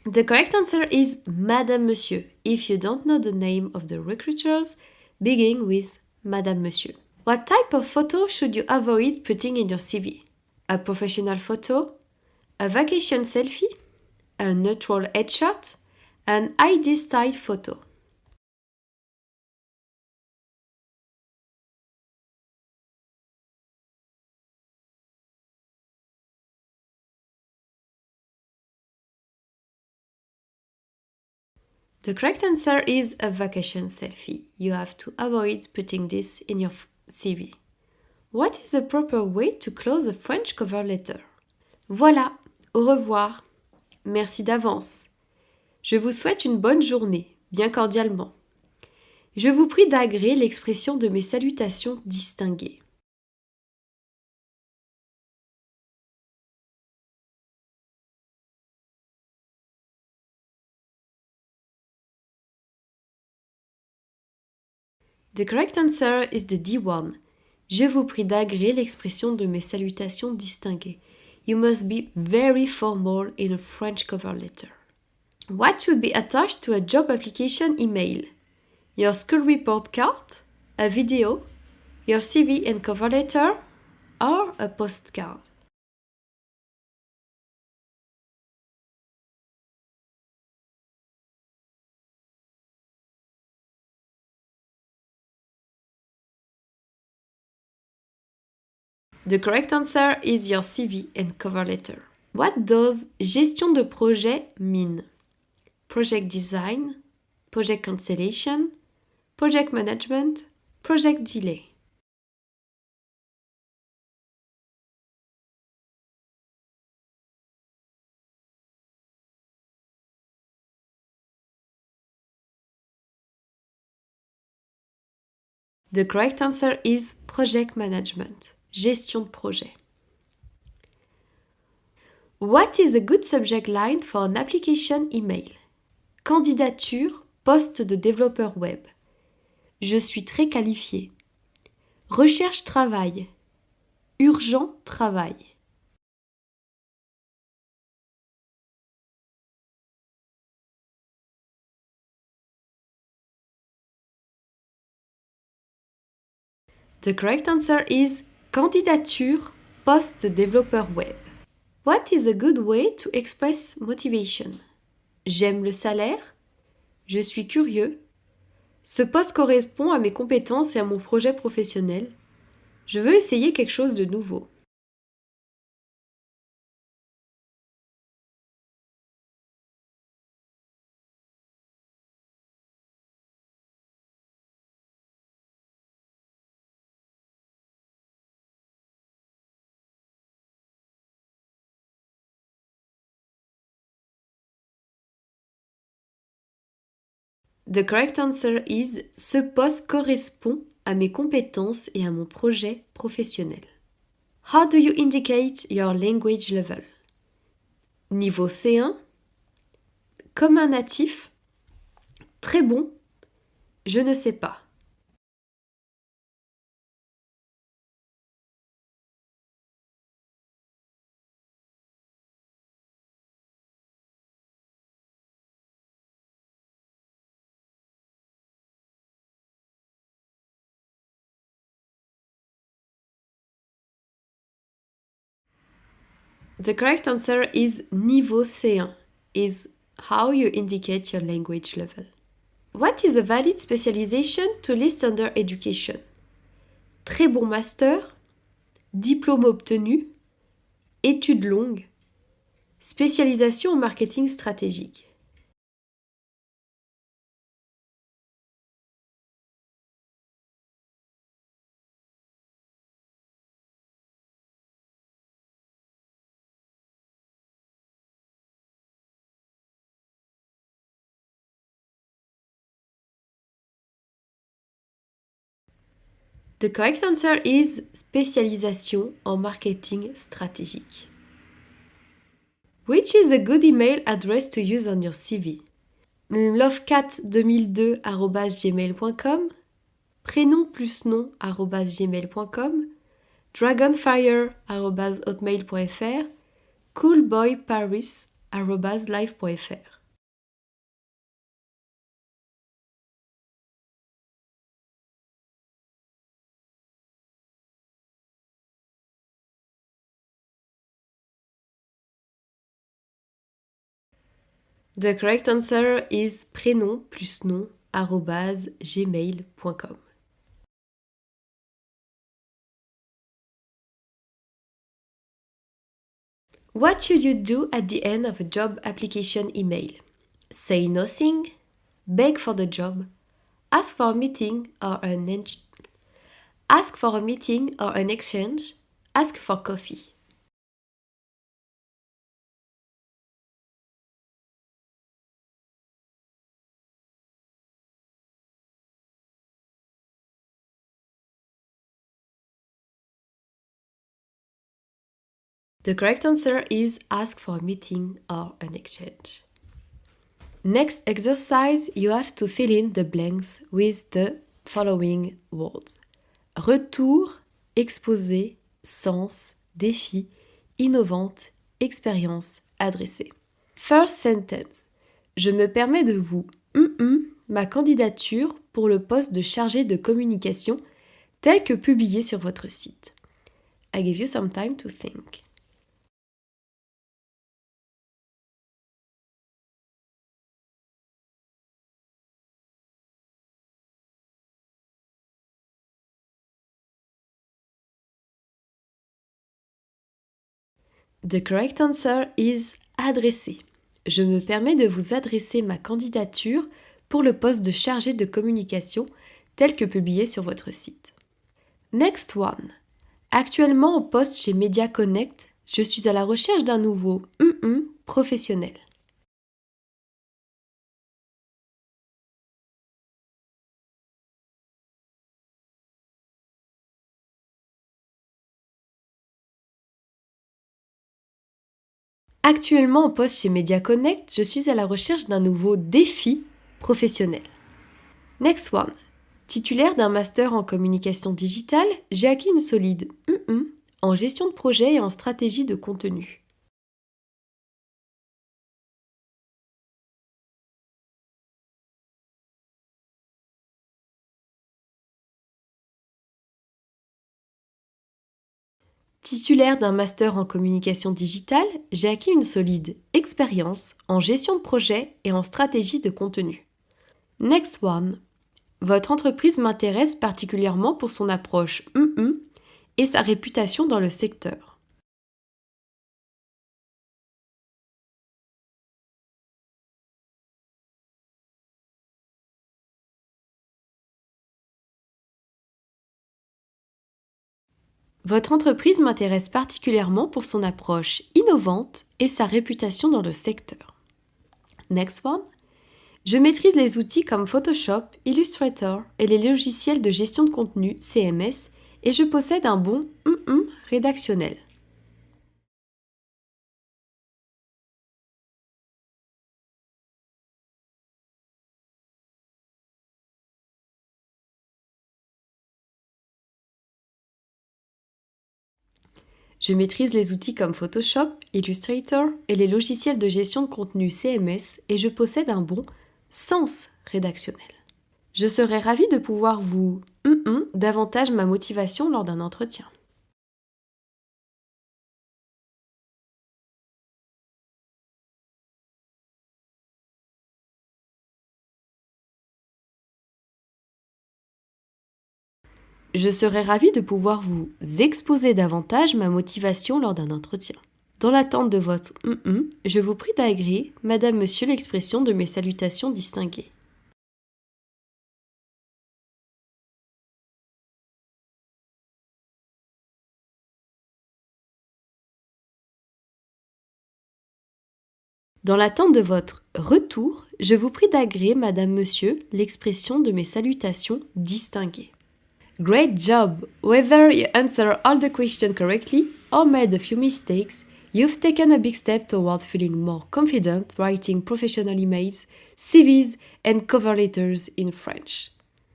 The correct answer is Madame, Monsieur. If you don't know the name of the recruiters, begin with Madame, Monsieur. What type of photo should you avoid putting in your CV? A professional photo? A vacation selfie? A neutral headshot? An ID style photo? The correct answer is a vacation selfie. You have to avoid putting this in your CV. What is the proper way to close a French cover letter? Voilà, au revoir. Merci d'avance. Je vous souhaite une bonne journée, bien cordialement. Je vous prie d'agréer l'expression de mes salutations distinguées. The correct answer is the D1. Je vous prie d'agréer l'expression de mes salutations distinguées. You must be very formal in a French cover letter. What should be attached to a job application email? Your school report card, a video, your CV and cover letter, or a postcard? The correct answer is your CV and cover letter. What does gestion de projet mean? Project design, project cancellation, project management, project delay. The correct answer is project management, gestion de projet. What is a good subject line for an application email? Candidature, poste de développeur web. Je suis très qualifié. Recherche travail. Urgent travail. The correct answer is candidature, poste de développeur web. What is a good way to express motivation? J'aime le salaire. Je suis curieux. Ce poste correspond à mes compétences et à mon projet professionnel. Je veux essayer quelque chose de nouveau. The correct answer is ce poste correspond à mes compétences et à mon projet professionnel. How do you indicate your language level? Niveau C1, comme un natif, très bon, je ne sais pas. The correct answer is niveau C1, is how you indicate your language level. What is a valid specialization to list under education? Très bon master, diplôme obtenu, études longues, spécialisation en marketing stratégique. The correct answer is spécialisation en marketing stratégique. Which is a good email address to use on your CV? lovecat2002@gmail.com, prénom plus nom @gmail.com, dragonfire@hotmail.fr, coolboyparis@live.fr. The correct answer is prénom plus nom @gmail.com. What should you do at the end of a job application email? Say nothing, beg for the job, ask for a meeting or an exchange, ask for coffee. The correct answer is ask for a meeting or an exchange. Next exercise, you have to fill in the blanks with the following words. Retour, exposé, sens, défi, innovante, expérience, adressée. First sentence. Je me permets de vous ma candidature pour le poste de chargé de communication tel que publié sur votre site. I give you some time to think. The correct answer is adresser. Je me permets de vous adresser ma candidature pour le poste de chargé de communication tel que publié sur votre site. Next one. Actuellement en poste chez Media Connect, je suis à la recherche d'un nouveau professionnel. Actuellement en poste chez Media Connect, je suis à la recherche d'un nouveau défi professionnel. Next one. Titulaire d'un master en communication digitale, j'ai acquis une solide en gestion de projet et en stratégie de contenu. Titulaire d'un master en communication digitale, j'ai acquis une solide expérience en gestion de projet et en stratégie de contenu. Next one. Votre entreprise m'intéresse particulièrement pour son approche et sa réputation dans le secteur. Votre entreprise m'intéresse particulièrement pour son approche innovante et sa réputation dans le secteur. Next one. Je maîtrise les outils comme Photoshop, Illustrator et les logiciels de gestion de contenu CMS et je possède un bon rédactionnel. Je maîtrise les outils comme Photoshop, Illustrator et les logiciels de gestion de contenu CMS et je possède un bon sens rédactionnel. Je serais ravie de pouvoir vous davantage ma motivation lors d'un entretien. Je serais ravie de pouvoir vous exposer davantage ma motivation lors d'un entretien. Dans l'attente de votre je vous prie d'agréer, Madame, Monsieur, l'expression de mes salutations distinguées. Dans l'attente de votre retour, je vous prie d'agréer, Madame, Monsieur, l'expression de mes salutations distinguées. Great job! Whether you answer all the questions correctly or made a few mistakes, you've taken a big step toward feeling more confident writing professional emails, CVs, and cover letters in French.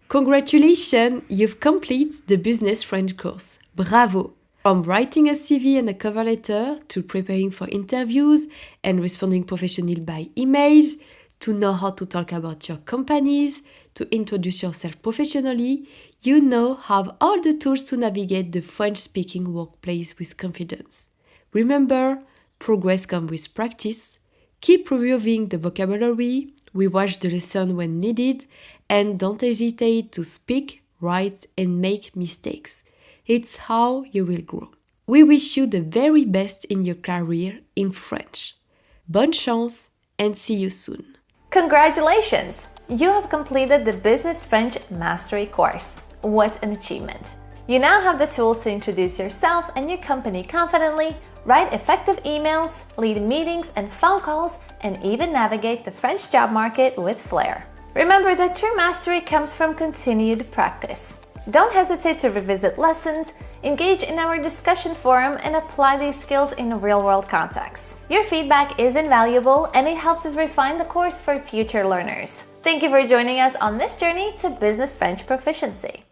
Congratulations! You've completed the Business French course. Bravo! From writing a CV and a cover letter to preparing for interviews and responding professionally by emails, to know how to talk about your companies, to introduce yourself professionally, you now have all the tools to navigate the French-speaking workplace with confidence. Remember, progress comes with practice. Keep reviewing the vocabulary, rewatch the lesson when needed, and don't hesitate to speak, write, and make mistakes. It's how you will grow. We wish you the very best in your career in French. Bonne chance and see you soon. Congratulations! You have completed the Business French Mastery course. What an achievement! You now have the tools to introduce yourself and your company confidently, write effective emails, lead meetings and phone calls, and even navigate the French job market with flair. Remember that true mastery comes from continued practice. Don't hesitate to revisit lessons, engage in our discussion forum, and apply these skills in a real-world context. Your feedback is invaluable and it helps us refine the course for future learners. Thank you for joining us on this journey to business French proficiency.